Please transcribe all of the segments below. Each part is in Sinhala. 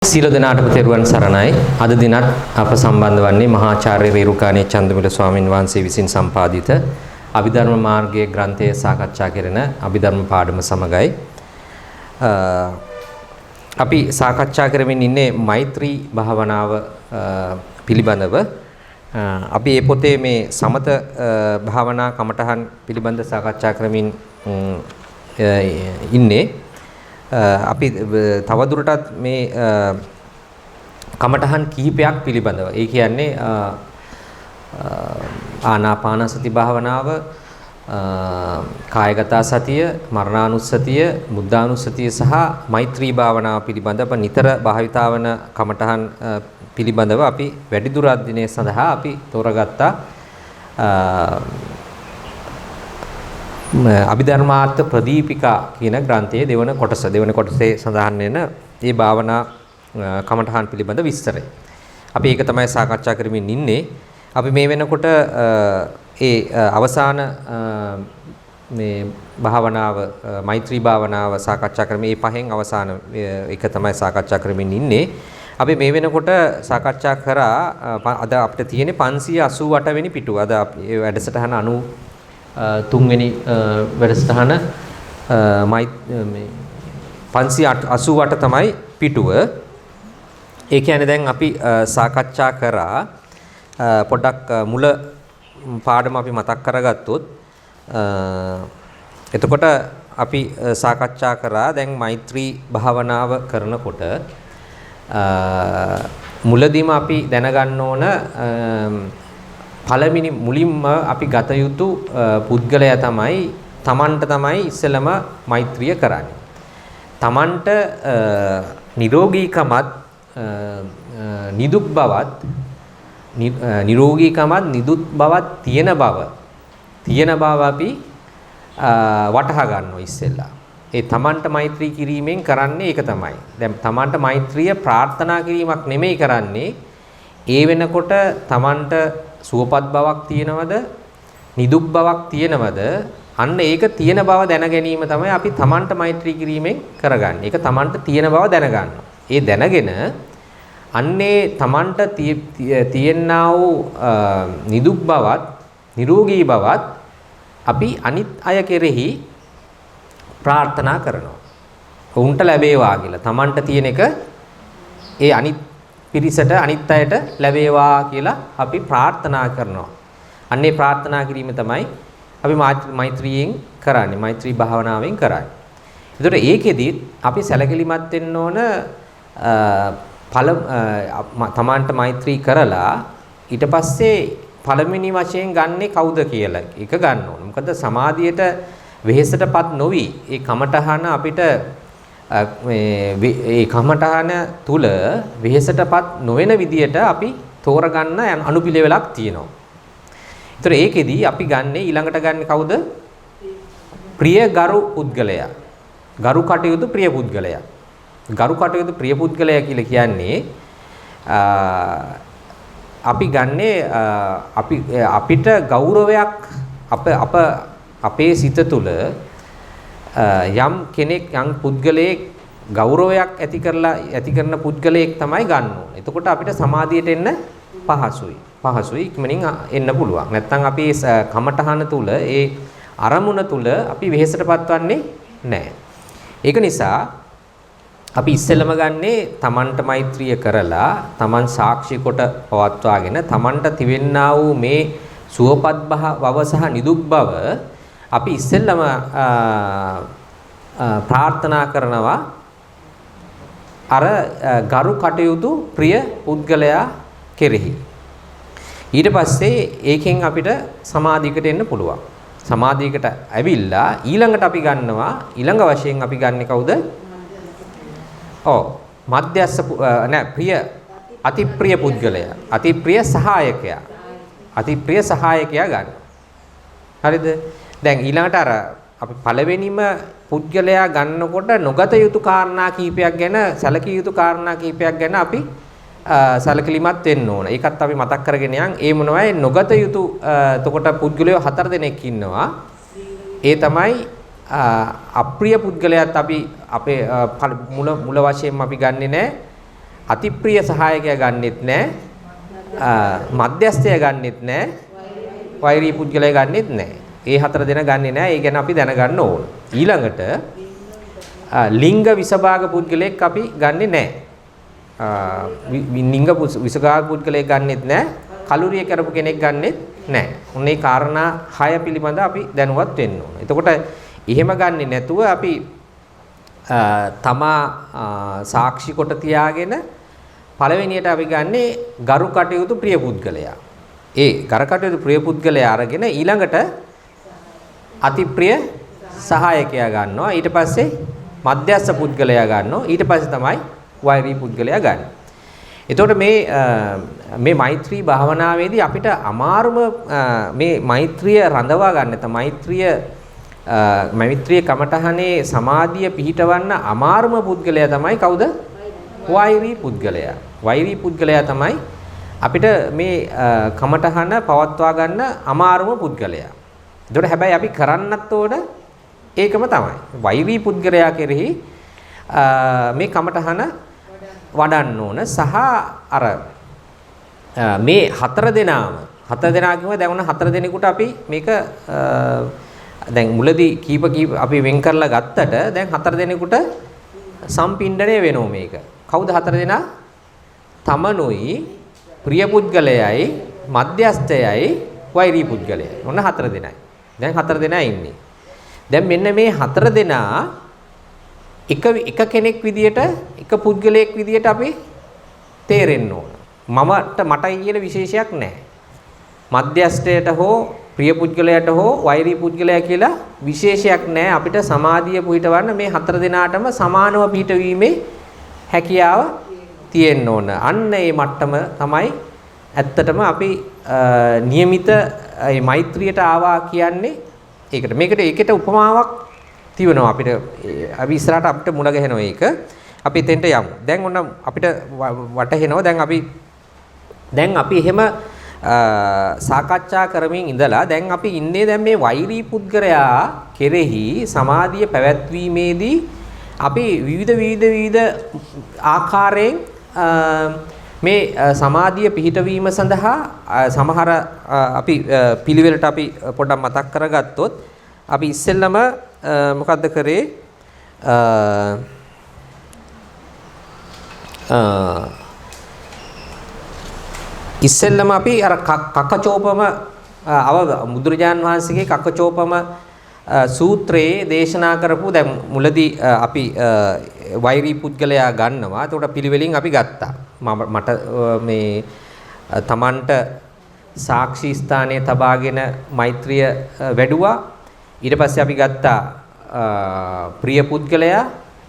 සීල දනාටම තෙරුවන් සරණයි. අද දිනත් අප සම්බන්ධ වන්නේ මහාචාර්ය රේරුකාණේ චන්දමිල ස්වාමින් වහන්සේ විසින් සම්පාදිත අභිධර්ම මාර්ගයේ ග්‍රන්ථය සාකච්ඡා කරන අභිධර්ම පාඩම සමගයි. අපි සාකච්ඡා කරමින් ඉන්නේ මෛත්‍රී භාවනාව පිළිබඳව. අපි මේ පොතේ මේ සමත භාවනා කමඨහන් පිළිබඳ සාකච්ඡා කරමින් ඉන්නේ. අපි තවදුරටත් මේ කමඨහන් කිහිපයක් පිළිබඳව ඒ කියන්නේ ආනාපාන සති භාවනාව, කායගත සතිය, මරණානුස්සතිය, බුද්ධානුස්සතිය සහ මෛත්‍රී භාවනාව පිළිබඳව නිතර භාවිතා වන කමඨහන් පිළිබඳව අපි වැඩිදුර අධ්‍යයනය සඳහා අපි තෝරගත්තා අභිධර්මාර්ථ ප්‍රදීපිකා කියන ග්‍රන්ථයේ දෙවන කොටසේ සඳහන් වෙන මේ භාවනා කමඨහන් පිළිබඳ විස්තරය. අපි ඒක තමයි සාකච්ඡා කරමින් ඉන්නේ. අපි මේ වෙනකොට ඒ අවසාන මේ භාවනාව මෛත්‍රී භාවනාව සාකච්ඡා කරමින් මේ පහෙන් අවසාන එක තමයි සාකච්ඡා කරමින් ඉන්නේ. අපි මේ වෙනකොට සාකච්ඡා කරා අද අපිට තියෙන්නේ 588 වෙනි පිටුව. අද මේ වැඩසටහන 93 වෙනි වැඩසටහන මේ 588 තමයි පිටුව. ඒ කියන්නේ දැන් අපි සාකච්ඡා කරා පොඩ්ඩක් මුල පාඩම අපි මතක් කරගත්තොත් එතකොට අපි සාකච්ඡා කරා දැන් මෛත්‍රී භාවනාව කරනකොට මුලදීම අපි දැනගන්න ඕන පළවෙනි මුලින්ම අපි ගත යුතු පුද්ගලයා තමයි තමන්ට තමයි ඉස්සෙල්ලම මෛත්‍රිය කරන්නේ. තමන්ට නිරෝගීකමත් නිදුක් බවත් නිරෝගීකමත් නිදුක් බවත් තියෙන බව අපි වටහා ගන්නවා ඉස්සෙල්ලා. ඒ තමන්ට මෛත්‍රී කිරීමෙන් කරන්නේ ඒක තමයි. දැන් තමන්ට මෛත්‍රිය ප්‍රාර්ථනා කිරීමක් නෙමෙයි කරන්නේ. ඒ වෙනකොට තමන්ට සුවපත් බවක් තියෙනවද නිදුක් බවක් තියෙනවද අන්න ඒක තියෙන බව දැන ගැනීම තමයි අපි තමන්ට මෛත්‍රී කිරීමෙන් කරගන්නේ. ඒක තමන්ට තියෙන බව දැනගන්නවා. ඒ දැනගෙන අන්නේ තමන්ට තියෙනා වූ නිදුක් බවත් නිරෝගී බවත් අපි අනිත් අය කෙරෙහි ප්‍රාර්ථනා කරනවා. උන්ට ලැබේවා කියලා. තමන්ට තියෙන එක ඒ අනිත් පිරිසට අනිත් අයට ලැබේවා කියලා අපි ප්‍රාර්ථනා කරනවා. අන්නේ ප්‍රාර්ථනා කිරීම තමයි අපි මෛත්‍රියෙන් කරන්නේ. මෛත්‍රී භාවනාවෙන් කරන්නේ. ඒතකොට ඒකෙදි අපි සැලකිලිමත් වෙන්න ඕන තමන්ට මෛත්‍රී කරලා ඊට පස්සේ පළවෙනි වශයෙන් ගන්නෙ කවුද කියලා එක ගන්න ඕන. මොකද සමාධියට වෙහෙසටපත් නොවි ඒ කමඨහන අපිට මේ කමඨහන තුල වෙහෙසටපත් නොවන විදියට අපි තෝරගන්න අනුපිළිවෙලක් තියෙනවා. ඒතර ඒකෙදි අපි ගන්නේ ඊළඟට ගන්න කවුද? ප්‍රිය ගරු පුද්ගලයා. ගරු කටයුතු ප්‍රිය පුද්ගලයා. ගරු කටයුතු ප්‍රිය පුද්ගලයා කියලා කියන්නේ අපි ගන්නේ අපිට ගෞරවයක් අපේ සිත තුළ යම් කෙනෙක් යම් පුද්ගලයෙක් ගෞරවයක් ඇති කරන පුද්ගලයෙක් තමයි ගන්න ඕනේ. එතකොට අපිට සමාධියට එන්න පහසුයි ඉක්මනින් එන්න පුළුවන්. නැත්නම් අපි කමඨහන තුල ඒ අරමුණ තුල අපි වෙහෙසටපත් වන්නේ නැහැ. ඒක නිසා අපි ඉස්සෙල්ලම ගන්නේ තමන්ට මෛත්‍රිය කරලා තමන් සාක්ෂි කොට පවත්වාගෙන තමන්ට තිබෙන්නා වූ මේ සුවපත් බව සහ නිදුක් බව අපි ඉස්සෙල්ලම ප්‍රාර්ථනා කරනවා අර ගරු කටයුතු ප්‍රිය පුද්ගලයා කෙරෙහි. ඊට පස්සේ ඒකෙන් අපිට සමාධියකට එන්න පුළුවන්. සමාධියකට ඇවිල්ලා ඊළඟට අපි ගන්නවා ඊළඟ වශයෙන් අපි ගන්නෙ කවුද? මධ්‍යස්ස ප්‍රිය අතිප්‍රිය පුද්ගලයා. අතිප්‍රිය සහායකයා. අතිප්‍රිය සහායකයා ගන්න. හරිද? දැන් ඊළඟට අර අපි පළවෙනිම පුද්ගලයා ගන්නකොට නොගත යුතු කාරණා කීපයක් ගැන සැලකිය යුතු කාරණා කීපයක් ගැන අපි සැලකිලිමත් වෙන්න ඕන. ඒකත් අපි මතක් කරගෙන යන්. ඒ මොනවයි නොගත යුතු එතකොට පුද්ගලයෝ 4 දෙනෙක් ඉන්නවා. ඒ තමයි අප්‍රිය පුද්ගලයාත් අපි අපේ මුල වශයෙන්ම අපි ගන්නෙ නෑ අතිප්‍රිය සහායකයා ගන්නෙත් නැහැ. මධ්‍යස්ථය ගන්නෙත් නැහැ. වෛරී පුද්ගලයා ගන්නෙත් නැහැ. ඒ හතර දෙනා ගන්නෙ නැහැ. ඒ ගැන අපි දැනගන්න ඕන. ඊළඟට ලිංග විසභාග පුද්ගලයෙක් අපි ගන්නෙ නැහැ. ලිංග විසභාග පුද්ගලයෙක් ගන්නෙත් නැහැ. කලුරිය කරපු කෙනෙක් ගන්නෙත් නැහැ. ඔන්නේ කාරණා 6 පිළිබඳ අපි දැනුවත් වෙන්න ඕන. එතකොට එහෙම ගන්නෙ නැතුව අපි තමා සාක්ෂි කොට තියාගෙන පළවෙනියට අපි ගන්නේ ගරු කටයුතු ප්‍රිය පුද්ගලයා. ඒ ගරු කටයුතු ප්‍රිය පුද්ගලයා අරගෙන ඊළඟට අතිප්‍රිය සහායකයා ගන්නවා. ඊට පස්සේ මධ්‍යස්ථ පුද්ගලයා ගන්නවා. ඊට පස්සේ තමයි වෛරී පුද්ගලයා ගන්න. එතකොට මේ මෛත්‍රී භාවනාවේදී අපිට අමාරුම මේ මෛත්‍රිය රඳවා ගන්න තමයි මෛත්‍රිය කමඨහනේ සමාධිය පිහිටවන්න අමාරුම පුද්ගලයා තමයි කවුද? වෛරී පුද්ගලයා. වෛරී පුද්ගලයා තමයි අපිට මේ කමඨහන පවත්වා ගන්න අමාරුම පුද්ගලයා. ඒතකොට හැබැයි අපි කරන්නත් ඕන ඒකම තමයි. වෛරී පුද්ගලයා කෙරෙහි මේ කමඨහන වඩන්න ඕන සහ අර මේ හතර දෙනා කිව්ව දැන් උන හතර දෙනෙකුට අපි මේක දැන් මුලදී කීප අපි වෙන් කරලා ගත්තට දැන් හතර දෙනෙකුට සම්පින්ඩණය වෙනවා මේක. කවුද හතර දෙනා? තමනුයි ප්‍රිය පුද්ගලයයි මධ්‍යස්ථයයි වෛරී පුද්ගලයයි. ඔන්න හතර දෙනයි. දැන් හතර දෙනා ඉන්නේ. දැන් මෙන්න මේ හතර දෙනා එක කෙනෙක් විදියට එක පුද්ගලයෙක් විදියට අපි තේරෙන්න ඕන. මටයි කියන විශේෂයක් නැහැ. මධ්‍යස්ථයට හෝ ප්‍රිය පුද්ගලයාට හෝ වෛරී පුද්ගලයා කියලා විශේෂයක් නැහැ. අපිට සමාධිය පුහිටවන්න මේ හතර දෙනාටම සමානව පිහිටවීමේ හැකියාව තියෙන්න ඕන. අන්න ඒ මට්ටම තමයි ඇත්තටම අපි નિયમિત මේ මෛත්‍රියට ආවා කියන්නේ ඒකට. මේකට උපමාවක් තියෙනවා අපිට. අපි ඉස්සරහට අපිට මුණ ගැහෙනවා ඒක. අපි එතෙන්ට යමු. දැන් ඔන්න අපිට වටහෙනවා දැන් අපි එහෙම සාකච්ඡා කරමින් ඉඳලා දැන් අපි ඉන්නේ දැන් මේ වෛරී පුද්ගලයා කෙරෙහි සමාධිය පැවැත්වීමේදී අපි විවිධ ආකාරයෙන් මේ සමාධිය පිහිටවීම සඳහා සමහර අපි පිළිවෙලට අපි පොඩ්ඩක් මතක් කරගත්තොත් අපි ඉස්සෙල්ලම මොකද්ද කරේ ඉස්සෙල්ලම අපි අර කක්කචෝපම බුදුරජාන් වහන්සේගේ කක්කචෝපම සූත්‍රයේ දේශනා කරපු දැන් මුලදී අපි වෛරී පුද්ගලයා ගන්නවා. එතකොට පිළිවෙලින් අපි ගත්තා. මට මේ තමන්ට සාක්ෂි ස්ථානයේ තබාගෙන මෛත්‍රිය වැඩුවා. ඊට පස්සේ අපි ගත්තා ප්‍රිය පුද්ගලයා,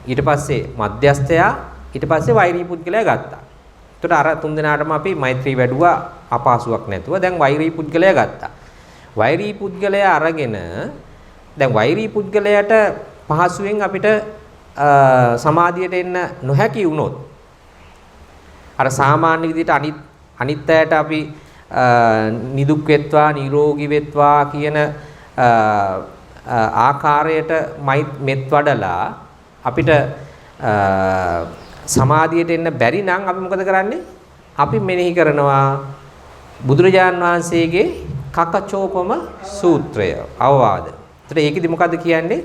ඊට පස්සේ මධ්‍යස්ථයා, ඊට පස්සේ වෛරී පුද්ගලයා ගත්තා. එතකොට අර තුන් දෙනාටම අපි මෛත්‍රී වැඩුවා අපහසුයක් නැතුව. දැන් වෛරී පුද්ගලයා ගත්තා. වෛරී පුද්ගලයා අරගෙන දැන් වෛරී පුද්ගලයාට පහසුවෙන් අපිට සමාධියට එන්න නොහැකි වුණොත් අර සාමාන්‍ය විදිහට අනිත් අයට අපි නිදුක් වෙත්වා නිරෝගී වෙත්වා කියන ආකාරයට මෙත් වඩලා අපිට සමාධියට එන්න බැරි නම් අපි මොකද කරන්නේ? අපි මෙනෙහි කරනවා බුදුරජාන් වහන්සේගේ කකචෝපම සූත්‍රය අවවාද. ඒතර ඒකෙදි මොකද්ද කියන්නේ?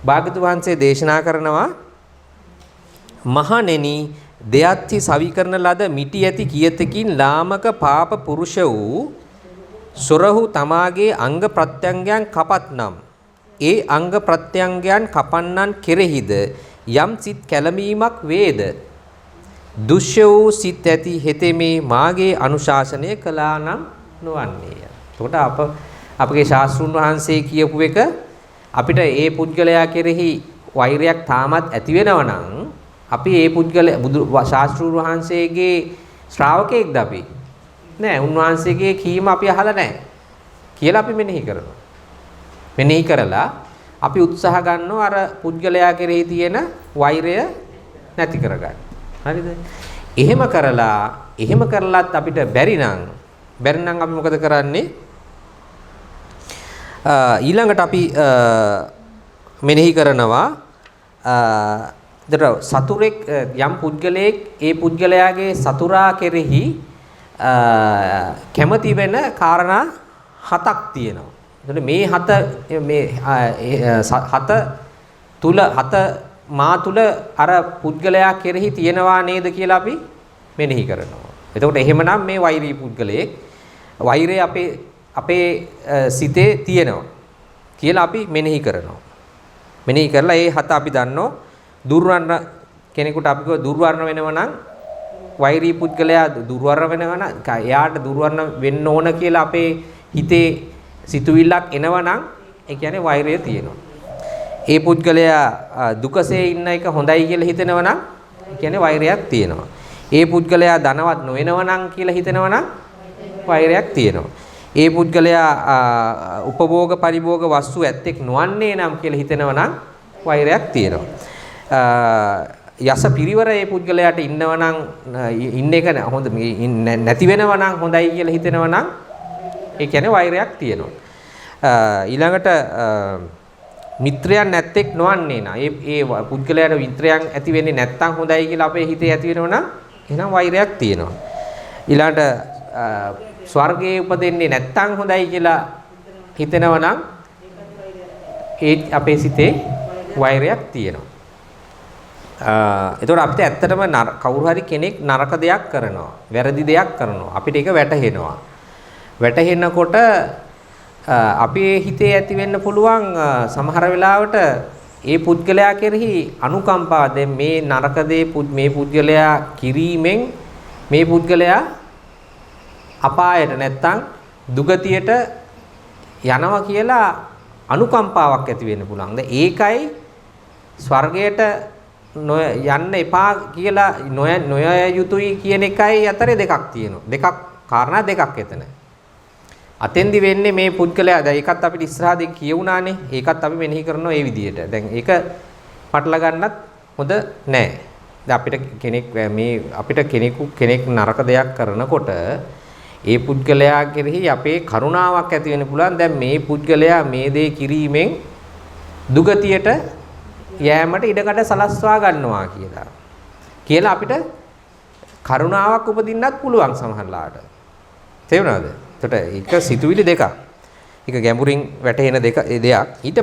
භාග්‍යවතුන් වහන්සේ දේශනා කරනවා මහණෙනි දෙයත්ති සවි කරන ලද මිටි ඇති කියතකින් ලාමක පාප පුරුෂ වූ සොරහු තමාගේ අංග ප්‍රත්‍යංගයන් කපත්නම් ඒ අංග ප්‍රත්‍යංගයන් කපන්නන් කෙරෙහිද යම් සිත් කැළමීමක් වේද දුෂ්‍ය වූ සිත් ඇති හෙතෙමේ මාගේ අනුශාසනය කළා නම් නොවන්නේය. එතකොට අපගේ ශාස්ත්‍රුන් වහන්සේ කියපු එක අපිට ඒ පුද්ගලයා කෙරෙහි වෛරයක් තාමත් ඇති වෙනවා නම් අපි ඒ පුද්ගලයා ශාස්ත්‍රුන් වහන්සේගේ ශ්‍රාවකෙක්ද අපි? නෑ, උන්වහන්සේගේ කීම අපි අහලා නෑ කියලා අපි මෙනෙහි කරනවා. මෙනෙහි කරලා අපි උත්සාහ ගන්නවා අර පුද්ගලයා කෙරෙහි තියෙන වෛරය නැති කරගන්න. හරිද? එහෙම කරලත් අපිට බැරි නම් අපි මොකද කරන්නේ? ඊළඟට අපි මෙනෙහි කරනවා එතකොට සතුරෙක් යම් පුද්ගලයෙක් ඒ පුද්ගලයාගේ සතුරා කෙරෙහි කැමති වෙන කාරණා 7ක් තියෙනවා. එතකොට මේ 7 තුල 7 මා තුල අර පුද්ගලයා කෙරෙහි තියෙනවා නේද කියලා අපි මෙනෙහි කරනවා. එතකොට එහෙමනම් මේ වෛරී පුද්ගලයෙක් වෛරය අපේ සිතේ තියෙනවා කියලා අපි මෙනෙහි කරනවා. මෙනෙහි කරලා ඒ 7 අපි දන්නෝ දුර්වර්ණ කෙනෙකුට අපි කිව්ව දුර්වර්ණ වෙනවා නම් වෛරී පුද්ගලයා දුර්වර්ණ වෙනවා නම් එයාට දුර්වර්ණ වෙන්න ඕන කියලා අපේ හිතේ සිතුවිල්ලක් එනවා නම් ඒ කියන්නේ වෛරය තියෙනවා. ඒ පුද්ගලයා දුකසේ ඉන්න එක හොඳයි කියලා හිතනවා නම් ඒ කියන්නේ වෛරයක් තියෙනවා. ඒ පුද්ගලයා ධනවත් නොවෙනවා නම් කියලා හිතනවා නම් වෛරයක් තියෙනවා. ඒ පුද්ගලයා උපභෝග පරිභෝග වස්තු ඇත්තෙක් නොවන්නේ නම් කියලා හිතනවා නම් වෛරයක් තියෙනවා. යස පිරිවර ඒ පුද්ගලයාට ඉන්නවා නම් ඉන්න එක හොඳ නැති වෙනවා නම් හොඳයි කියලා හිතනවා නම් ඒ කියන්නේ වෛරයක් තියෙනවා. ඊළඟට මිත්‍රයන් නැත්තෙක් නොවන්නේ නා ඒ පුද්ගලයාට මිත්‍රයන් ඇති වෙන්නේ නැත්තම් හොඳයි කියලා අපේ හිතේ ඇති වෙනවා නම් එහෙනම් වෛරයක් තියෙනවා. ඊළඟට ස්වර්ගයේ උපදින්නේ නැත්තම් හොඳයි කියලා හිතනවා නම් ඒ අපේ සිතේ වෛරයක් තියෙනවා. එතකොට අපිට ඇත්තටම කවුරු හරි කෙනෙක් නරක දෙයක් කරනවා, වැරදි දෙයක් කරනවා. අපිට ඒක වැටහෙනවා. වැටහෙනකොට අපේ හිතේ ඇති වෙන්න පුළුවන් සමහර වෙලාවට ඒ පුද්ගලයා කෙරෙහි අනුකම්පාව. දැන් මේ නරක දේ මේ පුද්ගලයා කිරීමෙන් මේ පුද්ගලයා අපායට නැත්තම් දුගතියට යනවා කියලා අනුකම්පාවක් ඇති වෙන්න පුළුවන්. දැන් ඒකයි ස්වර්ගයට යන්න එපා කියලා නොය යුතුයි කියන එකයි අතරේ දෙකක් තියෙනවා. කාරණා දෙකක් එතන. අතෙන්දි වෙන්නේ මේ පුද්ගලයා දැන් ඒකත් අපිට ඉස්සරහදී කියවුණානේ. ඒකත් අපි මෙනෙහි කරනවා ඒ විදිහට. දැන් ඒක පටල ගන්නත් හොඳ නෑ. දැන් අපිට කෙනෙක් නරක දෙයක් කරනකොට ඒ පුද්ගලයා කෙරෙහි අපේ කරුණාවක් ඇති වෙන්න පුළුවන්. දැන් මේ පුද්ගලයා මේ දේ කිරීමෙන් දුගතියට යෑමට ඉඩකඩ සලස්වා ගන්නවා කියලා අපිට කරුණාවක් උපදින්නත් පුළුවන් සමහරලාට. තේරුණාද? එතකොට ඒක සිතුවිලි දෙකක්. ඒක ගැඹුරින් වැටහෙන දෙයක්. ඊට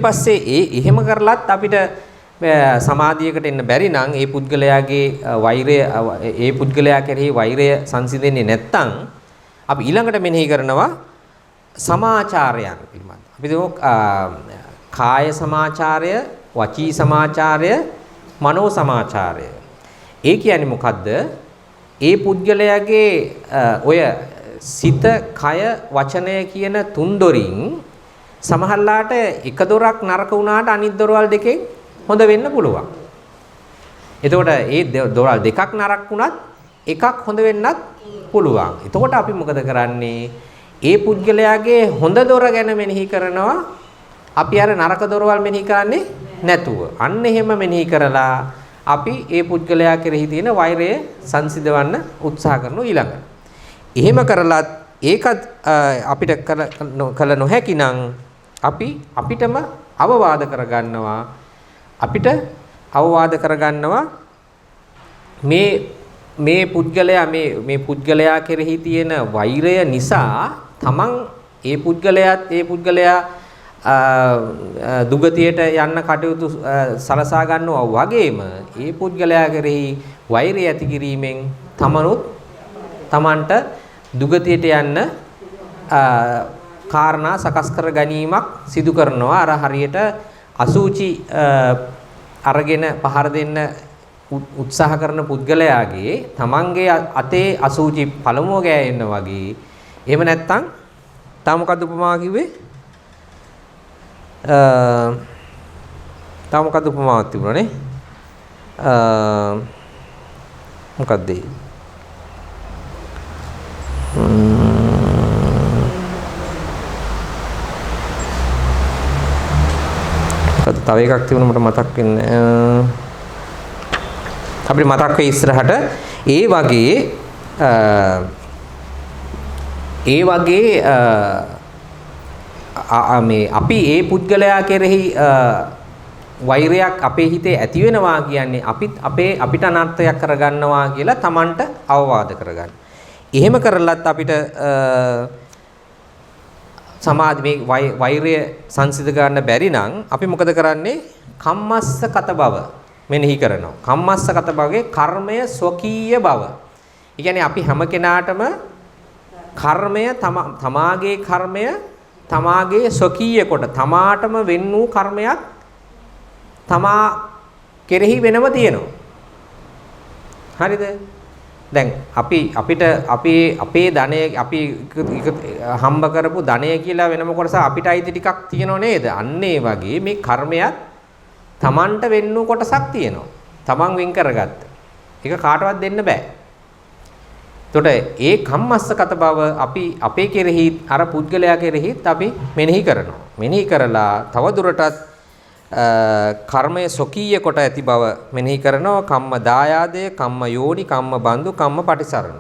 පස්සේ එහෙම කරලත් අපිට සමාධියකට එන්න බැරි නම් ඒ පුද්ගලයාගේ වෛරය ඒ පුද්ගලයා කෙරෙහි වෛරය සංසිඳෙන්නේ නැත්නම් අපි ඊළඟට මෙනෙහි කරනවා සමාචාරයන් පිළිබඳ. අපි කාය සමාචාරය, වචී සමාචාරය, මනෝ සමාචාරය. ඒ කියන්නේ මොකද්ද? ඒ පුද්ගලයාගේ ඔය සිත, කය, වචනය කියන තුන් දොරින් සමහරලාට එක දොරක් නරක වුණාට අනිත් දොරවල් දෙකෙන් හොඳ වෙන්න පුළුවන්. එතකොට ඒ දොරවල් දෙකක් නරක වුණත් එකක් හොඳ වෙන්නත් පුළුවන්. එතකොට අපි මොකද කරන්නේ? ඒ පුද්ගලයාගේ හොඳ දොර ගැන මෙනෙහි කරනවා. අපි අර නරක දොරවල් මෙනෙහි කරන්නේ නැතුව. අන්න එහෙම මෙනෙහි කරලා අපි ඒ පුද්ගලයා කෙරෙහි තියෙන වෛරය සංසිඳවන්න උත්සාහ කරනවා ඊළඟ. එහෙම කරලත් ඒකත් අපිට කළ නොහැකි නම් අපිටම අවවාද කරගන්නවා. මේ පුද්ගලයා කෙරෙහි තියෙන වෛරය නිසා තමන් ඒ පුද්ගලයා දුගතියට යන්න කටයුතු සලසා ගන්නවා වගේම ඒ පුද්ගලයා කෙරෙහි වෛරය ඇති කිරීමෙන් තමන්ට දුගතියට යන්න කාරණා සකස් කර ගැනීමක් සිදු කරනවා. අර හරියට අසුචි අරගෙන පහර දෙන්න උත්සාහ කරන පුද්ගලයාගේ තමන්ගේ අතේ අසුචි පළමුව ගෑවෙන්න වගේ. එහෙම නැත්නම් තා මොකද්ද උපමාව කිව්වේ? තා මොකද්ද උපමාවක් තිබුණානේ? මොකද්ද? තව එකක් තිබුණා මට මතක් වෙන්නේ. අපිට මතක් වෙයි ඉස්සරහට ඒ වගේ මේ අපි ඒ පුද්ගලයා කෙරෙහි වෛරයක් අපේ හිතේ ඇති වෙනවා කියන්නේ අපිට අනර්ථයක් කරගන්නවා කියලා Tamanට අවවාද කරගන්න. එහෙම කරලත් අපිට සමාධි මේ වෛරය සංසිඳ ගන්න බැරි නම් අපි මොකද කරන්නේ? කම්මස්සගත බව මෙනෙහි කරනවා. කම්මස්සගත භවයේ කර්මය ස්වකීය බව. ඒ කියන්නේ අපි හැම කෙනාටම කර්මය තමාගේ කර්මය තමාගේ ස්වකීය කොට තමාටම වෙන් වූ කර්මයක් තමා කෙරෙහි වෙනම තියෙනවා. හරිද? දැන් අපිට අපේ ධනය අපි හම්බ කරපු ධනය කියලා වෙනම කොටස අපිට අයිති ටිකක් තියෙනව නේද? අන්න ඒ වගේ මේ කර්මයක් තමන්ට වෙන් වූ කොටසක් තියෙනවා. තමන් වෙන් කරගත්ත. ඒක කාටවත් දෙන්න බෑ. එතකොට ඒ කම්මස්සගත බව අපි අපේ කෙරෙහි අර පුද්ගලයා කෙරෙහිත් අපි මෙනෙහි කරනවා. මෙනෙහි කරලා තව දුරටත් කර්මය සොකීය කොට ඇති බව මෙනෙහි කරනවා. කම්ම දායාදය, කම්ම යෝනි, කම්ම බන්දු, කම්ම පටිසරණ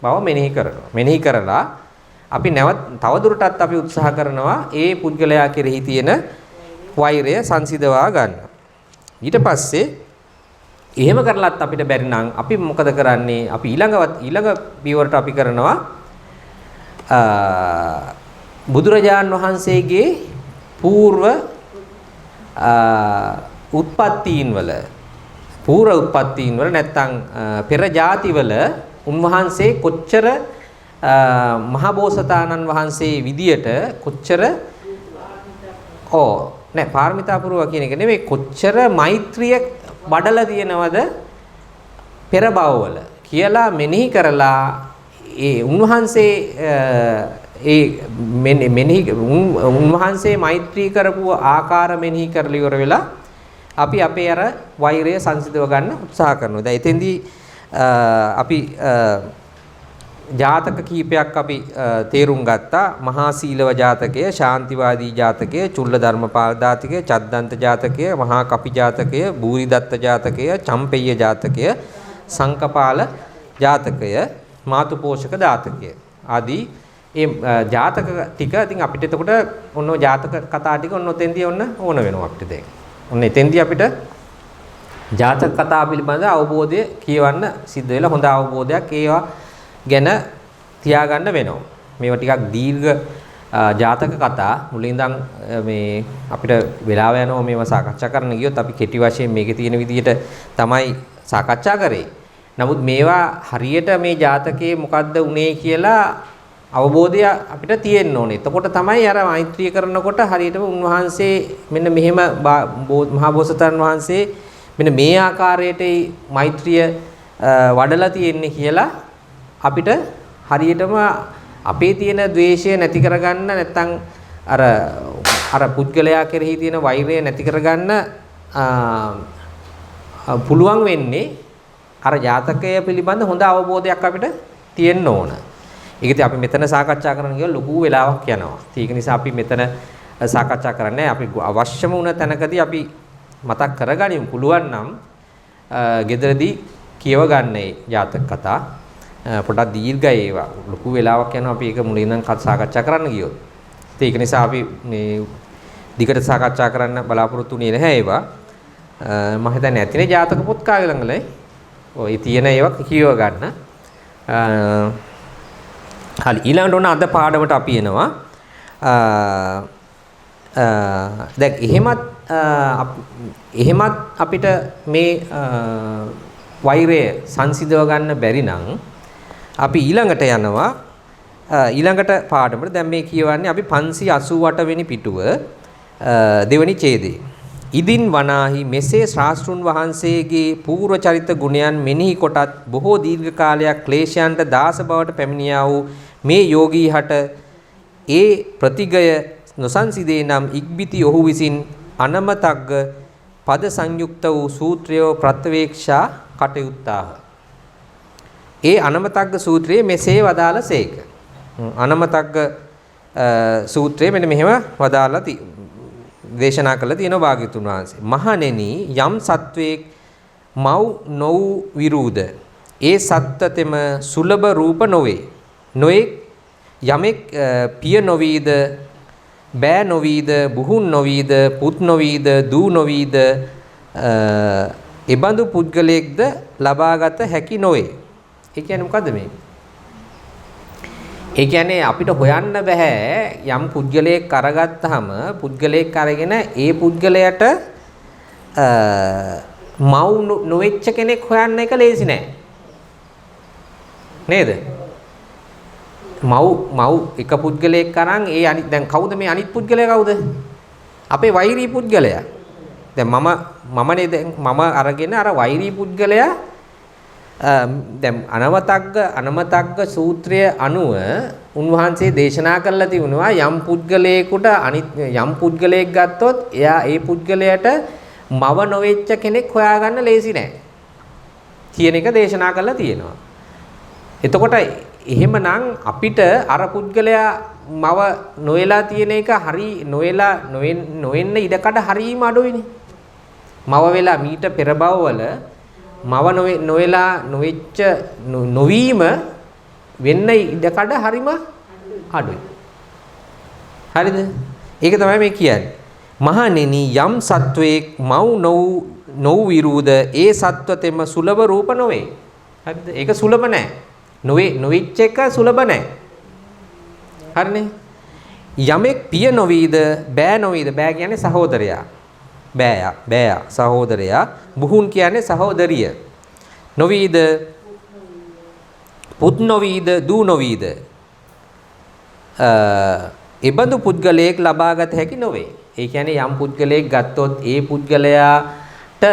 බව මෙනෙහි කරනවා. මෙනෙහි කරලා අපි තව දුරටත් අපි උත්සාහ කරනවා ඒ පුද්ගලයා කෙරෙහි තියෙන වෛරය සංසිඳවා ගන්න. ඊට පස්සේ එහෙම කරලත් අපිට බැරි නම් අපි මොකද කරන්නේ? අපි ඊළඟ පියවරට අපි කරනවා බුදුරජාන් වහන්සේගේ పూర్ව උත්පත්තීන් වල නැත්තම් පෙර ಜಾතිවල උන්වහන්සේ කොච්චර මහබෝසතාණන් වහන්සේ විදියට කොච්චර පාරමිතා පුරව කියන එක නෙවෙයි කොච්චර මෛත්‍රිය බඩලා තියෙනවද පෙර භවවල කියලා මෙනෙහි කරලා ඒ උන්වහන්සේ උන්වහන්සේ මෛත්‍රී කරපු ආකාර මෙනෙහි කරලා ඉවර වෙලා අපි අපේ අර වෛරය සංසිඳව ගන්න උත්සාහ කරනවා. දැන් එතෙන්දී අපි ජාතක කීපයක් අපි තේරුම් ගත්තා. මහා සීලව ජාතකය, ශාන්තිවාදී ජාතකය, චුල්ල ධර්මපාල ජාතකය, චද්දන්ත ජාතකය, මහා කපි ජාතකය, බූරිදත්ත ජාතකය, චම්පෙය්‍ය ජාතකය, සංකපාල ජාතකය, මාතුපෝෂක ජාතකය ආදී ඒ ජාතක ටික ඉතින් අපිට එතකොට ඔන්න ජාතක කතා ටික ඔන්න ඔතෙන්දී ඔන්න ඕන වෙනවා අපිට දැන්. ඔන්න එතෙන්දී අපිට ජාතක කතා පිළිබඳ අවබෝධය කියවන්න සිද්ධ වෙලා හොඳ අවබෝධයක් ඒවා ගැන තියාගන්න වෙනවා. මේවා ටිකක් දීර්ඝ ජාතක කතා මුලින්දන් මේ අපිට වෙලාව යනවා මේවා සාකච්ඡා කරන්න ගියොත් අපි කෙටි වශයෙන් මේකේ තියෙන විදිහට තමයි සාකච්ඡා කරේ. නමුත් මේවා හරියට මේ ජාතකයේ මොකද්ද උනේ කියලා අවබෝධය අපිට තියෙන්න ඕනේ. එතකොට තමයි අර මෛත්‍රිය කරනකොට හරියටම උන්වහන්සේ මෙන්න මෙහෙම මහා බෝසතාණන් වහන්සේ මෙන්න මේ ආකාරයට මෛත්‍රිය වඩලා තියෙන්නේ කියලා අපිට හරියටම අපේ තියෙන ද්වේෂය නැති කරගන්න නැත්නම් අර පුද්ගලයා කෙරෙහි තියෙන වෛරය නැති කරගන්න පුළුවන් වෙන්නේ අර ජාතකය පිළිබඳ හොඳ අවබෝධයක් අපිට තියෙන්න ඕන. ඒක ඉතින් අපි මෙතන සාකච්ඡා කරන්න ගියොත් ලොකු වෙලාවක් යනවා. ඒක නිසා අපි මෙතන සාකච්ඡා කරන්නේ අපි අවශ්‍යම වුණ තැනකදී අපි මතක් කරගනිමු. පුළුවන් නම් ගෙදරදී කියව ගන්න ජාතක කතා පොඩක් දීර්ඝයි ඒවා. ලොකු වෙලාවක් යනවා අපි ඒක මුලින්ම සාකච්ඡා කරන්න ගියොත්. ඒක නිසා අපි මේ දිගට සාකච්ඡා කරන්න බලාපොරොත්තු වෙන්නේ නැහැ ඒවා. මම හිතන්නේ නැතිනේ ජාතක පොත් කාගේ ළඟලයි. ඔය තියෙන ඒවා කියව ගන්න. හරි ඊළඟට ඔන්න අද පාඩමට අපි එනවා. දැන් එහෙමත් අපිට මේ වෛරය සංසිඳව ගන්න බැරි නම් අපි ඊළඟට යනවා ඊළඟට පාඩමට. දැන් මේ කියවන්නේ අපි 588 වෙනි පිටුව දෙවනි ඡේදයේ. ඉදින් වනාහි මෙසේ ශාස්ත්‍රුන් වහන්සේගේ පූර්ව චරිත ගුණයන් මෙනෙහි කොටත් බොහෝ දීර්ඝ කාලයක් ක්ලේශයන්ට දාස බවට පැමිණියා වූ මේ යෝගී හට ඒ ප්‍රතිගය නොසන්සිදේ නම් ඉක්බිති ඔහු විසින් අනමතග්ග පද සංයුක්ත වූ සූත්‍රය ප්‍රත්‍යවේක්ෂා කටයුත්තාහ. ඒ අනමතග්ග සූත්‍රයේ මෙසේ වදාළසේක. අනමතග්ග සූත්‍රයේ මෙන්න මෙහෙම වදාළා දේශනා කළ තියෙන භාග්‍යතුන් වහන්සේ. මහණෙනි යම් සත්වයක් මව් නොව් විරුද ඒ සත්ත්වතෙම සුලභ රූප නොවේ. නොඑක් යමෙක් පිය නොවීද බෑ නොවීද, බුහුන් නොවීද, පුත් නොවීද, දූ නොවීද එබඳු පුද්ගලයෙක්ද ලබාගත හැකි නොවේ. ඒ කියන්නේ මොකද්ද මේ? ඒ කියන්නේ අපිට හොයන්න බෑ යම් පුද්ගලයෙක් අරගත්තාම පුද්ගලයෙක් අරගෙන ඒ පුද්ගලයාට මව් නොවෙච්ච කෙනෙක් හොයන්න එක ලේසි නෑ. නේද? මව් එක පුද්ගලයෙක් අරන් ඒ අනිත් දැන් කවුද මේ අනිත් පුද්ගලයා කවුද? අපේ වෛරී පුද්ගලයා. දැන් මමනේ දැන් මම අරගෙන අර වෛරී පුද්ගලයා දැන් අනමතග්ග සූත්‍රය අනුව උන්වහන්සේ දේශනා කරලා තිබුණා යම් පුද්ගලයෙකුට අනිත් යම් පුද්ගලයෙක් ගත්තොත් එයා ඒ පුද්ගලයාට මව නොවෙච්ච කෙනෙක් හොයාගන්න ලේසි නෑ කියන එක දේශනා කරලා තියෙනවා. එතකොට එහෙමනම් අපිට අර පුද්ගලයා මව නොයලා තියෙන එක හරි නොවෙන්න ඉඩකඩ හරීම අඩුයිනේ. මව වෙලා මීට පෙර භවවල මව නොයලා නොවෙච්ච නොවීම වෙන්න ඉඩකඩ හරිම අඩුයි. හරිද? ඒක තමයි මේ කියන්නේ. මහණෙනි යම් සත්වයක් මව් නොවු විරුද ඒ සත්වතෙම සුලභ රූප නොවේ. හරිද? ඒක සුලභ නැහැ. නොවිච්ච එක සුලභ නැහැ. හරිනේ? යමෙක් පිය නොවීද බෑ නොවීද බෑ කියන්නේ සහෝදරයා. බෑයා සහෝදරයා. බුහුන් කියන්නේ සහෝදරිය. නොවීද පුත් නොවීද දූ නොවීද එබඳු පුද්ගලයෙක් ලබාගත හැකි නොවේ. ඒ කියන්නේ යම් පුද්ගලයෙක් ගත්තොත් ඒ පුද්ගලයාට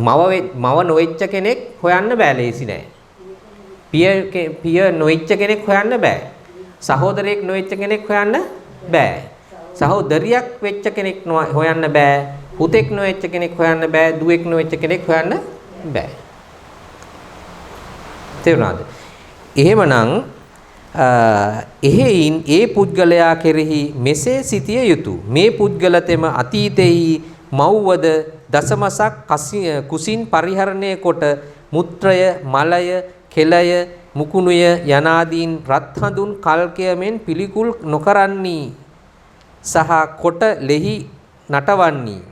මව නොවෙච්ච කෙනෙක් හොයන්න බෑ ලේසි නෑ. පිය නොවෙච්ච කෙනෙක් හොයන්න බෑ. සහෝදරයෙක් නොවෙච්ච කෙනෙක් හොයන්න බෑ. සහෝදරියක් වෙච්ච කෙනෙක් හොයන්න බෑ. පුතෙක් නොවෙච්ච කෙනෙක් හොයන්න බෑ. දුවෙක් නොවෙච්ච කෙනෙක් හොයන්න බෑ. තේරුණාද? එහෙමනම් එහෙයින් ඒ පුද්ගලයා කෙරෙහි මෙසේ සිටිය යුතුය. මේ පුද්ගලතෙම අතීතෙහි මව්වද දසමසක් කුසින් පරිහරණය කොට මුත්‍රය, මලය, කෙලය, මුකුණුය යනාදීන් රත් හඳුන් කල්කය මෙන් පිළිකුල් නොකරන්නී සහ කොට ලෙහි නටවන්නී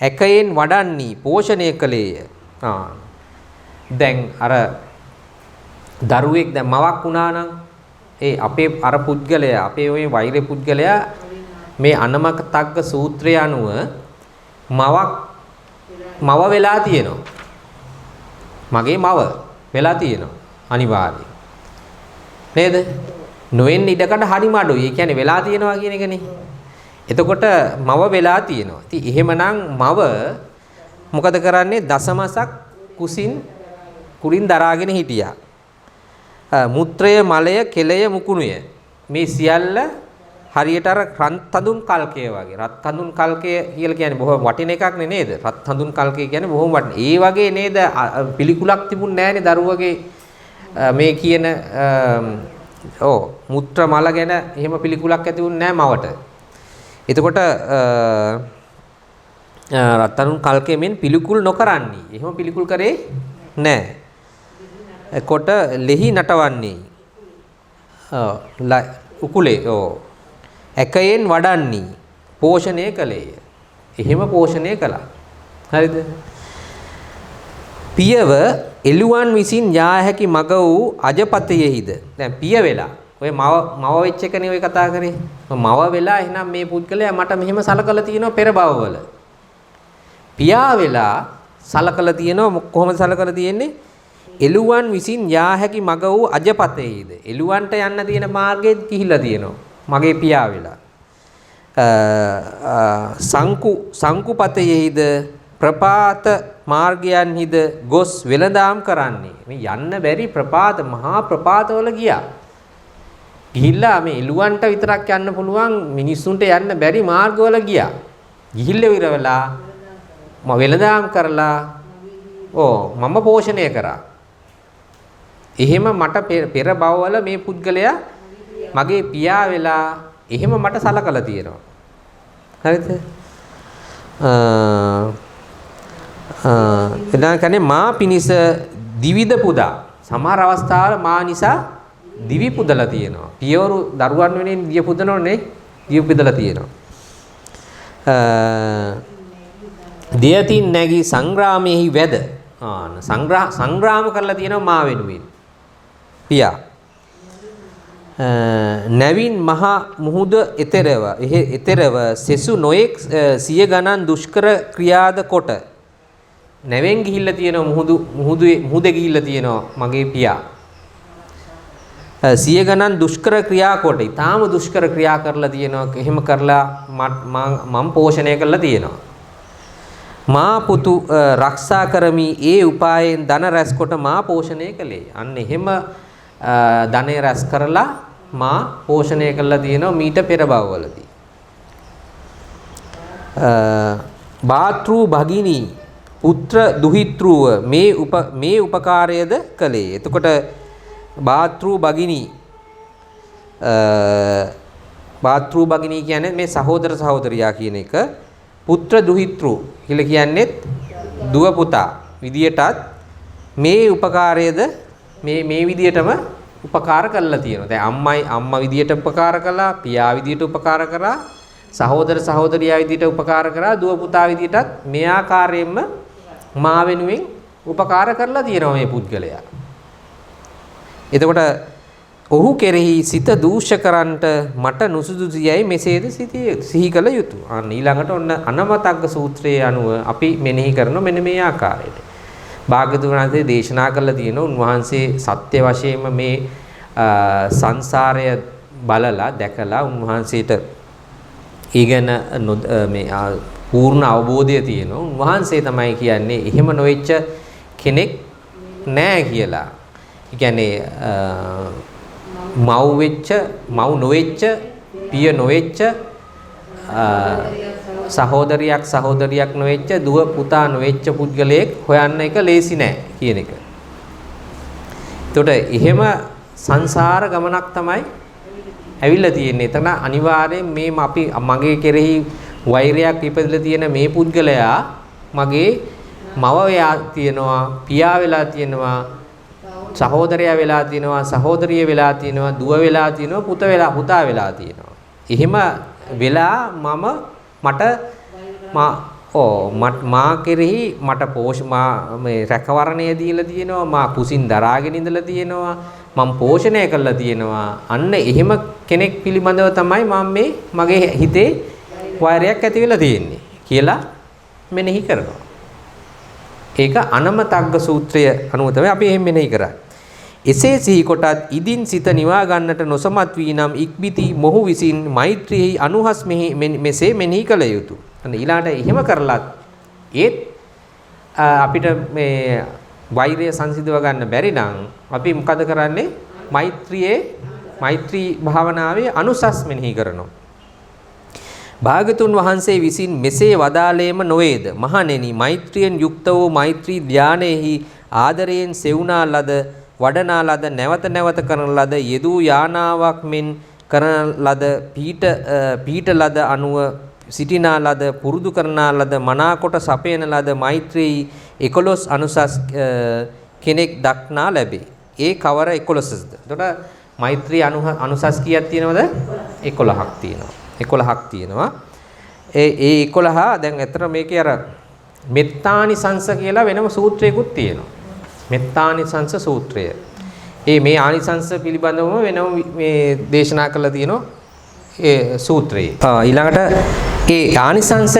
ඇකයෙන් වඩන්නී පෝෂණය කළේය. දැන් අර දරුවෙක් දැන් මවක් වුණා නම් ඒ අපේ අර පුද්ගලයා අපේ ওই වෛර පුද්ගලයා මේ අනමතග්ග සූත්‍රය අනුව මව වෙලා තියෙනවා. මගේ මව වෙලා තියෙනවා අනිවාර්යයෙන්. නේද? නොවෙන්න ඉඩකඩ හරිම අඩුයි. ඒ කියන්නේ වෙලා තියෙනවා කියන එකනේ. එතකොට මව වෙලා තියෙනවා. ඉතින් එහෙමනම් මව මොකද කරන්නේ? දසමසක් කුරින් දරාගෙන හිටියා. මුත්‍රය, මලය, කෙලය, මුකුණුය මේ සියල්ල හරියට අර රත් හඳුන් කල්කය වගේ. රත් හඳුන් කල්කය කියලා කියන්නේ බොහොම වටින එකක් නේද? රත් හඳුන් කල්කය කියන්නේ බොහොම වටින. ඒ වගේ නේද පිළිකුලක් තිබුණ නැහැනේ දරුවගේ මේ කියන මුත්‍ර මල ගැන එහෙම පිළිකුලක් ඇති වුණ නැහැ මවට. එතකොට රත් හඳුන් කල්කය මෙන් පිළිකුල් නොකරන්නේ. එහෙම පිළිකුල් කරේ නැහැ. කොට ලෙහි නටවන්නේ. උකුලේ ඇකයෙන් වඩන්නේ පෝෂණය කළේය. එහෙම පෝෂණය කළා. හරිද? පියව එළුවන් විසින් යා හැකි මග වූ අජපතයෙහිද. දැන් පිය වෙලා ඔය මව වෙච්ච එකනේ ඔය කතා කරේ. මව වෙලා එහෙනම් මේ පුද්ගලයා මට මෙහෙම සලකලා තියෙනවා පෙර භවවල. පියා වෙලා සලකලා තියෙනවා කොහොමද සලකලා තියෙන්නේ? එළුවන් විසින් යා හැකි මග වූ අජපතයෙහිද. එළුවන්ට යන්න තියෙන මාර්ගයේ කිහිලා තියෙනවා. මගේ පියා වෙලා සංකුපතයෙහිද ප්‍රපාත මාර්ගයන්හිද ගොස් වෙළඳාම් කරන්නේ. මේ යන්න බැරි ප්‍රපාත මහා ප්‍රපාතවල ගියා. ගිහිල්ලා මේ එළුවන්ට විතරක් යන්න පුළුවන් මිනිස්සුන්ට යන්න බැරි මාර්ගවල ගියා. ගිහිල්ලා ඉවරලා මම වෙළඳාම් කරලා මම පෝෂණය කරා. එහෙම මට පෙර භවවල මේ පුද්ගලයා මගේ පියා වෙලා එහෙම මට සලකලා තියෙනවා. හරිද? එදා කියන්නේ මා පිනිස දිවිද පුදා. සමහර අවස්ථාවල මා නිසා දිවි පුදලා තියෙනවා. පියවරු දරුවන් වෙනින් දිය පුදනෝනේ දිවි පුදලා තියෙනවා. දෙයතින් නැගී සංග්‍රාමයේහි වැද සංග්‍රාම කරලා තියෙනවා මා වෙනුවෙන්. පියා නැවින් මහා මුහුද එතරව සෙසු නොයෙක් සිය ගණන් දුෂ්කර ක්‍රියාද කොට නැවෙන් ගිහිල්ලා තියෙනවා මුහුදේ ගිහිල්ලා තියෙනවා මගේ පියා. සිය ගණන් දුෂ්කර ක්‍රියා කොට ඊටාම දුෂ්කර ක්‍රියා කරලා තියෙනවා. එහෙම කරලා මම පෝෂණය කරලා තියෙනවා. මා පුතු රක්ෂා කරමි ඒ උපායෙන් ධන රැස් කොට මා පෝෂණය කළේ. අන්න එහෙම ධනය රැස් කරලා මා පෝෂණය කළා තියෙනවා මීට පෙර භවවලදී. භාතෘ භගිනී පුත්‍ර දුහිතෘව මේ උපකාරයද කළේ. එතකොට භාතෘ භගිනී කියන්නේ මේ සහෝදර සහෝදරියා කියන එක. පුත්‍ර දුහිතෘ කියලා කියන්නේ දුව පුතා විදියටත් මේ උපකාරයද මේ විදියටම උපකාර කරලා තියෙනවා. දැන් අම්මා විදියට උපකාර කළා, පියා විදියට උපකාර කරා, සහෝදර සහෝදරියා විදියට උපකාර කරා, දුව පුතා විදියටත් මේ ආකාරයෙන්ම මා වෙනුවෙන් උපකාර කරලා තියෙනවා මේ පුද්ගලයා. එතකොට ඔහු කෙරෙහි සිත දූෂ්‍ය කරන්නට මට නුසුදුසුයයි මෙසේද සිහි කළ යුතුය. අන්න ඊළඟට ඔන්න අනමතග්ග සූත්‍රයේ අනුව අපි මෙනෙහි කරන මෙන්න මේ ආකාරයට. භාග්‍යවතුන් වහන්සේ දේශනා කළා තියෙනවා උන්වහන්සේ සත්‍ය වශයෙන්ම මේ සංසාරය බලලා දැකලා උන්වහන්සේට ඊගෙන මේ පූර්ණ අවබෝධය තියෙනවා. උන්වහන්සේ තමයි කියන්නේ එහෙම නොවෙච්ච කෙනෙක් නෑ කියලා. ඒ කියන්නේ මව් නොවෙච්ච පිය නොවෙච්ච සහෝදරියක් නොවෙච්ච දුව පුතා නොවෙච්ච පුද්ගලයෙක් හොයන්න එක ලේසි නෑ කියන එක. එතකොට එහෙම සංසාර ගමනක් තමයි ඇවිල්ලා තියෙන්නේ. එතන අනිවාර්යෙන් මේ මගේ කෙරෙහි වෛරයක් ඉපදලා තියෙන මේ පුද්ගලයා මගේ මව වෙලා තියෙනවා, පියා වෙලා තියෙනවා, සහෝදරයා වෙලා තියෙනවා, සහෝදරිය වෙලා තියෙනවා, දුව වෙලා තියෙනවා, පුතා වෙලා තියෙනවා. එහෙම වෙලා මා කෙරෙහි මට මේ රැකවරණය දීලා තියෙනවා, මා කුසින් දරාගෙන ඉඳලා තියෙනවා, මම පෝෂණය කරලා තියෙනවා. අන්න එහෙම කෙනෙක් පිළිබඳව තමයි මම මගේ හිතේ වෛරයක් ඇති වෙලා තියෙන්නේ කියලා මෙනෙහි කරනවා. ඒක අනමතග්ග සූත්‍රය අනුව තමයි අපි එහෙම මෙනෙහි කරන්නේ. එසේ සිහි කොටත් ඉදින් සිත නිවා ගන්නට නොසමත් වී නම් ඉක්බිති මොහු විසින් මෛත්‍රියෙහි අනුහස් මෙසේ මෙනෙහි කළ යුතුය. අන්න ඊළාට එහෙම කරලත් ඒත් අපිට මේ වෛරය සංසිඳව ගන්න බැරි නම් අපි මොකද කරන්නේ? මෛත්‍රී භාවනාවේ අනුසස් මෙනෙහි කරනවා. භාගතුන් වහන්සේ විසින් මෙසේ වදාළේම නොවේද? මහණෙනි, මෛත්‍රියෙන් යුක්ත වූ මෛත්‍රී ධානයේහි ආදරයෙන් සෙවුනා ලද වඩනා ලද නැවත නැවත කරන ලද යෙදූ යානාවක් මෙන් කරන ලද පීඨ ලද අනුව සිටිනා ලද පුරුදු කරනා ලද මනාකොට සපයන ලද මෛත්‍රී 11 අනුසස් කෙනෙක් දක්නා ලැබේ. ඒ කවර 11ද? එතකොට මෛත්‍රී අනුසස් කීයක් තියෙනවද? 11ක් තියෙනවා. 11ක් තියෙනවා. ඒ 11 දැන් අතර මේකේ අර මෙත්තානිසංස කියලා වෙනම සූත්‍රයකුත් තියෙනවා. මෙත්තානිසංස සූත්‍රය. මේ ආනිසංස පිළිබඳවම වෙනම මේ දේශනා කරලා තියෙනවා ඒ සූත්‍රයේ. ඊළඟට ඒ ආනිසංස 11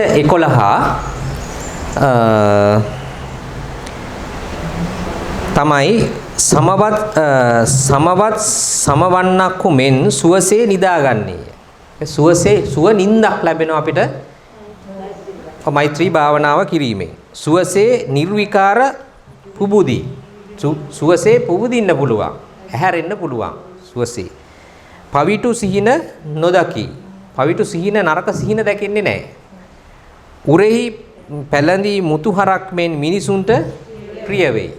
තමයි සමවන්නක්කු මෙන් සුවසේ නිදාගන්නේ. සුව නින්දක් ලැබෙනවා අපිට මෛත්‍රී භාවනාව කිරීමෙන්. සුවසේ නිර්විකාර පුබුදි. සුවසේ පුබුදින්න පුළුවන්. ඇහැරෙන්න පුළුවන් සුවසේ. පවිටු සිහින නොදකි. පවිටු සිහින නරක සිහින දැකෙන්නේ නැහැ. උරෙහි පැලඳි මුතුහරක් මෙන් මිනිසුන්ට ප්‍රිය වෙයි.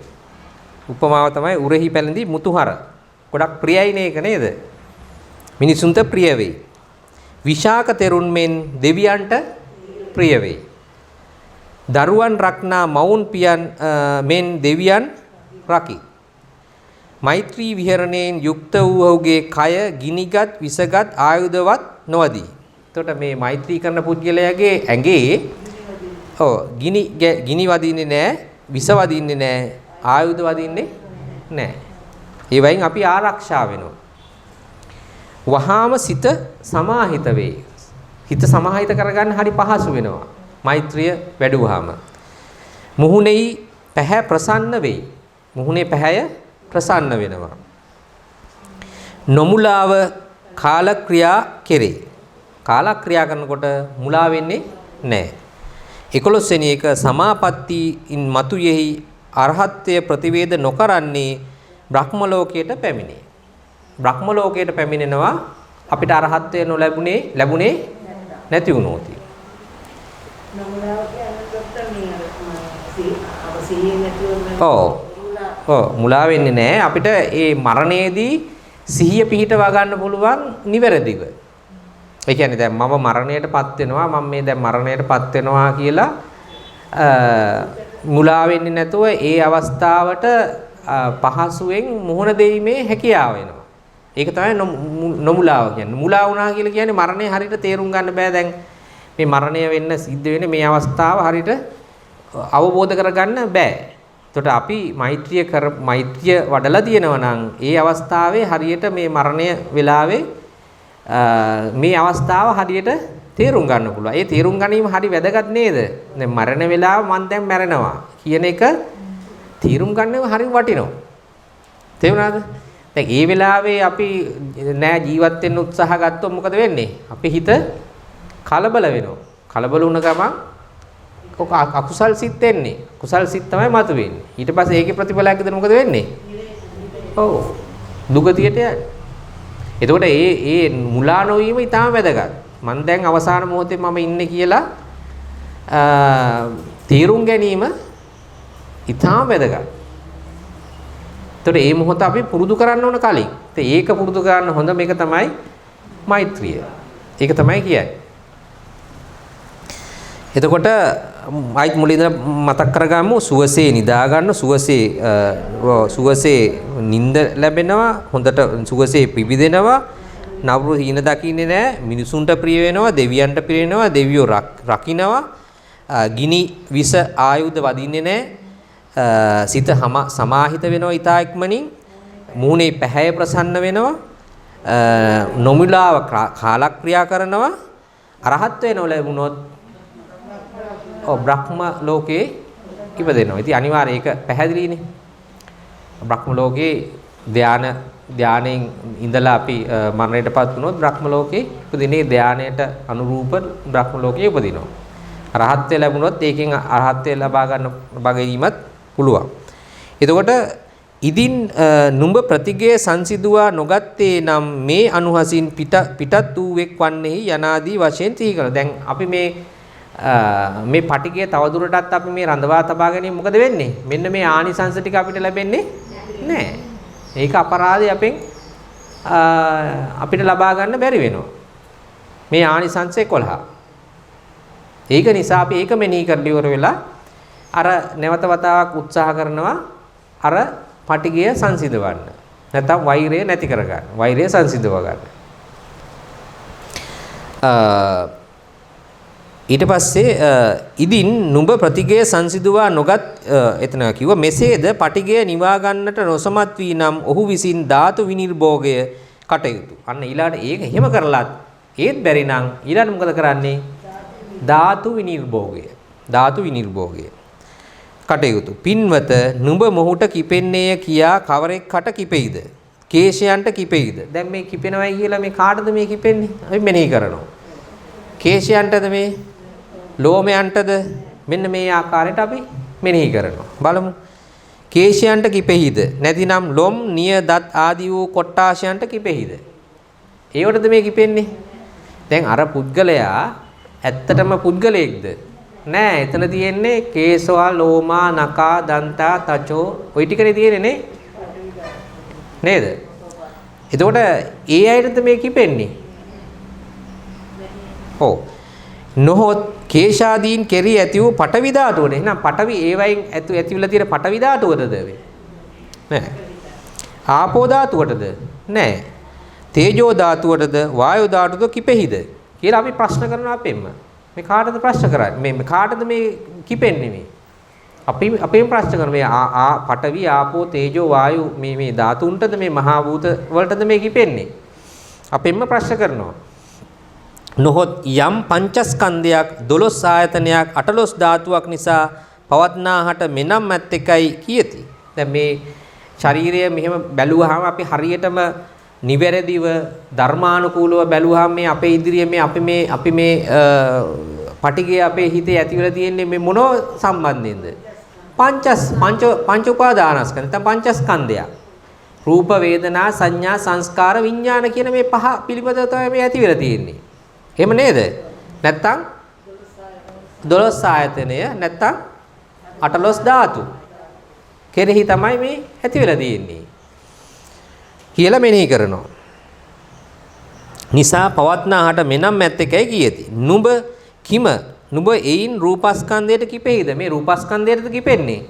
උපමාව තමයි උරෙහි පැලඳි මුතුහර. ගොඩක් ප්‍රියයි නේක නේද? මිනිසුන්ට ප්‍රිය වෙයි. විශාක තෙරුන් මෙන් දෙවියන්ට ප්‍රිය වෙයි. දරුවන් රක්නා මවුන් පියන් මෙන් දෙවියන් රකි. මෛත්‍රී විහරණයෙන් යුක්ත වූ ඔහුගේ කය ගිනිගත් විසගත් ආයුධවත් නොවදී. එතකොට මේ මෛත්‍රී කරන පුද්ගලයාගේ ඇඟේ ගිනි වදින්නේ නැහැ, විස වදින්නේ නැහැ, ආයුධ වදින්නේ නැහැ. ඒ වයින් අපි ආරක්ෂා වෙනවා. වහාම සිත සමාහිත වේ. හිත සමාහිත කරගන්න හරි පහසු වෙනවා. මෛත්‍රිය වැඩුවාම. මුහුණෙහි පැහැ ප්‍රසන්න වෙයි. මුහුණේ පැහැය ප්‍රසන්න වෙනවා. නොමුලාව කාලක්‍රියා කෙරේ. කාලක්‍රියා කරනකොට මුලා වෙන්නේ නැහැ. 11 වෙනි එක සමාපත්තියින් මතුයෙහි අරහත්ත්වය ප්‍රතිවේද නොකරන්නේ බ්‍රහ්ම ලෝකයට පැමිණේ. බ්‍රහ්ම ලෝකයට පැමිණෙනවා අපිට අරහත්ත්වය ලැබුණේ නැති වුණොත්. මුලා වෙන්නේ නැහැ. අපිට ඒ මරණයේදී සිහිය පිහිටවා ගන්න පුළුවන් නිවැරදිව. ඒ කියන්නේ දැන් මම මරණයටපත් වෙනවා, මම මේ දැන් මරණයටපත් වෙනවා කියලා මුලා වෙන්නේ නැතුව ඒ අවස්ථාවට පහසුවෙන් මුහුණ දෙීමේ හැකියාව වෙනවා. ඒක තමයි නොමුලාව කියන්නේ. මුලා වුණා කියලා කියන්නේ මරණය හරියට තේරුම් ගන්න බෑ. දැන් මේ මරණය වෙන්න සිද්ධ වෙන්නේ මේ අවස්ථාව හරියට අවබෝධ කරගන්න බෑ. එතකොට අපි මෛත්‍රිය වඩලා තියෙනවා නම් ඒ අවස්ථාවේ හරියට මේ මරණය වෙලාවේ මේ අවස්ථාව හරියට තේරුම් ගන්න පුළුවන්. ඒ තේරුම් ගැනීම හරි වැදගත් නේද? දැන් මරණ වෙලාව මම දැන් මැරෙනවා කියන එක තේරුම් ගන්නව හරි වටිනවා. තේරුණාද? දැන් ඒ වෙලාවේ අපි නෑ ජීවත් වෙන්න උත්සාහ ගත්තොත් මොකද වෙන්නේ? අපේ හිත කලබල වෙනවා. කලබල වුණ ගමන් අකුසල් සිත් එන්නේ. කුසල් සිත් තමයි මතුවෙන්නේ. ඊට පස්සේ ඒකේ ප්‍රතිඵලයක් විදිහට මොකද වෙන්නේ? ඔව්. දුගතියට යන්නේ. එතකොට ඒ මුලා නොවීම ඊටම වැදගත්. මම දැන් අවසාන මොහොතේ මම ඉන්නේ කියලා තීරුම් ගැනීම ඊටම වැදගත්. එතකොට මේ මොහොත අපි පුරුදු කරන්න ඕන කලින්. ඒක පුරුදු කරන්න හොඳ මේක තමයි මෛත්‍රිය. ඒක තමයි කියන්නේ. එතකොට ආයිත් මුලින්ම මතක් කරගමු සුවසේ නිදා ගන්න සුවසේ නිින්ද ලැබෙනවා හොඳට සුවසේ පිබිදෙනවා නවරු හීන දකින්නේ නැහැ මිනිසුන්ට ප්‍රිය වෙනවා දෙවියන්ට ප්‍රිය වෙනවා දෙවියෝ රකින්නවා ගිනි විස ආයුධ වදින්නේ නැහැ සිත සමාහිත වෙනවා ඊතා ඉක්මනින් මූණේ පැහැය ප්‍රසන්න වෙනවා නොමුලාව කාලක්‍රියා කරනවා අරහත් වෙනව ලැබුණොත් බ්‍රහ්ම ලෝකේ ඉපදෙනවා. ඉතින් අනිවාර්යයෙන් ඒක පැහැදිලිනේ. බ්‍රහ්ම ලෝකේ ධානයෙන් ඉඳලා අපි මරණයටපත් වුණොත් බ්‍රහ්ම ලෝකේ ඉපදිනේ ධානයට අනුරූප බ්‍රහ්ම ලෝකේ උපදිනවා. අරහත්ත්වය ලැබුණොත් ඒකෙන් අරහත්ත්වය ලබා ගන්න බගීමත් පුළුවන්. එතකොට ඉදින් නුඹ ප්‍රතිගය සංසිදුවා නොගත්තේ නම් මේ අනුහසින් පිටත් වූෙක් වන්නේහි යනාදී වශයෙන් සිහි කරනවා. දැන් අපි මේ පටිගය තවදුරටත් අපි මේ රඳවා තබා ගැනීම මොකද වෙන්නේ? මෙන්න මේ ආනිසංස ටික අපිට ලැබෙන්නේ නැහැ. ඒක අපරාධය අපිට ලබා ගන්න බැරි වෙනවා. මේ ආනිසංස 11. ඒක නිසා අපි ඒක මෙනෙහි කරලා ඉවර වෙලා අර නැවත වතාවක් උත්සාහ කරනවා අර පටිගය සංසිඳවන්න. නැත්නම් වෛරය නැති කරගන්න. වෛරය සංසිඳව ගන්න. ඊට පස්සේ ඉදින් නුඹ ප්‍රතිගය සංසිදුවා නොගත් එතන කිව්වා මෙසේද පටිගය නිවා ගන්නට නොසමත් වී නම් ඔහු විසින් ධාතු විනිර්භෝගය කටයුතු. අන්න ඊළාට ඒක එහෙම කරලත් ඒත් බැරි නම් ඊළාට මොකද කරන්නේ? ධාතු විනිර්භෝගය කටයුතු. පින්වත නුඹ මොහුට කිපෙන්නේය කියා කවරෙක් කට කිපෙයිද? කේශයන්ට කිපෙයිද? දැන් මේ කිපෙනවයි කියලා මේ කාටද මේ කිපෙන්නේ? අපි මෙනෙහි කරනවා. කේශයන්ටද මේ ලෝමයන්ටද මෙන්න මේ ආකාරයට අපි මෙනෙහි කරනවා. බලමු. කේශයන්ට කිපෙහිද? නැතිනම් ලොම්, නිය, දත් ආදී වූ කොට්ටාශයන්ට කිපෙහිද? ඒවටද මේ කිපෙන්නේ? දැන් අර පුද්ගලයා ඇත්තටම පුද්ගලයෙක්ද? නෑ. එතන තියෙන්නේ කේසවා, ලෝමා, නකා, දන්තා, තචෝ ওই ටිකනේ තියෙන්නේ නේද? එතකොට ඒ අයටද මේ කිපෙන්නේ? ඔව්. නොහොත් කේශාදීන් කෙරී ඇති වූ පටවි ධාතුවනේ. එහෙනම් පටවි ඒ වයින් ඇතිවලා තියෙන පටවි ධාතුවද වේ? නෑ. ආපෝ ධාතුවටද? නෑ. තේජෝ ධාතුවටද වායු ධාතුවටද කිපෙහිද කියලා අපි ප්‍රශ්න කරනවා අපෙන්ම. මේ කාටද ප්‍රශ්න කරන්නේ? මේ කාටද මේ කිපෙන්නේ මේ? අපේම ප්‍රශ්න කරන මේ පඨවි ආපෝ තේජෝ වායු මේ ධාතුන්ටද මේ මහා භූත වලටද මේ කිපෙන්නේ? අපෙන්ම ප්‍රශ්න කරනවා. නොහොත් යම් පංචස්කන්ධයක් 12 ආයතනයක් 18 ධාතුවක් නිසා පවත්නාහට මෙනම් මැත් එකයි කියති. දැන් මේ ශරීරය මෙහෙම බැලුවාම අපි හරියටම නිවැරදිව ධර්මානුකූලව බැලුවාම මේ අපේ ඉදිරියේ මේ අපි මේ පටිගය අපේ හිතේ ඇතිවලා තියෙන්නේ මේ මොන සම්බන්ධයෙන්ද? පංච උපාදානස්කන්ධ නැත්නම් පංචස්කන්ධය. රූප වේදනා සංඥා සංස්කාර විඥාන කියන මේ පහ පිළිබඳව තමයි මේ ඇතිවලා තියෙන්නේ. එහෙම නේද? නැත්නම් 12 ආයතනය නැත්නම් 18 ධාතු කෙරෙහි තමයි මේ ඇතිවලා තියෙන්නේ කියලා මෙනෙහි කරනවා. නිසා පවත්නාහට මෙනම් මැත් එකයි කියති. නුඹ කිම නුඹ එයින් රූපස්කන්ධයට කිපෙයිද? මේ රූපස්කන්ධයටද කිපෙන්නේ?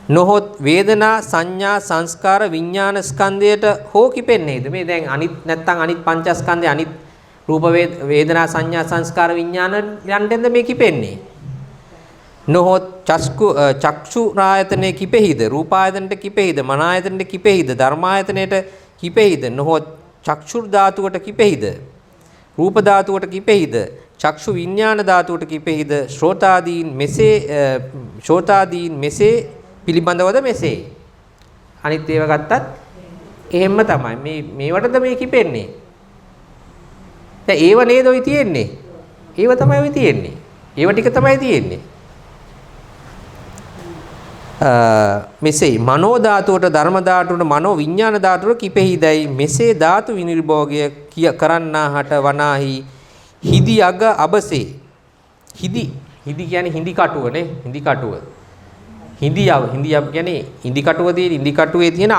නොහොත් වේදනා සංඥා සංස්කාර විඥාන ස්කන්ධයට හෝ කිපෙන්නේද? මේ දැන් අනිත් නැත්තම් අනිත් පංචස්කන්ධය අනිත් රූප වේදනා සංඥා සංස්කාර විඥාන යන්ටෙන්ද මේ කිපෙන්නේ? නොහොත් චක්ෂු ආයතනයේ කිපෙහිද? රූපායතනයට කිපෙහිද? මනායතනයට කිපෙහිද? ධර්මායතනයට කිපෙහිද? නොහොත් චක්ෂු ධාතුවට කිපෙහිද? රූප ධාතුවට කිපෙහිද? චක්ෂු විඥාන ධාතුවට කිපෙහිද? ශ්‍රෝතාදීන් මෙසේ පිළිබඳවද මෙසේ. අනිත් ඒවා ගත්තත් එහෙම තමයි. මේවටද මේ කිපෙන්නේ. දැන් ඒව නේද ඔය තියෙන්නේ. ඒව තමයි ඔය තියෙන්නේ. ඒව ටික තමයි තියෙන්නේ. මෙසේ මනෝ ධාතුවට ධර්ම ධාතුවට මනෝ විඥාන ධාතුවට කිපෙහිදයි මෙසේ ධාතු විනිර්භෝගය කරන්නාහට වනාහි හිදි අග අබසේ. හිදි කියන්නේ හිඳි කටුවනේ. හිඳි කටුව. හිඳි කියන්නේ හිඳි කටුව තියෙන හිඳි කටුවේ තියෙන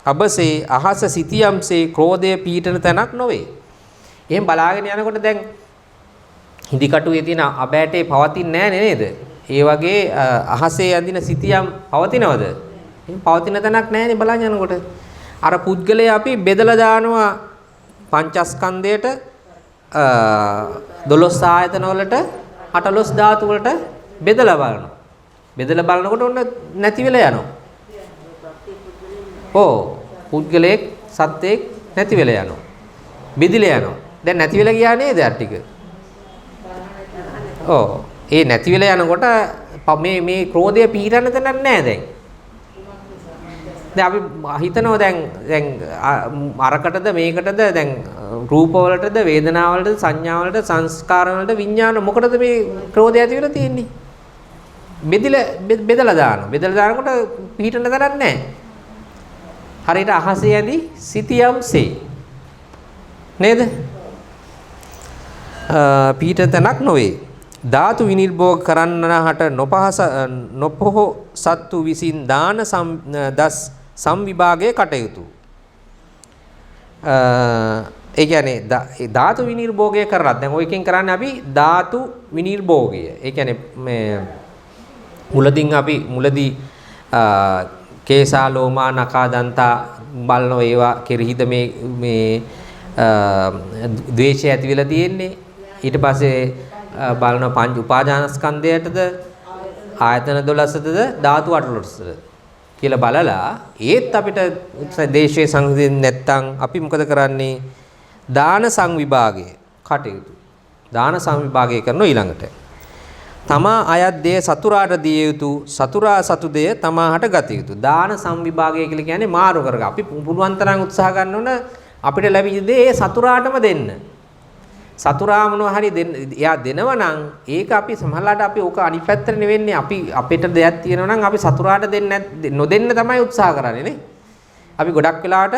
අබසේ අහස සිටියම්සේ ක්‍රෝධය පීඩන තැනක් නොවේ. එහෙන් බලාගෙන යනකොට දැන් හිඳි කටුවේ තියෙන අබෑටේ පවතින්නේ නැහැ නේද? ඒ වගේ අහසේ ඇඳින සිටියම් පවතිනවද? එහෙන් පවතින තැනක් නැහැ නේ බලන්න යනකොට. අර පුද්ගලයා අපි බෙදලා දානවා පංචස්කන්ධයට 12 ආයතන වලට 18 ධාතු වලට බෙදලා බලනවා. බෙදලා බලනකොට ඔන්න නැති වෙලා යනවා. ඔව් පුද්ගලයෙක් සත්‍යයක් නැති වෙලා යනවා. බෙදිලා යනවා. දැන් නැති වෙලා ගියා නේද අර ටික? ඔව් ඒ නැති වෙලා යනකොට මේ ක්‍රෝධය පිහිටන්න තැනක් නැහැ දැන්. දැන් අපි හිතනවා දැන් අරකටද මේකටද දැන් රූප වලටද වේදනා වලටද සංඥා වලට සංස්කාර වලට විඥාන මොකටද මේ ක්‍රෝධය ඇති වෙලා තියෙන්නේ? බෙදලා දානවා. බෙදලා දානකොට පිහිටන්න තැනක් නැහැ. හරියට අහසේ ඇඳි සිටියම්සේ නේද? පිහිටන තැනක් නොවේ. ධාතු විනිර්භෝග කරන්නහට නොපොහෝ සත්තු විසින් දාන දස් සම්විභාගයේ කටයුතු. ඒ කියන්නේ ධාතු විනිර්භෝගය කරලා දැන් ඔයකින් කරන්නේ අපි ධාතු විනිර්භෝගය. ඒ කියන්නේ මේ මුලදී කේසා ලෝමා නකා දන්තා බලන ඒවා කෙරෙහිද මේ ද්වේෂය ඇති වෙලා තියෙන්නේ. ඊට පස්සේ බලන පංච උපාදානස්කන්ධයටද ආයතන 12ටද ධාතු 18ටද කියලා බලලා ඒත් අපිට දේශයේ සංසිඳෙන්නේ නැත්නම් අපි මොකද කරන්නේ? දාන සංවිභාගය කටයුතු. දාන සංවිභාගය කරන ඊළඟට තමා අයත් දේ සතුරාට දිය යුතු සතුරා සතු දේ තමාහට ගත යුතු. දාන සංවිභාගය කියලා කියන්නේ මාරු කරග. අපි පුළුවන් තරම් උත්සාහ ගන්න ඕන අපිට ලැබිච්ච දේ ඒ සතුරාටම දෙන්න. සතුරා මොනවා හරි එයා දෙනවා නම් ඒක අපි සමහරලාට අපි ඕක අනිත් පැත්තට නෙවෙන්නේ අපි අපිට දෙයක් තියෙනවා නම් අපි සතුරාට නොදෙන්න තමයි උත්සාහ කරන්නේ නේ. අපි ගොඩක් වෙලාවට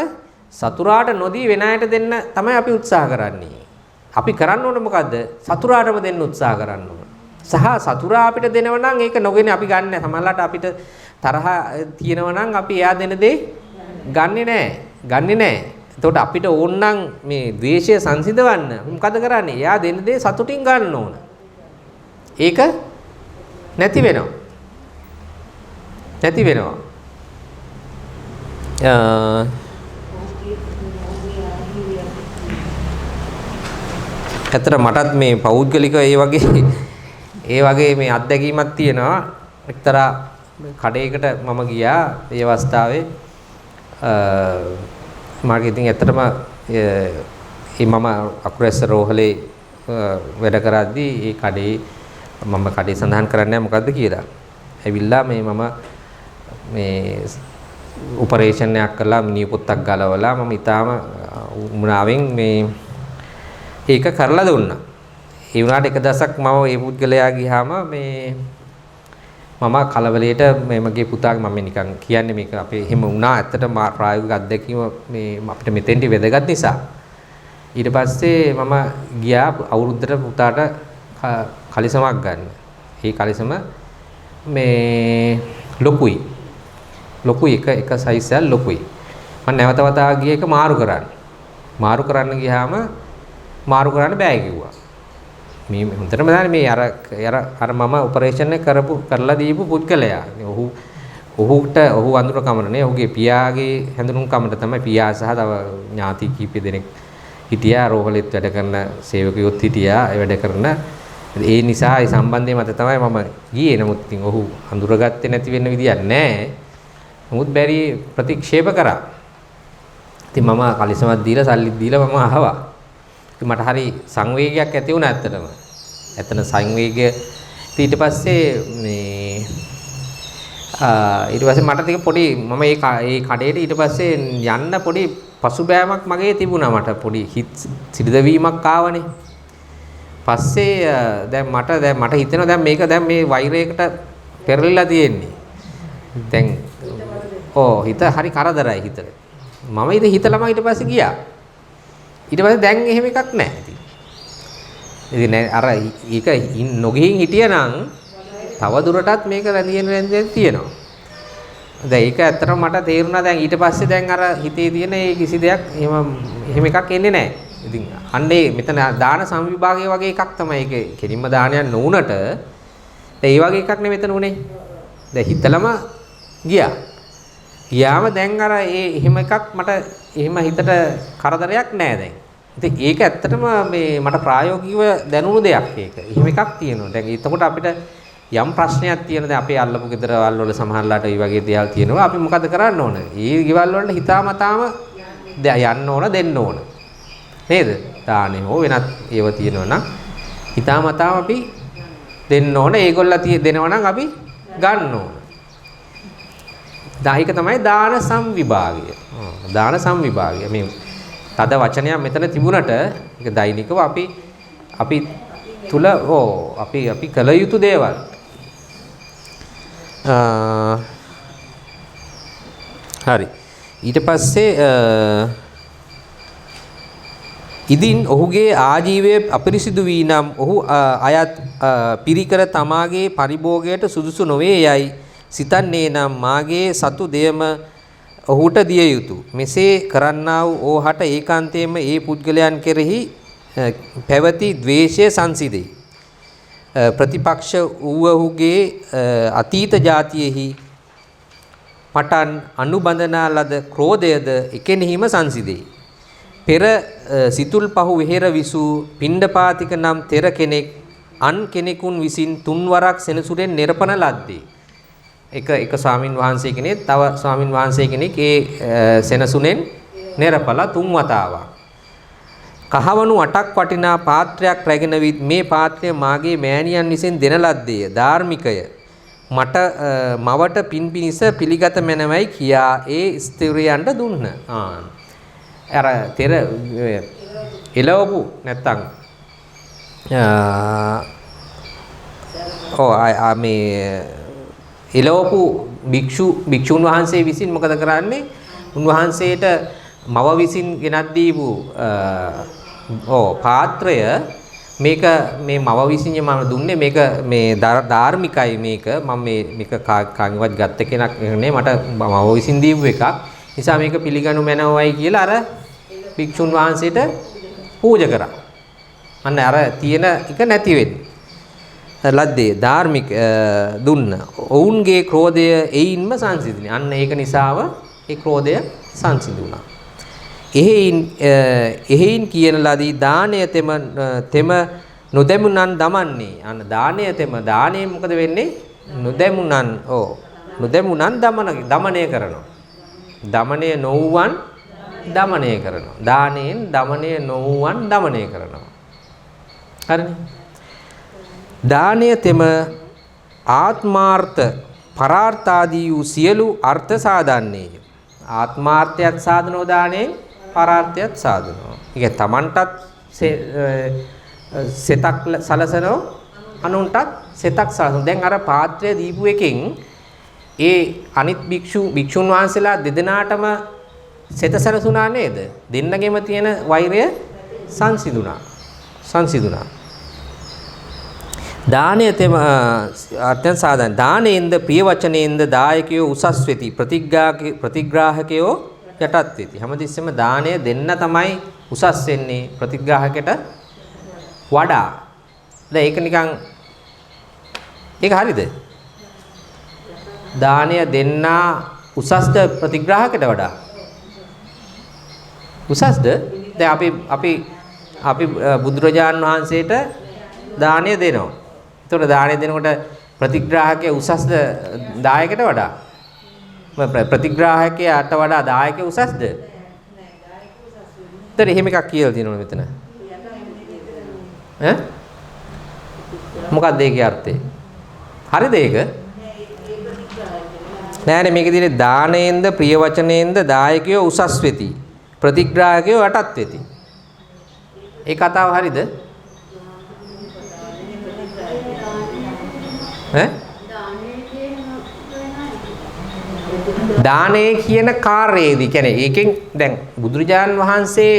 සතුරාට නොදී වෙන අයට දෙන්න තමයි අපි උත්සාහ කරන්නේ. අපි කරන්න ඕන මොකද්ද? සතුරාටම දෙන්න උත්සාහ කරන්න ඕන. සහ සතුරා අපිට දෙනවා නම් ඒක නොගෙන අපි ගන්න. සමහරලාට අපිට තරහ තියෙනවා නම් අපි එයා දෙන දේ ගන්නෙ නැහැ. එතකොට අපිට ඕන නම් මේ ද්වේෂය සංසිඳවන්න මොකද කරන්නේ? එයා දෙන දේ සතුටින් ගන්න ඕන. ඒක නැති වෙනවා. ඇත්තට මටත් මේ පෞද්ගලික ඒ වගේ මේ අත්දැකීමක් තියෙනවා. එක්තරා කඩේකට මම ගියා ඒ අවස්ථාවේ මාර්ග ඉතින් ඇත්තටම මම අකුරැස්ස රෝහලේ වැඩ කරද්දී ඒ කඩේ මම කඩේ සඳහන් කරන්නේ මොකද්ද කියලා. ඇවිල්ලා මම මේ ඔපරේෂන් එකක් කරලා නියපොත්තක් ගලවලා මම ඊටාම උමනාවෙන් මේ ඒක කරලා දුන්නා. ඒ වුණාට එක දවසක් මම ඒ පුද්ගලයා ගියාම මම කලබලයට මගේ පුතාගේ මම නිකන් කියන්නේ මේක අපේ එහෙම වුණා. ඇත්තටම ප්‍රායෝගික අත්දැකීම අපිට මෙතෙන්ටි වැදගත් නිසා. ඊට පස්සේ මම ගියා අවුරුද්දට පුතාට කලිසමක් ගන්න. ඒ කලිසම ලොකුයි එක සයිස් එකක් ලොකුයි. මම නැවත වතාවක් ගියේ ඒක මාරු කරන්න ගියාම මාරු කරන්න බෑ කිව්වා. මේ හොඳටම දන්නේ මේ අර මම ඔපරේෂන් එක කරලා දීපු පුද්ගලයා. ඔහු අඳුර කමරනේ ඔහුගේ පියාගේ හැඳුනුම් කමට තමයි පියා සහ තව ඥාති කීප දෙනෙක් හිටියා. රෝහලෙත් වැඩ කරන සේවකයොත් හිටියා. ඒ වැඩ කරන ඒ නිසා ඒ සම්බන්ධය මත තමයි මම ගියේ. නමුත් ඉතින් ඔහු අඳුරගත්තේ නැති වෙන්න විදියක් නැහැ. නමුත් බැරි ප්‍රතික්ෂේප කරා. ඉතින් මම කලිසමක් දීලා සල්ලිත් දීලා මම ආවා. ඉතින් මට හරි සංවේගයක් ඇති වුණා ඇත්තටම. ඇත්තන සංවේගය ඊට පස්සේ මට ටික පොඩි මම ඒ කඩේට ඊට පස්සේ යන්න පොඩි පසුබෑමක් මගේ තිබුණා. මට පොඩි සිරිදවීමක් ආවනේ. පස්සේ දැන් මට හිතෙනවා දැන් මේක දැන් මේ වෛරයකට පෙරලිලා තියෙන්නේ. දැන් හිත හරි කරදරයි හිතට. මම හිතලම ඊට පස්සේ ගියා. ඊට පස්සේ දැන් එහෙම එකක් නැහැ. ඉතින් අර ඒක නොගිහින් හිටියනම් තව දුරටත් මේක රැඳෙන්න තියෙනවා. දැන් ඒක ඇත්තටම මට තේරුණා දැන් ඊට පස්සේ දැන් අර හිතේ තියෙන ඒ කිසි දෙයක් එහෙම එකක් එන්නේ නැහැ. ඉතින් අන්නේ මෙතන දාන සංවිභාගය වගේ එකක් තමයි ඒක. කෙලින්ම දානයක් නොවුනට ඒ වගේ එකක් නෙමෙයි මෙතන උනේ. දැන් හිතලම ගියාම දැන් අර එහෙම එකක් මට එහෙම හිතට කරදරයක් නැහැ දැන්. ඉතින් ඒක ඇත්තටම මට ප්‍රායෝගිකව දැනුණු දෙයක් ඒක. එහෙම එකක් තියෙනවා. දැන් එතකොට අපිට යම් ප්‍රශ්නයක් තියෙන දැන් අපේ අල්ලපු ගෙදරවල් වල සමහරලාට මේ වගේ දේවල් තියෙනවා. අපි මොකද කරන්න ඕන? ඒ ගෙවල් වලට හිතාමතාම යන්න ඕන දෙන්න ඕන. නේද? දානේ හෝ වෙනත් ඒව තියෙනවා නම් හිතාමතාම අපි දෙන්න ඕන. ඒගොල්ලෝ දෙනවා නම් අපි ගන්න ඕන. ඒක තමයි දාන සංවිභාගය. දාන සංවිභාගය. මේ තද වචනයක් මෙතන තිබුණට ඒක දෛනිකව අපි තුල අපි කළ යුතු දේවල්. හරි. ඊට පස්සේ ඉදින් ඔහුගේ ආජීවය අපිරිසිදු වී නම් ඔහු අයත් පිරිකර තමාගේ පරිභෝගයට සුදුසු නොවේ යයි සිතන්නේ නම් මාගේ සතු දෙයම ඔහුට දිය යුතු. මෙසේ කරන්නා වූ ඕහට ඒකාන්තයෙන්ම ඒ පුද්ගලයන් කෙරෙහි පැවති ද්වේෂය සංසිදෙයි. ප්‍රතිපක්ෂ වූවහුගේ අතීත જાතියෙහි පටන් අනුබඳනා ලද ක්‍රෝධයද එකෙනෙහිම සංසිදෙයි. පෙර සිතුල් පහු වෙහෙර විසූ පිණ්ඩපාතික නම් තෙර කෙනෙක් අන් කෙනෙකුන් විසින් තුන්වරක් සෙනසුරෙන් නිරපන ලද්දේ. එක ස්වාමින් වහන්සේ කෙනෙක් තව ස්වාමින් වහන්සේ කෙනෙක් ඒ සෙනසුනෙන් නිරපලා තුන් වතාවක්. කහවණු 8ක් වටිනා පාත්‍රයක් රැගෙන විත් මේ පාත්‍රය මාගේ මෑණියන් විසින් දෙන ලද්දේය. ධාර්මිකය. මට මවට පින්පිනිස පිළිගත මැනවයි කියා ඒ ස්ත්‍රියන්ට දුන්න. අර තෙර එළවපු නැත්තම් මේ එළවපු භික්ෂුන් වහන්සේ විසින් මොකද කරන්නේ? උන්වහන්සේට මව විසින් ගෙනත් දීපු පාත්‍රය මේක මේ මව විසින් මම දුන්නේ මේක මේ ධාර්මිකයි මේක මම මේක කාගෙන්වත් ගත්ත කෙනෙක් නෙමෙයි මට මව විසින් දීපු එකක් නිසා මේක පිළිගනු මැනවයි කියලා අර භික්ෂුන් වහන්සේට පූජා කරා. අන්න අර තියෙන එක නැති වෙන්නේ. ලද්දේ ධාර්මික දුන්න. ඔවුන්ගේ ක්‍රෝධය එයින්ම සංසිඳිනේ. අන්න ඒක නිසාව ඒ ක්‍රෝධය සංසිඳුණා. එහෙයින් කියන ලදී දානය තෙම නොදැමුණන් දමන්නේ. අන්න දානය තෙම දානය මොකද වෙන්නේ? නොදැමුණන් නොදැමුණන් දමනය කරනවා. දමනය නොවුවන් දමනය කරනවා. දානයෙන් දමනය නොවුවන් දමනය කරනවා. හරිනේ. දානය තෙම ආත්මාර්ථ පරාර්ථාදී වූ සියලු අර්ථ සාධන්නේය. ආත්මාර්ථයත් සාධනෝ දාණයෙන් පරාර්ථයත් සාධනෝ. ඒ තමන්ටත් සෙතක් සලසනෝ අනුන්ටත් සෙතක් සලසනෝ. දැන් අර පාත්‍රය දීපු එකෙන් ඒ අනිත් භික්ෂුන් වහන්සේලා දෙදෙනාටම සෙත සලසුණා නේද? දෙන්නගෙම තියෙන වෛරය සංසිඳුණා. දානය තෙම අර්ථයන් සාධන. දානයෙන්ද ප්‍රිය වචනයෙන්ද දායකයෝ උසස් වෙති. ප්‍රතිග්‍රාහකයෝ යටත් වෙති. හැමතිස්සෙම දානය දෙන්න තමයි උසස් වෙන්නේ ප්‍රතිග්‍රාහකයට වඩා. දැන් ඒක නිකන් ඒක හරිද? දානය දෙන්න උසස්ද ප්‍රතිග්‍රාහකයට වඩා? උසස්ද? දැන් අපි බුදුරජාණන් වහන්සේට දානය දෙනවා. එතකොට දානය දෙනකොට ප්‍රතිග්‍රාහකයා උසස්ද දායකයට වඩා? ප්‍රතිග්‍රාහකයාට වඩා දායකයා උසස්ද? ඒතර එහෙම එකක් කියලා තියෙනවා මෙතන. ඈ? මොකක්ද ඒකේ අර්ථය? හරිද ඒක? නෑනේ මේකේ තියෙන්නේ දානයෙන්ද ප්‍රිය වචනයෙන්ද දායකයෝ උසස් වෙති. ප්‍රතිග්‍රාහකයෝ යටත් වෙති. ඒ කතාව හරිද? දානය කියන කාර්යයේදී කියන්නේ ඒකෙන් දැන් බුදුරජාණන් වහන්සේ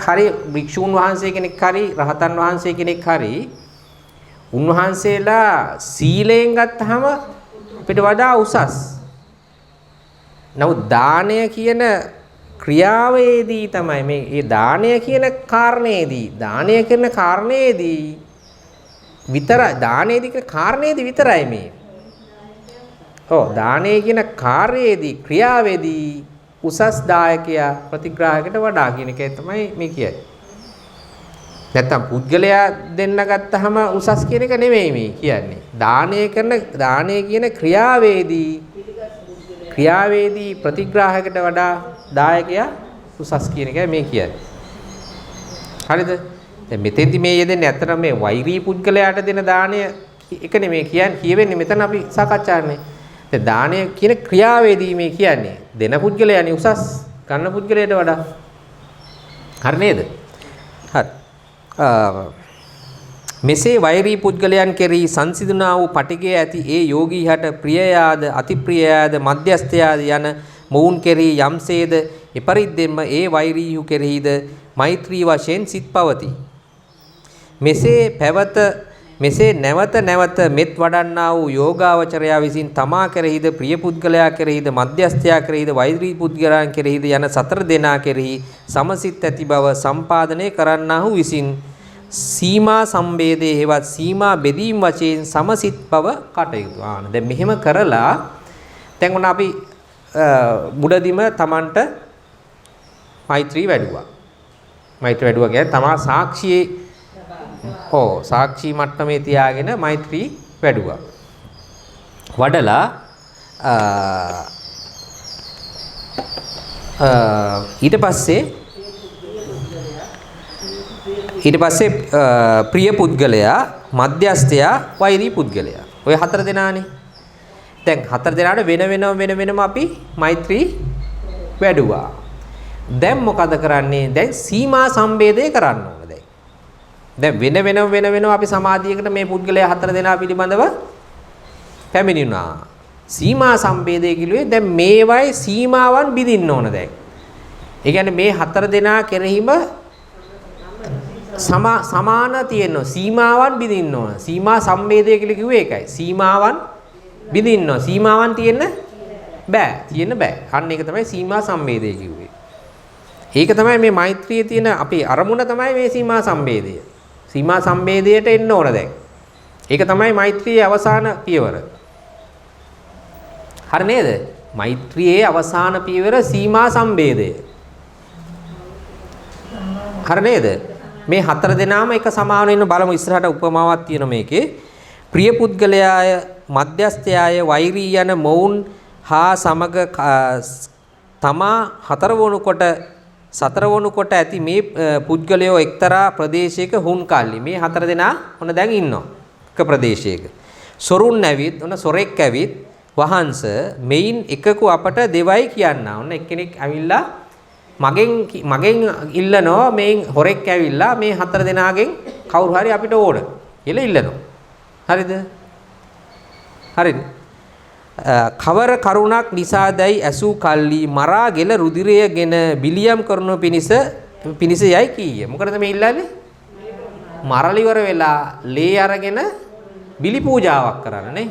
හරි භික්ෂුන් වහන්සේ කෙනෙක් හරි රහතන් වහන්සේ කෙනෙක් හරි උන්වහන්සේලා සීලයෙන් ගත්තාම අපිට වඩා උසස්. නමුත් දානය කියන ක්‍රියාවේදී තමයි මේ දානය කියන කාරණේදී විතරයි දානයේදී කියන කාරණේදී විතරයි මේ. දානය කියන කාර්යයේදී ක්‍රියාවේදී උසස් දායකයා ප්‍රතිග්‍රාහකයට වඩා කියන එකයි තමයි මේ කියන්නේ. නැත්තම් පුද්ගලයා දෙන්න ගත්තාම උසස් කියන එක නෙමෙයි මේ කියන්නේ. දානය කියන ක්‍රියාවේදී ප්‍රතිග්‍රාහකයට වඩා දායකයා උසස් කියන එකයි මේ කියන්නේ. හරිද? දැන් මෙතෙන්දි මේ යෙදෙන්නේ ඇත්තටම මේ වෛරී පුද්ගලයාට දෙන දාණය එක නෙමෙයි කියන්නේ කියවෙන්නේ මෙතන අපි සාකච්ඡා කරන්නේ. දැන් දාණය කියන ක්‍රියාවේදී මේ කියන්නේ දෙන පුද්ගලයානේ උසස් ගන්න පුද්ගලයාට වඩා. හරි නේද? හරි. මෙසේ වෛරී පුද්ගලයන් කෙරෙහි සංසිඳුණා වූ පටිගය ඇති ඒ යෝගීහට ප්‍රියයාද අතිප්‍රියයාද මධ්‍යස්ථයාද යන මොවුන් කෙරෙහි යම්සේද එපරිද්දෙන්ම ඒ වෛරීහු කෙරෙහිද මෛත්‍රී වශයෙන් සිත් පවති. මෙසේ නැවත මෙත් වඩන්නා වූ යෝගාවචරයා විසින් තමා කෙරෙහිද ප්‍රිය පුද්ගලයා කෙරෙහිද මධ්‍යස්ථයා කෙරෙහිද වෛරී පුද්ගලයන් කෙරෙහිද යන සතර දෙනා කෙරෙහි සමසිත ඇති බව සම්පාදනය කරන්නාහු විසින් සීමා සම්බේධයේ හෙවත් සීමා බෙදීම් වශයෙන් සමසිත බව කටයුතු. දැන් මෙහෙම කරලා දැන් ඔන්න අපි මුලදිම Tamanට මෛත්‍රී වැඩුවා. මෛත්‍රී වැඩුවා කියන්නේ තමා සාක්ෂියේ සාක්ෂි මට්ටමේ තියාගෙන මෛත්‍රී වැඩුවා. වඩලා ඊට පස්සේ ප්‍රිය පුද්ගලයා මධ්‍යස්ථයා වෛරී පුද්ගලයා ඔය හතර දෙනානේ. දැන් හතර දෙනාට වෙනම අපි මෛත්‍රී වැඩුවා. දැන් මොකද කරන්නේ? දැන් සීමා සම්බේධය කරන්න ඕන. දැන් වෙන අපි සමාධියකට මේ පුද්ගලයා හතර දෙනා පිළිබඳව පැමිණුණා. සීමා සම්බේධය කිව්වේ දැන් මේවයි සීමාවන් බිඳින්න ඕන දැන්. ඒ කියන්නේ මේ හතර දෙනා කෙරෙහිම සමාන තියෙනවා. සීමාවන් බිඳින්න ඕන. සීමා සම්බේධය කියලා කිව්වේ ඒකයි. සීමාවන් බිඳින්න ඕන. සීමාවන් තියෙන්න බෑ. අන්න ඒක තමයි සීමා සම්බේධය කිව්වේ. ඒක තමයි මේ මෛත්‍රියේ තියෙන අපේ අරමුණ තමයි මේ සීමා සම්බේධය. සීමා සම්බේධයට එන්න ඕන දැන්. ඒක තමයි මෛත්‍රියේ අවසාන පියවර. හරි නේද? මෛත්‍රියේ අවසාන පියවර සීමා සම්බේධය. හරි නේද? මේ හතර දෙනාම එක සමාන වෙන බලමු ඉස්සරහට උපමාවක් තියෙන මේකේ. ප්‍රිය පුද්ගලයාය මධ්‍යස්ථයාය වෛරී යන මොවුන් හා සමග තමා සතරවණු කොට ඇති මේ පුද්ගලයෝ එක්තරා ප්‍රදේශයක හුන් කල්ලි. මේ හතර දෙනා ඔන්න දැන් ඉන්නවා එක ප්‍රදේශයක. සොරුන් ඇවිත් ඔන්න සොරෙක් ඇවිත් වහන්ස මෙයින් එකකු අපට දෙවයි කියන්නා. ඔන්න එක්කෙනෙක් ඇවිල්ලා මගෙන් ඉල්ලනවා මේන් හොරෙක් ඇවිල්ලා මේ හතර දෙනාගෙන් කවුරු හරි අපිට ඕන කියලා ඉල්ලනවා. හරිද? හරිද? කවර කරුණක් නිසාදයි ඇසූ කල්ලි මරා ගෙල රුධිරයගෙන බිලියම් කරනු පිණිස යයි කීය. මොකටද මේ ඉල්ලන්නේ? මරල ඉවර වෙලා ලේ අරගෙන බිලි පූජාවක් කරන්න නේ.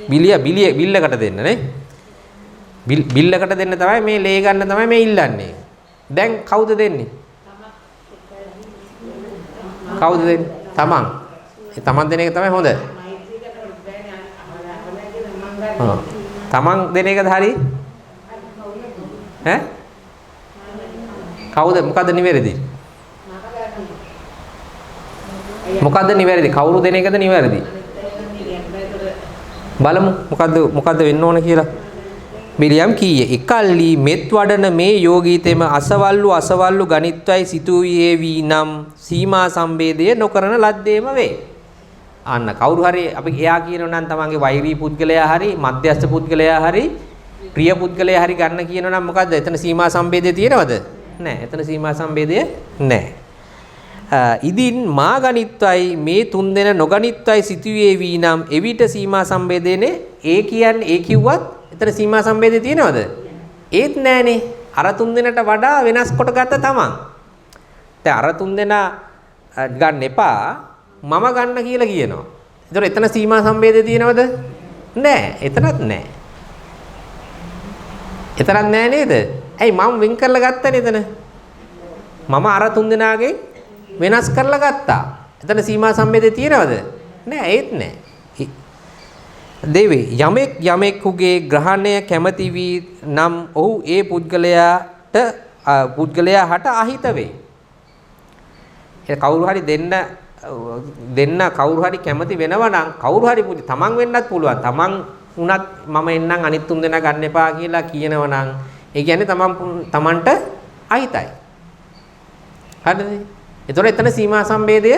බිල්ලකට දෙන්න නේ. බිල්ලකට දෙන්න තමයි මේ ලේ ගන්න තමයි මේ ඉල්ලන්නේ. දැන් කවුද දෙන්නේ? කවුද දෙන්නේ? තමන්. ඒ තමන් දෙන එක තමයි හොඳ. තමන් දෙන එකද හරි? ඈ? කවුද මොකද්ද නිවැරදි? මොකද්ද නිවැරදි? කවුරු දෙන එකද නිවැරදි? බලමු මොකද්ද වෙන්න ඕන කියලා. බිලියම් කීයේ එකල්ලි මෙත් වඩන මේ යෝගීතෙම අසවල්ලු ගණිත්වයි සිතුවියේ වී නම් සීමා සම්බේධය නොකරන ලද්දේම වේ. අන්න කවුරු හරි අපි එයා කියනවා නම් තමන්ගේ වෛරී පුද්ගලයා හරි මධ්‍යස්ථ පුද්ගලයා හරි ප්‍රිය පුද්ගලයා හරි ගන්න කියනවා නම් මොකද්ද? එතන සීමා සම්බේධය තියෙනවද? නැහැ. එතන සීමා සම්බේධය නැහැ. ඉදින් මා ගණිත්වයි මේ තුන් දෙන නොගණිත්වයි සිතුවේ වී නම් එවිට සීමා සම්බේධයනේ ඒ කියන්නේ ඒ කිව්වත් එතන සීමා සම්බේධය තියෙනවද? ඒත් නැහනේ. අර තුන් දෙනට වඩා වෙනස් කොට ගත්ත තමන්. දැන් අර තුන් දෙනා ගන්න එපා මම ගන්න කියලා කියනවා. ඒතර එතන සීමා සම්බේධය තියෙනවද? නැහැ. එතනත් නැහැ. එතරම් නැහැ නේද? ඇයි මම වෙන් කරලා ගත්තනේ එතන. මම අර තුන් දෙනාගෙන් වෙනස් කරලා ගත්තා. එතන සීමා සම්බේධය තියෙනවද? නැහැ. ඒත් නැහැ. දෙවේ යමෙකුගේ ග්‍රහණය කැමති වී නම් ඔහු ඒ පුද්ගලයා හට අහිත වේ. ඒ කවුරු හරි දෙන්න කවුරු හරි කැමති වෙනවා නම් කවුරු හරි තමන් වෙන්නත් පුළුවන්. තමන් උනත් මම එන්නම් අනිත් තුන් දෙනා ගන්න එපා කියලා කියනවා නම් ඒ කියන්නේ තමන්ට අහිතයි. හරිද? ඒතොර එතන සීමා සම්බේධය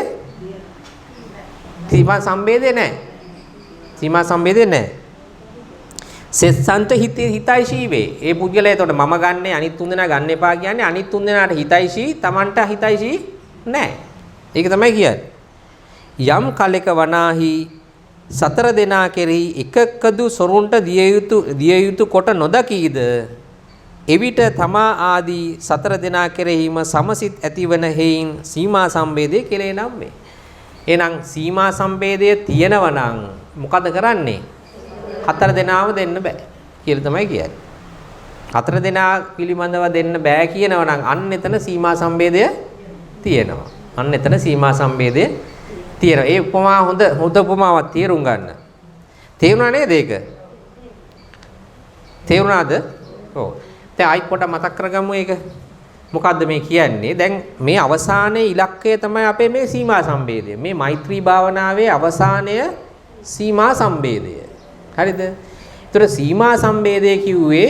නැහැ. සීමා සම්බේධය නැහැ. සෙස්සන්ත හිතයිශී වේ. ඒ පුද්ගලයා එතකොට මම ගන්නේ අනිත් තුන් දෙනා ගන්න එපා කියන්නේ අනිත් තුන් දෙනාට හිතයිශී තමන්ට හිතයිශී නැහැ. ඒක තමයි කියන්නේ. යම් කලක වනාහි සතර දෙනා කෙරෙහි එකකදු සොරුන්ට දිය යුතු කොට නොදකීද එවිට තමා ආදී සතර දෙනා කෙරෙහිම සමසිත ඇතිවන හේයින් සීමා සම්බේධය කෙලේ නම් වේ. එහෙනම් සීමා සම්බේධය තියෙනවා නම් මොකද කරන්නේ? හතර දෙනාම දෙන්න බෑ කියලා තමයි කියන්නේ. හතර දෙනා පිළිබඳව දෙන්න බෑ කියනවා නම් අන්න එතන සීමා සම්බේධය තියෙනවා. අන්න එතන සීමා සම්බේධය තියෙනවා. ඒ උපමා හොඳ උපමාවක් තේරුම් ගන්න. තේරුණා නේද ඒක? තේරුණාද? ඔව්. දැන් ආයි පොඩ මතක් කරගමු ඒක. මොකද්ද මේ කියන්නේ? දැන් මේ අවසානයේ ඉලක්කය තමයි අපේ මේ සීමා සම්බේධය. මේ මෛත්‍රී භාවනාවේ අවසානය සීමා සම්බේධය. හරිද? ඒතර සීමා සම්බේධය කිව්වේ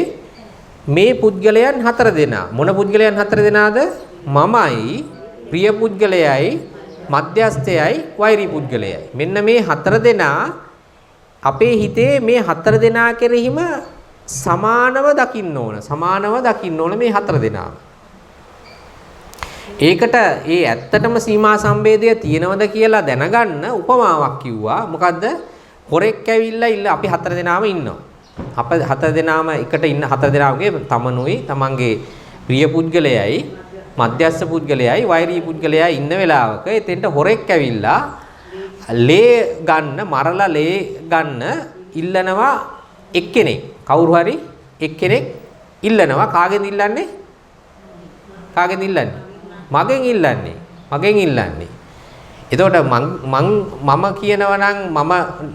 මේ පුද්ගලයන් හතර දෙනා. මොන පුද්ගලයන් හතර දෙනාද? මමයි, ප්‍රිය පුද්ගලයයි, මධ්‍යස්ථයයි, වෛරී පුද්ගලයයි. මෙන්න මේ හතර දෙනා අපේ හිතේ මේ හතර දෙනා කෙරෙහිම සමානව දකින්න ඕන මේ හතර දෙනාම. ඒකට ඒ ඇත්තටම සීමා සම්බේධය තියෙනවද කියලා දැනගන්න උපමාවක් කිව්වා. මොකද්ද? හොරෙක් ඇවිල්ලා අපි හතර දෙනාම ඉන්නවා. අප හතර දෙනාම එකට ඉන්න හතර දෙනාගේ තමනුයි, තමන්ගේ ප්‍රිය පුද්ගලයයි, මධ්‍යස්ථ පුද්ගලයයි, වෛරී පුද්ගලයයි ඉන්න වෙලාවක එතෙන්ට හොරෙක් ඇවිල්ලා ලේ ගන්න, මරලා ලේ ගන්න ඉල්ලනවා එක්කෙනෙක්. කවුරු හරි එක්කෙනෙක් ඉල්ලනවා. කාගෙන්ද ඉල්ලන්නේ? මගෙන් ඉල්ලන්නේ. එතකොට මම කියනවා නම්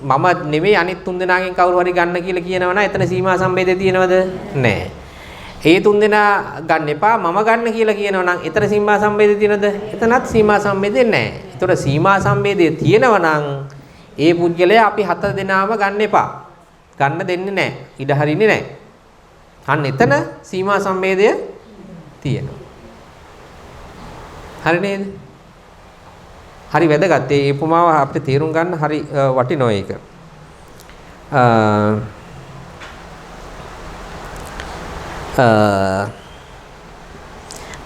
මම නෙවෙයි අනිත් තුන් දෙනාගෙන් කවුරු හරි ගන්න කියලා කියනවා නම් එතන සීමා සම්බේධය තියෙනවද? නැහැ. ඒ තුන් දෙනා ගන්න එපා මම ගන්න කියලා කියනවා නම් එතන සීමා සම්බේධය තියෙනවද? එතනත් සීමා සම්බේධය නැහැ. එතකොට සීමා සම්බේධය තියෙනවා නම් ඒ පුද්ගලයා අපි හතර දෙනාම ගන්න එපා. ගන්න දෙන්නේ නැහැ. ඉඩ හරින්නේ නැහැ. අන්න එතන සීමා සම්බේධය තියෙනවා. හරි නේද? හරි වැදගත්. ඒ උපමාව අපිට තේරුම් ගන්න හරි වටිනවා ඒක.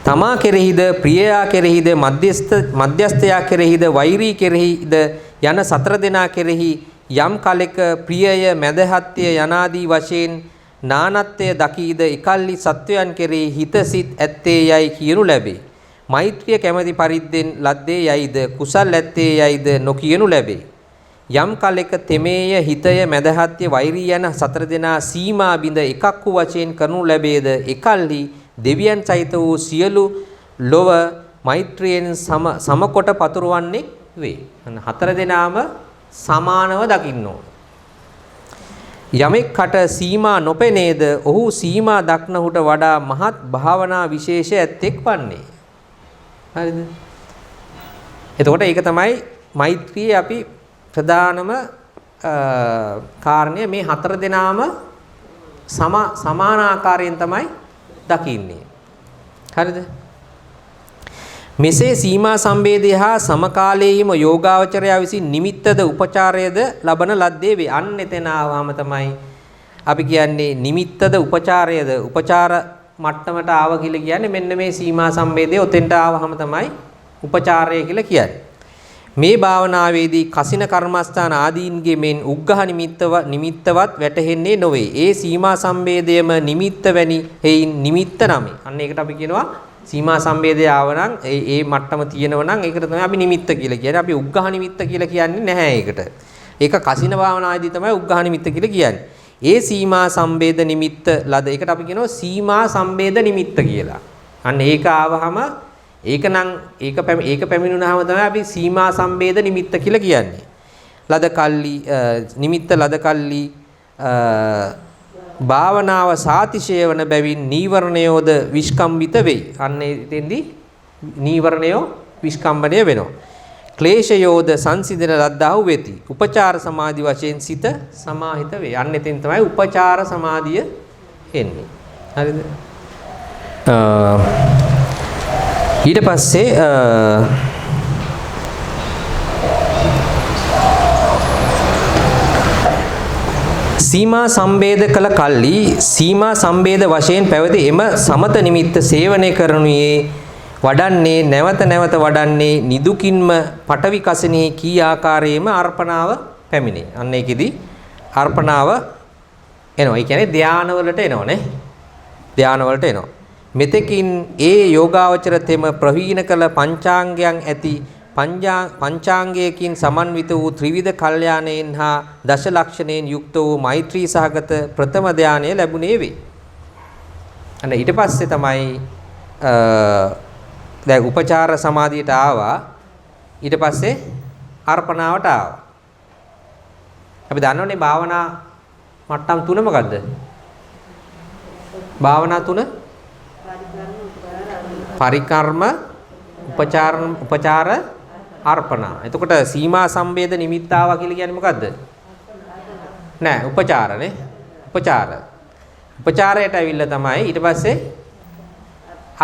තමා කෙරෙහිද ප්‍රියයා කෙරෙහිද මධ්‍යස්ථයා කෙරෙහිද වෛරී කෙරෙහිද යන සතර දෙනා කෙරෙහි යම් කලෙක ප්‍රියය මැදහත්ය යනාදී වශයෙන් නානත්වය දකීද එකල්ලි සත්වයන් කෙරෙහි හිත සිත් ඇත්තේ යයි කියනු ලැබේ. මෛත්‍රිය කැමැති පරිද්දෙන් ලද්දේ යයිද කුසල් ඇත්තේ යයිද නොකියනු ලැබේ. යම් කලෙක තෙමේය හිතය මැදහත්ය වෛරී යන සතර දෙනා සීමා බිඳ එකක් වූ වශයෙන් කරනු ලැබේද එකල්හි දෙවියන් සහිත වූ සියලු ලොව මෛත්‍රියෙන් සමකොට පතුරවන්නේ වේ. හතර දෙනාම සමානව දකින්න ඕන. යමෙක්කට සීමා නොපෙනේද ඔහු සීමා දක්නහුට වඩා මහත් භාවනා විශේෂ ඇත්තෙක් වන්නේ. හරිද? එතකොට ඒක තමයි මෛත්‍රියේ අපි ප්‍රධානම කාරණය. මේ හතර දෙනාම සමාන ආකාරයෙන් තමයි දකින්නේ. හරිද? මෙසේ සීමා සම්බේධය හා සමකාලයේම යෝගාවචරය විසින් නිමිත්තද උපචාරයද ලබන ලද්දේ වේ. අන්න එතන ආවම තමයි අපි කියන්නේ නිමිත්තද උපචාරයද උපචාර මට්ටමට ආව කියලා කියන්නේ මෙන්න මේ සීමා සම්බේධය ඔතෙන්ට ආවහම තමයි උපචාරය කියලා කියන්නේ. මේ භාවනාවේදී කසින කර්මස්ථාන ආදීන්ගේ මෙන් උග්ඝහ නිමිත්තවත් වැටහෙන්නේ නොවේ. ඒ සීමා සම්බේධයම නිමිත්ත වැනි හේයින් නිමිත්ත නමයි. අන්න ඒකට අපි කියනවා සීමා සම්බේධය ආවනම් ඒ මට්ටම තියෙනවා නම් ඒකට තමයි අපි නිමිත්ත කියලා කියන්නේ. අපි උග්ඝහ නිමිත්ත කියලා කියන්නේ නැහැ ඒකට. ඒක කසින භාවනාවේදී තමයි උග්ඝහ නිමිත්ත කියලා කියන්නේ. ඒ සීමා සම්බේධ නිමිත්ත ලද ඒකට අපි කියනවා සීමා සම්බේධ නිමිත්ත කියලා. අන්න ඒක ආවහම ඒක පැමිණුනහම තමයි අපි සීමා සම්බේධ නිමිත්ත කියලා කියන්නේ. ලද කල්ලි නිමිත්ත ලද කල්ලි භාවනාව සාතිශය වන බැවින් නීවරණයෝද විස්කම්බිත වෙයි. අන්න එතෙන්දී නීවරණයෝ විස්කම්බණය වෙනවා. ක්ලේශයෝද සංසිඳන ලද්දාහු වෙති. උපචාර සමාධි වශයෙන් සිත සමාහිත වේ. අන්න එතෙන් තමයි උපචාර සමාධිය එන්නේ. හරිද? ඊට පස්සේ සීමා සම්බේධ කළ කල්ලි සීමා සම්බේධ වශයෙන් පැවති එම සමත නිමිත්ත සේවනය කරනුයේ වඩන්නේ නැවත නැවත වඩන්නේ නිදුකින්ම පටවි කසිනේ කී ආකාරයේම අර්පණාව පැමිණේ. අන්න ඒකෙදි අර්පණාව එනවා. ඒ කියන්නේ ධානවලට එනවනේ. ධානවලට එනවා. මෙතෙකින් ඒ යෝගාවචර තෙම ප්‍රවීණ කළ පංචාංගයන් ඇති පංචාංගයකින් සමන්විත වූ ත්‍රිවිධ කල්යාණයෙන් හා දශ ලක්ෂණයෙන් යුක්ත වූ මෛත්‍රී සහගත ප්‍රථම ධානය ලැබුණේ වේ. අන්න ඊට පස්සේ තමයි දැන් උපචාර සමාධියට ආවා. ඊට පස්සේ අර්පණාවට ආවා. අපි දන්නවනේ භාවනා මට්ටම් තුන මොකද්ද? භාවනා තුන පරිකර්ම උපචාර අර්පණා. එතකොට සීමා සම්බේධ නිමිත්ත ආවා කියලා කියන්නේ මොකද්ද? නෑ උපචාරනේ. උපචාරයට ඇවිල්ලා තමයි ඊට පස්සේ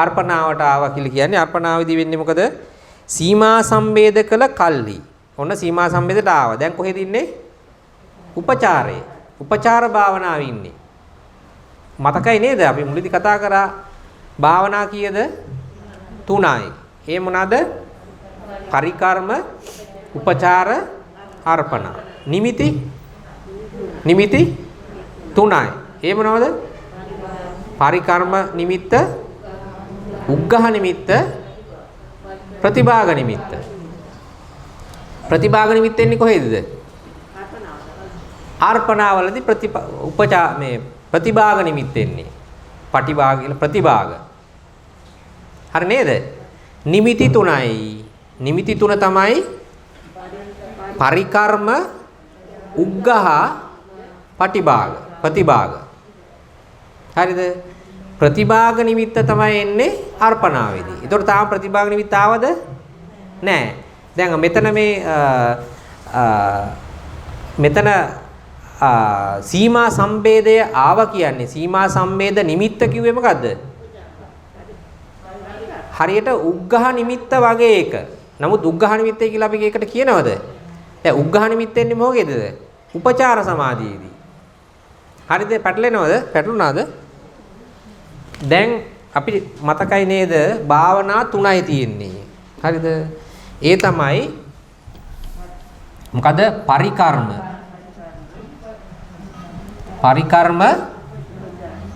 අර්පණාවට ආවා කියලා කියන්නේ. අර්පණාවේදී වෙන්නේ මොකද? සීමා සම්බේධ කළ කල්ලි. ඔන්න සීමා සම්බේධයට ආවා. දැන් කොහෙද ඉන්නේ? උපචාරයේ. උපචාර භාවනාවේ ඉන්නේ. මතකයි නේද? අපි මුලදී කතා කරා භාවනා කීයද? 3යි. ඒ මොනවාද? පරිකර්ම, උපචාර, අර්පණ. නිමිති 3යි. ඒ මොනවද? පරිකර්ම නිමිත්ත, උග්ඝහ නිමිත්ත, ප්‍රතිභාග නිමිත්ත. ප්‍රතිභාග නිමිත්ත එන්නේ කොහේද? අර්පණාවලදී ප්‍රතිභාග නිමිත්ත එන්නේ. පටිභාග කියලා ප්‍රතිභාග. හරි නේද? නිමිති 3යි. නිමිති 3 තමයි පරිකර්ම උග්ඝහ ප්‍රතිභාග. හරිද? ප්‍රතිභාග නිමිත්ත තමයි එන්නේ අර්පණාවේදී. ඒතකොට තාම ප්‍රතිභාග නිමිත්ත ආවද? නැහැ. දැන් මෙතන මෙතන සීමා සම්බේධය ආව කියන්නේ සීමා සම්බේධ නිමිත්ත කිව්වේ මොකද්ද? හරියට උග්ඝහ නිමිත්ත වගේ එක. නමුත් උග්ඝහ නිමිත්තයි කියලා අපි ඒකට කියනවද? දැන් උග්ඝහ නිමිත්ත එන්නේ මොකේද? උපචාර සමාධියේදී. හරිද? පැටලෙනවද? පැටලුණාද? දැන් අපි මතකයි නේද? භාවනා තුනයි තියෙන්නේ. හරිද? ඒ තමයි මොකද? පරිකර්ම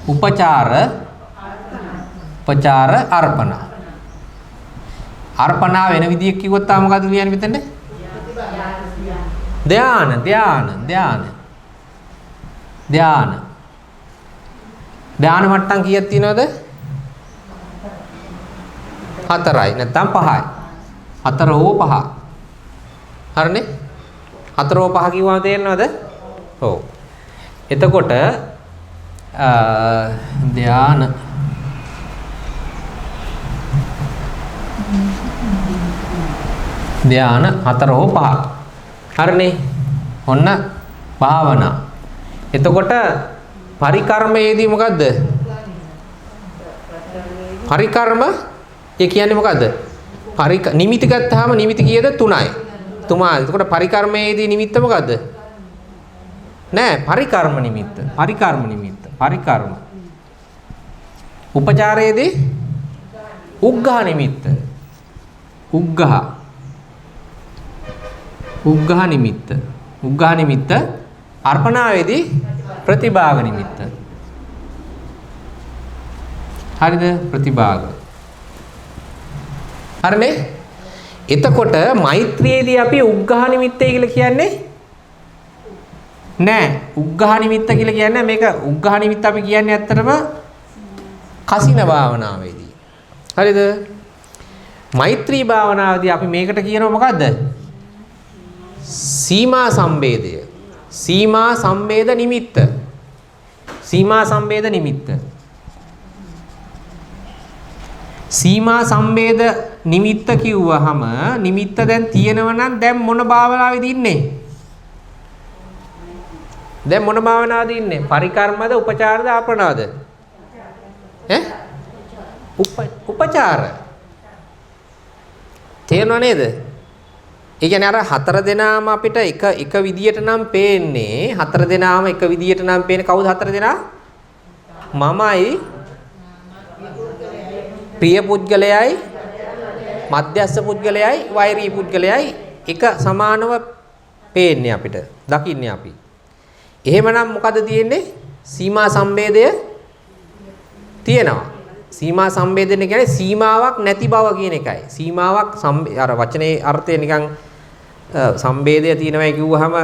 උපචාර අර්පණ. අර්පණා වෙන විදියක් කිව්වොත් තා මොකද්ද කියන්නේ මෙතන? ධාන මට්ටම් කීයක් තියෙනවද? 4යි නැත්නම් 5යි. 4 හෝ 5. හරිනේ? 4 හෝ 5 කිව්වම තේරෙනවද? ඔව්. එතකොට ධාන 4 හෝ 5. හරිනේ? ඔන්න භාවනා. එතකොට පරිකර්මයේදී මොකද්ද? පරිකර්ම ඒ කියන්නේ මොකද්ද? නිමිති ගත්තාම නිමිති කීයද? 3යි. 3. එතකොට පරිකර්මයේදී නිමිත්ත මොකද්ද? නෑ පරිකර්ම නිමිත්ත. පරිකර්ම. උපචාරයේදී උග්ඝහ නිමිත්ත. උග්ඝහ නිමිත්ත. අර්පණාවේදී ප්‍රතිභාග නිමිත්ත. හරිද? ප්‍රතිභාග. හරිනේ? එතකොට මෛත්‍රියේදී අපි උග්ඝහ නිමිත්තයි කියලා කියන්නේ නෑ. උග්ඝහ නිමිත්ත කියලා කියන්නේ මේක උග්ඝහ නිමිත්ත අපි කියන්නේ ඇත්තටම කසින භාවනාවේදී. හරිද? මෛත්‍රී භාවනාවේදී අපි මේකට කියනවා මොකද්ද? සීමා සම්බේධය. සීමා සම්බේධ නිමිත්ත. සීමා සම්බේධ නිමිත්ත කිව්වහම නිමිත්ත දැන් තියෙනව නම් දැන් මොන භාවනාවේද ඉන්නේ? පරිකර්මද උපචාරද ආප්‍රණාද? උපචාර. තේරෙනව නේද? ඒ කියන්නේ අර 4 දෙනාම අපිට එක විදියට නම් පේන්නේ. 4 දෙනාම එක විදියට නම් පේන්නේ. කවුද 4 දෙනා? මමයි, ප්‍රිය පුද්ගලයයි, මධ්‍යස්ථ පුද්ගලයයි, වෛරී පුද්ගලයයි එක සමානව පේන්නේ අපිට. දකින්නේ අපි. එහෙමනම් මොකද තියෙන්නේ? සීමා සම්බේධය තියෙනවා. සීමා සම්බේධන කියන්නේ සීමාවක් නැති බව කියන එකයි. සීමාවක් අර වචනේ අර්ථය නිකන් සම්බේධය තියෙනවයි කිව්වහම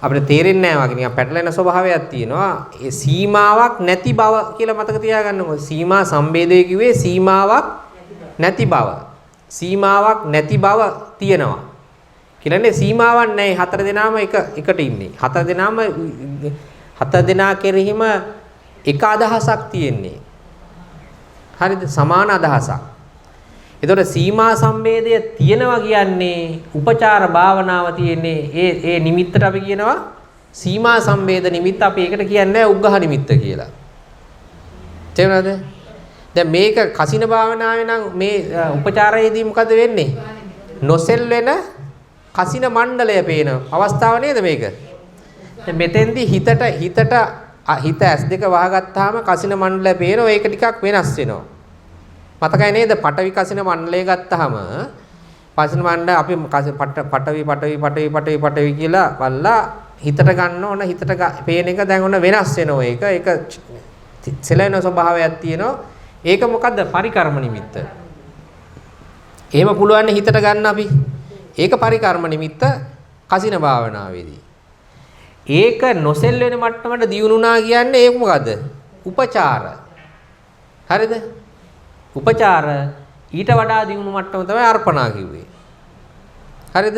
අපිට තේරෙන්නේ නැහැ වගේ නිකන් පැටලෙන ස්වභාවයක් තියෙනවා. ඒ සීමාවක් නැති බව කියලා මතක තියාගන්නකො. සීමා සම්බේධය කිව්වේ සීමාවක් නැති බව. සීමාවක් නැති බව තියෙනවා. කියන්නේ සීමාවක් නැහැ. 4 දෙනාම එකට ඉන්නේ. 4 දෙනා කෙරෙහිම එක අදහසක් තියෙන්නේ. හරිද? සමාන අදහසක්. එතකොට සීමා සම්බේධය තියෙනවා කියන්නේ උපචාර භාවනාව තියෙන්නේ ඒ නිමිත්තට අපි කියනවා සීමා සම්බේධ නිමිත්ත. අපි ඒකට කියන්නේ උග්ඝහ නිමිත්ත කියලා. තේරුණාද? දැන් මේක කසින භාවනාවේ නම් මේ උපචාරයේදී මොකද වෙන්නේ? නොසෙල් වෙන කසින මණ්ඩලය පේන අවස්ථාව නේද මේක? දැන් මෙතෙන්දී හිත S2 වහගත්තාම කසින මණ්ඩලය පේනවා. ඒක ටිකක් වෙනස් වෙනවා. මතකයි නේද? පඨවි කසින මණ්ඩලය ගත්තාම කසින මණ්ඩල අපි පඨවි කියලා බලලා හිතට ගන්න ඕන. හිතට පේන එක දැන් ඔන්න වෙනස් වෙනවා. ඒක සෙලෙන ස්වභාවයක් තියෙනවා. ඒක මොකද්ද? පරිකර්ම නිමිත්ත. එහෙම පුළුවන් හිතට ගන්න අපි. ඒක පරිකර්ම නිමිත්ත කසින භාවනාවේදී. ඒක නොසෙල් වෙන මට්ටමට දියුණුනා කියන්නේ ඒක මොකද්ද? උපචාර. හරිද? උපචාර ඊට වඩා දියුණු මට්ටම තමයි අර්පණා කිව්වේ. හරිද?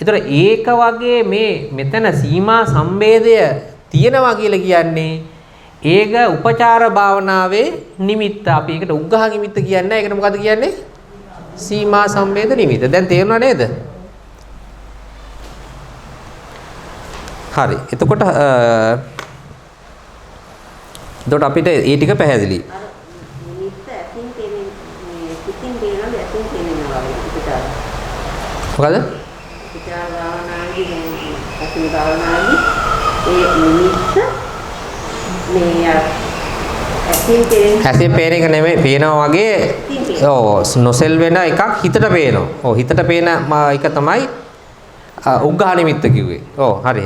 ඒතර ඒක වගේ මෙතන සීමා සම්බේධය තියෙනවා කියලා කියන්නේ ඒක උපචාර භාවනාවේ නිමිත්ත. අපි ඒකට උග්ඝහ නිමිත්ත කියන්නේ. ඒකට මොකද්ද කියන්නේ? සීමා සම්බේධ නිමිත්ත. දැන් තේරුණා නේද? හරි. එතකොට අපිට ඒ ටික පැහැදිලි. නිමිත්ත ඇතින් තේරෙන මේ පිටින් තේරෙනවා ඇතින් තේරෙනවා වගේ. මොකද? උපචාර භාවනාවේ ඇතින් භාවනාවේ ඒ නිමිත්ත මේ ඇසින් පේන එක නෙමෙයි පේනවා වගේ නොසෙල් වෙන එකක් හිතට පේනවා. හිතට පේන එක තමයි උග්ඝහ නිමිත්ත කිව්වේ. හරි.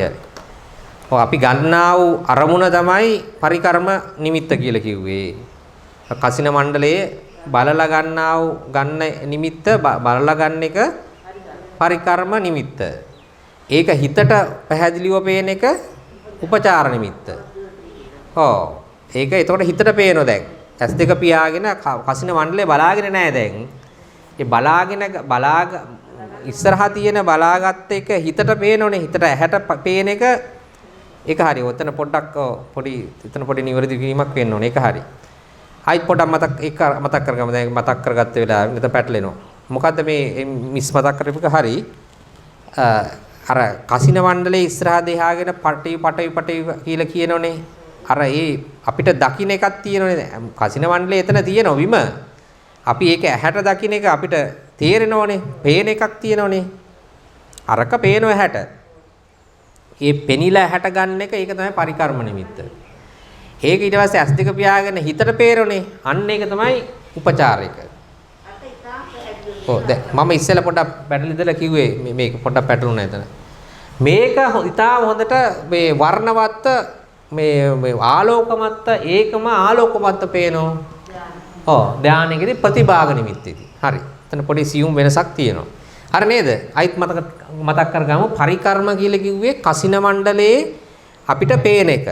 අපි ගන්නා වූ අරමුණ තමයි පරිකර්ම නිමිත්ත කියලා කිව්වේ. කසින මණ්ඩලයේ බලලා ගන්නා වූ ගන්න නිමිත්ත බලලා ගන්න එක පරිකර්ම නිමිත්ත. ඒක හිතට පැහැදිලිව පේන එක උපචාර නිමිත්ත. ඒක එතකොට හිතට පේනවා දැන්. S2 පියාගෙන කසින මණ්ඩලය බලාගෙන නැහැ දැන්. ඒ ඉස්සරහා තියෙන බලාගත් එක හිතට පේනෝනේ. හිතට ඇහැට පේන එක ඒක හරි. ඔතන පොඩ්ඩක් පොඩි නිවැරදි වීමක් වෙන්න ඕනේ. ඒක හරි. ආයිත් පොඩ්ඩක් මතක් කරගමු. දැන් මතක් කරගත්ත වෙලාවෙ මෙතන පැටලෙනවා. මොකද්ද මේ මිස් මතක් කරපු එක හරි. අර කසින මණ්ඩලයේ ඉස්සරහා දෙහාගෙන පටි කියලා කියනෝනේ. අර අපිට දකින්න එකක් තියෙනවනේ. කසින මණ්ඩලයේ එතන තියෙනවා විම. අපි ඒක ඇහැට දකින්න එක අපිට තේරෙනවනේ. පේන එකක් තියෙනවනේ. අරක පේනව ඇහැට. ඒ පෙනිලා ඇහැට ගන්න එක ඒක තමයි පරිකර්ම නිමිත්ත. ඒක ඊට පස්සේ S2 පියාගෙන හිතට පේරෝනේ. අන්න ඒක තමයි උපචාර එක. දැන් මම ඉස්සෙල්ලා පොඩ්ඩක් පැටලිදලා කිව්වේ මේක පොඩ්ඩක් පැටලුණා එතන. මේක ඉතාම හොඳට මේ වර්ණවත් මේ ආලෝකමත් ඒකම ආලෝකමත් පේනවා. ධානයේදී ප්‍රතිභාග නිමිත්තේදී. හරි. එතන පොඩි සියුම් වෙනසක් තියෙනවා. හරි නේද? අයිත් මතක් කරගමු පරිකර්ම කියලා කිව්වේ කසින මණ්ඩලයේ අපිට පේන එක.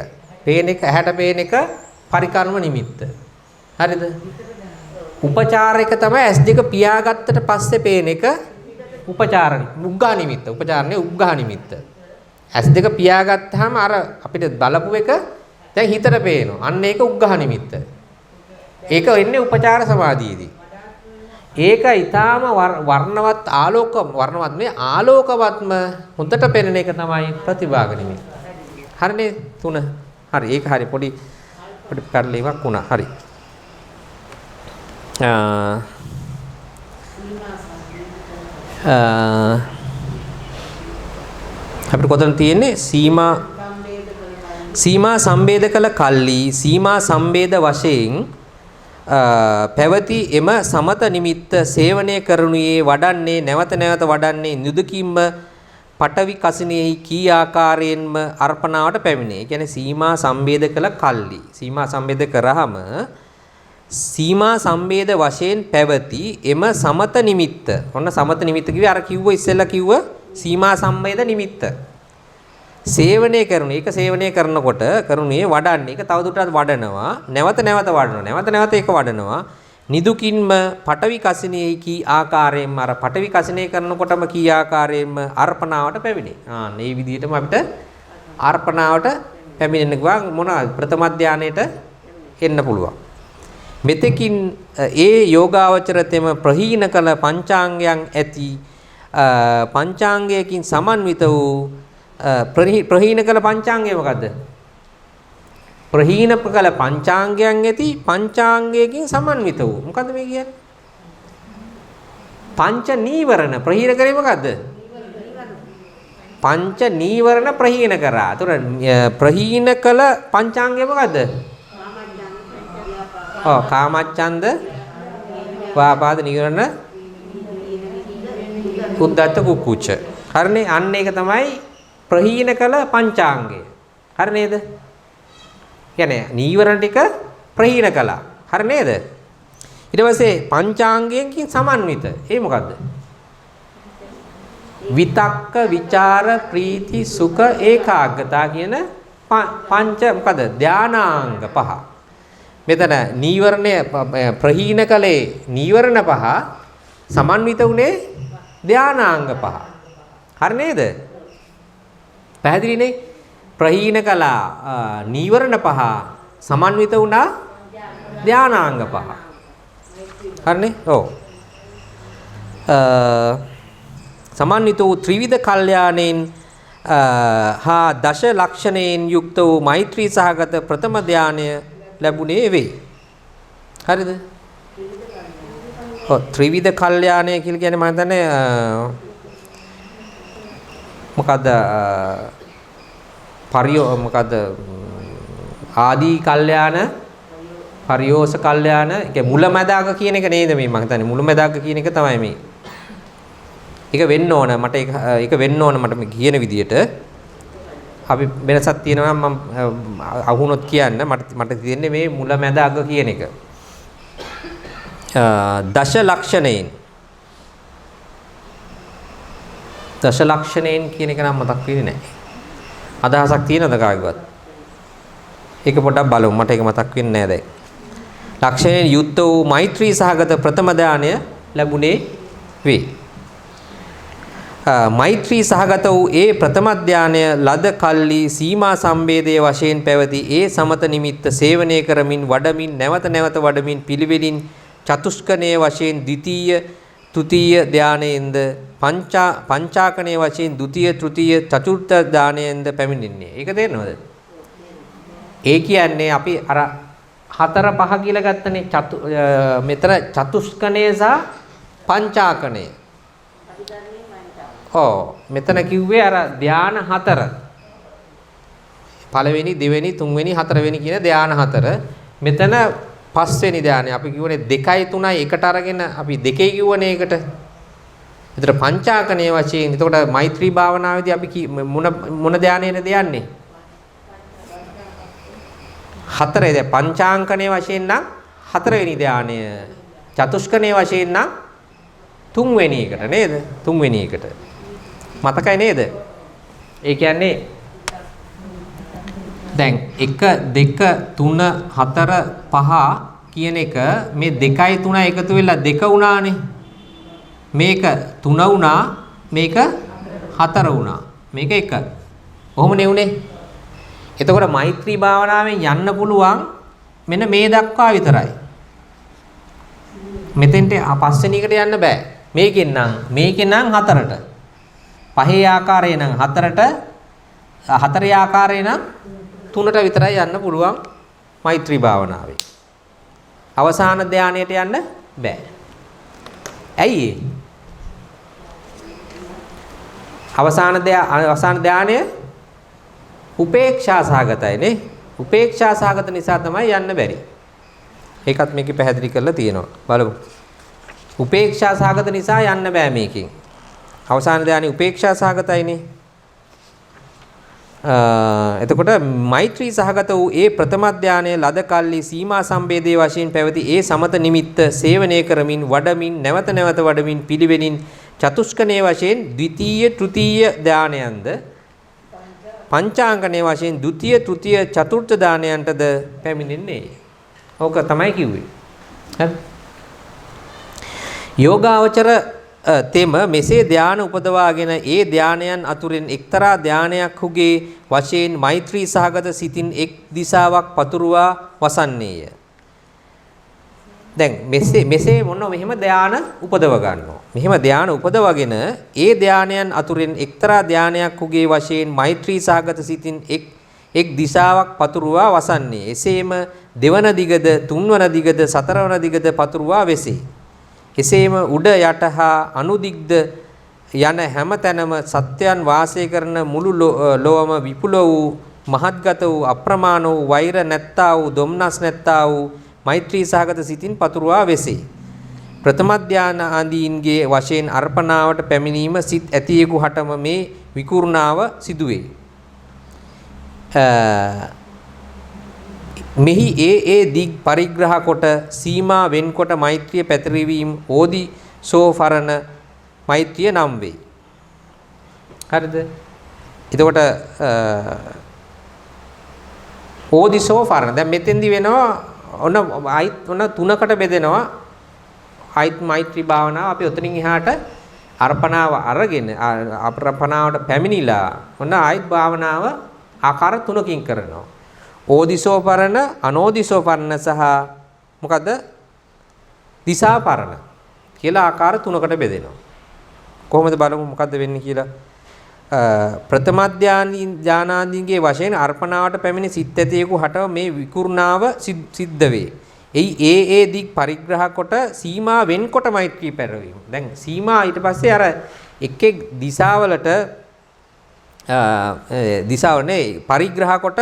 පේන එක ඇහැට පේන එක පරිකර්ම නිමිත්ත. හරිද? උපචාර එක තමයි S2 පියාගත්තට පස්සේ පේන එක උග්ඝහ නිමිත්ත. උපචාරනේ උග්ඝහ නිමිත්ත. S2 පියාගත්තාම අර අපිට බලපු එක දැන් හිතට පේනවා. අන්න ඒක උග්ඝහ නිමිත්ත. ඒක එන්නේ උපචාර සමාධියේදී. ඒක ඊටාම වර්ණවත් ආලෝකවත්ම හොඳට පෙනෙන එක තමයි ප්‍රතිභාග නිමිත්ත. හරිනේ 3. හරි ඒක හරි පොඩි පැටලීමක් වුණා. හරි. අපිට කොතන තියෙන්නේ සීමා සම්බේධ කළ කල්ලි සීමා සම්බේධ වශයෙන් පැවති එම සමත නිමිත්ත සේවනය කරනුයේ වඩන්නේ නැවත නැවත වඩන්නේ නිදුකින්ම පටවි කසිනෙහි කී ආකාරයෙන්ම අර්පණාවට පැමිණේ. ඒ කියන්නේ සීමා සම්බේධ කළ කල්ලි සීමා සම්බේධ කරාම සීමා සම්බේධ වශයෙන් පැවති එම සමත නිමිත්ත. ඔන්න සමත නිමිත්ත කිව්වේ අර ඉස්සෙල්ලා කිව්ව සීමා සම්බේධ නිමිත්ත. සේවනය කරන ඒක සේවනය කරනකොට කරුණේ වඩන්නේ ඒක තවදුරටත් වඩනවා නැවත නැවත වඩනවා නැවත නැවත ඒක වඩනවා නිදුකින්ම පටවි කසිනේ කී ආකාරයෙන්ම අර පටවි කසිනේ කරනකොටම කී ආකාරයෙන්ම අර්පණාවට පැමිණේ. මේ විදිහටම අපිට අර්පණාවට පැමිණෙන්න ගියා මොනවාද ප්‍රථම ධානයේට එන්න පුළුවන්. මෙතෙකින් ඒ යෝගාවචරතෙම ප්‍රහීන කළ පංචාංගයන් ඇති පංචාංගයකින් සමන්විත වූ ප්‍රහීන කළ පංචාංගය මොකද්ද? ප්‍රහීන කළ පංචාංගයන් ඇති පංචාංගයකින් සමන්විත වූ. මොකද්ද මේ කියන්නේ? පංච නීවරණ ප්‍රහීන කරේ මොකද්ද? පංච නීවරණ ප්‍රහීන කරා. ඒතර ප්‍රහීන කළ පංචාංගය මොකද්ද? කාමච්ඡන්ද වාපාද නීවරණ උද්ධච්ච කුක්කුච්ච. හරිනේ අන්න ඒක තමයි ප්‍රහීන කළ පංචාංගය. හරි නේද? කියන්නේ නීවරණ ටික ප්‍රහීන කළා. හරි නේද? ඊට පස්සේ පංචාංගයකින් සමන්විත. ඒ මොකද්ද? විතක්ක විචාර ප්‍රීති සුඛ ඒකාග්‍රතාව කියන පංච මොකද? ධානාංග 5. මෙතන නීවරණය ප්‍රහීන කලේ නීවරණ 5 සමන්විත උනේ ධානාංග 5. හරි නේද? පැහැදිලිනේ? ප්‍රහීන කළා නීවරණ පහ සමන්විත වුණා ධානාංග පහ. හරිනේ? ඔව්. සමන්විත වූ ත්‍රිවිධ කල්යාණයෙන් හා දශ ලක්ෂණයෙන් යුක්ත වූ මෛත්‍රී සහගත ප්‍රථම ධානය ලැබුණේ වේ. හරිද? ඔව් ත්‍රිවිධ කල්යාණය කියලා කියන්නේ මම හිතන්නේ මොකද්ද මොකද්ද ආදී කල්යාණ පරියෝස කල්යාණ ඒ මුලැමැදාක කියන එක නේද මේ මම හිතන්නේ මුලැමැදාක කියන එක තමයි මේ. ඒක වෙන්න ඕන මට ඒක වෙන්න ඕන මට මේ කියන විදියට අපි වෙනසක් තියෙනවා මම අහුනොත් කියන්න මට තියෙන්නේ මේ මුලැමැදාක කියන එක. දශ ලක්ෂණයෙන් කියන එක නම් මතක් වෙන්නේ නැහැ. අදහසක් තියෙනවද කාගේවත්? ඒක පොඩ්ඩක් බලමු මට ඒක මතක් වෙන්නේ නැහැ දැන්. ලක්ෂණයෙන් යුක්ත වූ මෛත්‍රී සහගත ප්‍රථම ධානය ලැබුණේ වේ. මෛත්‍රී සහගත වූ ඒ ප්‍රථම ධානය ලද කල්ලි සීමා සම්බේධයේ වශයෙන් පැවති ඒ සමත නිමිත්ත සේවනය කරමින් වඩමින් නැවත නැවත වඩමින් පිළිවෙලින් චතුස්කණයේ වශයෙන් ද්විතීය තෘතීය ධානයෙන්ද පංචාකණයේ වශයෙන් ද්විතීය තෘතීය චතුර්ථ ධානයෙන්ද පැමිණෙන්නේ. ඒක තේරෙනවද? ඒ කියන්නේ අපි අර 4 5 කියලා ගත්තනේ මෙතන චතුස්කණය සහ පංචාකණය. ඔව් මෙතන කිව්වේ අර ධාන 4. පළවෙනි දෙවෙනි තුන්වෙනි හතරවෙනි කියන ධාන 4. මෙතන පස්වෙනි ධානය අපි කියවනේ 2යි 3යි එකට අරගෙන අපි දෙකේ කියවනේ එකට. ඒතර පංචාකණයේ වශයෙන් එතකොට මෛත්‍රී භාවනාවේදී අපි මොන ධානයේද යන්නේ? 4 දැන් පංචාංකණයේ වශයෙන් නම් 4 වෙනි ධානය. චතුස්කණයේ වශයෙන් නම් 3 වෙනි එකට නේද? 3 වෙනි එකට. මතකයි නේද? ඒ කියන්නේ දැන් 1 2 3 4 5 කියන එක මේ 2යි 3යි එකතු වෙලා 2 වුණානේ. මේක 3 වුණා මේක 4 වුණා. මේක 1. කොහොමනේ උනේ? එතකොට මෛත්‍රී භාවනාවෙන් යන්න පුළුවන් මෙන්න මේ දක්වා විතරයි. මෙතෙන්ට පස්වෙනි එකට යන්න බෑ. මේකෙන් නම් 4ට. පහේ ආකාරය නම් 4ට, හතරේ ආකාරය නම් 3ට විතරයි යන්න පුළුවන් මෛත්‍රී භාවනාවේ. අවසාන ධානයට යන්න බෑ. ඇයි ඒ? අවසාන ධානය උපේක්ෂා සහගතයි නේ. උපේක්ෂා සහගත නිසා තමයි යන්න බැරි. ඒකත් මේකේ පැහැදිලි කරලා තියෙනවා. බලමු. උපේක්ෂා සහගත නිසා යන්න බෑ මේකෙන්. අවසාන ධානය උපේක්ෂා සහගතයිනේ. එතකොට මෛත්‍රී සහගත වූ ඒ ප්‍රථම ධානය ලද කල්ලි සීමා සම්බේධයේ වශයෙන් පැවති ඒ සමත නිමිත්ත සේවනය කරමින් වඩමින් නැවත නැවත වඩමින් පිළිවෙලින් චතුස්කණයේ වශයෙන් ද්විතීය තෘතීය ධානයන්ද පංචාංගණයේ වශයෙන් ဒုတိ ය තෘතීය චතුර්ථ ධානයන්ටද පැමිණෙන්නේ. ඕක තමයි කිව්වේ. හරි. යෝගාවචර තෙම මෙසේ ධාන උපදවාගෙන ඒ ධානයන් අතුරෙන් එක්තරා ධානයක් හුගේ වශයෙන් මෛත්‍රී සහගත සිතින් එක් දිසාවක් පතුරුවා වසන්නේය. දැන් මෙසේ මොනවා මෙහෙම ධාන උපදව ගන්නවා. මෙහෙම ධාන උපදවගෙන ඒ ධානයන් අතුරෙන් එක්තරා ධානයක් හුගේ වශයෙන් මෛත්‍රී සහගත සිතින් එක් දිසාවක් පතුරුවා වසන්නේ. එසේම දෙවන දිගද තුන්වන දිගද සතරවන දිගද පතුරුවා වෙසේ. එසේම උඩ යට හා අනුදිග්ද යන හැම තැනම සත්‍යයන් වාසය කරන මුළු ලොවම විපුල වූ මහත්ගත වූ අප්‍රමාණ වූ වෛර නැත්තා වූ දොම්නස් නැත්තා වූ මෛත්‍රී සහගත සිතින් පතුරුවා වෙසේ. ප්‍රථම ධාන ආදීන්ගේ වශයෙන් අර්පණාවට පැමිණීම සිත් ඇතියෙකු හටම මේ විකුරුණාව සිදුවේ. මෙහි ඒ දිග් පරිග්‍රහ කොට සීමා වෙන්කොට මෛත්‍රිය පැතිරවීම ඕදිසෝෆරණ මෛත්‍රිය නම් වේ. හරිද? එතකොට ඕදිසෝෆරණ දැන් මෙතෙන්දි වෙනවා ඔන්න තුනකට බෙදෙනවා. මෛත්‍රී භාවනාව අපි ඔතනින් එහාට අර්පණාව අරගෙන අර්පණාවට පැමිණිලා ඔන්න ආයිත් භාවනාව ආකාර තුනකින් කරනවා. ඕදිසෝ පරණ, අනෝදිසෝ පරණ සහ මොකද්ද? දිසා පරණ කියලා ආකාර තුනකට බෙදෙනවා. කොහොමද බලමු මොකද්ද වෙන්නේ කියලා. ප්‍රථම ඥානාදීන්ගේ වශයෙන් අර්පණාවට පැමිණි සිත් ඇතියෙකු හටව මේ විකුර්ණාව සිද්ධ වේ. ඒ දික් පරිග්‍රහ කොට සීමා වෙන්කොට මෛත්‍රී පැරවීම. දැන් සීමා ඊට පස්සේ අර එක් දිශාවලට දිශාවනේ පරිග්‍රහ කොට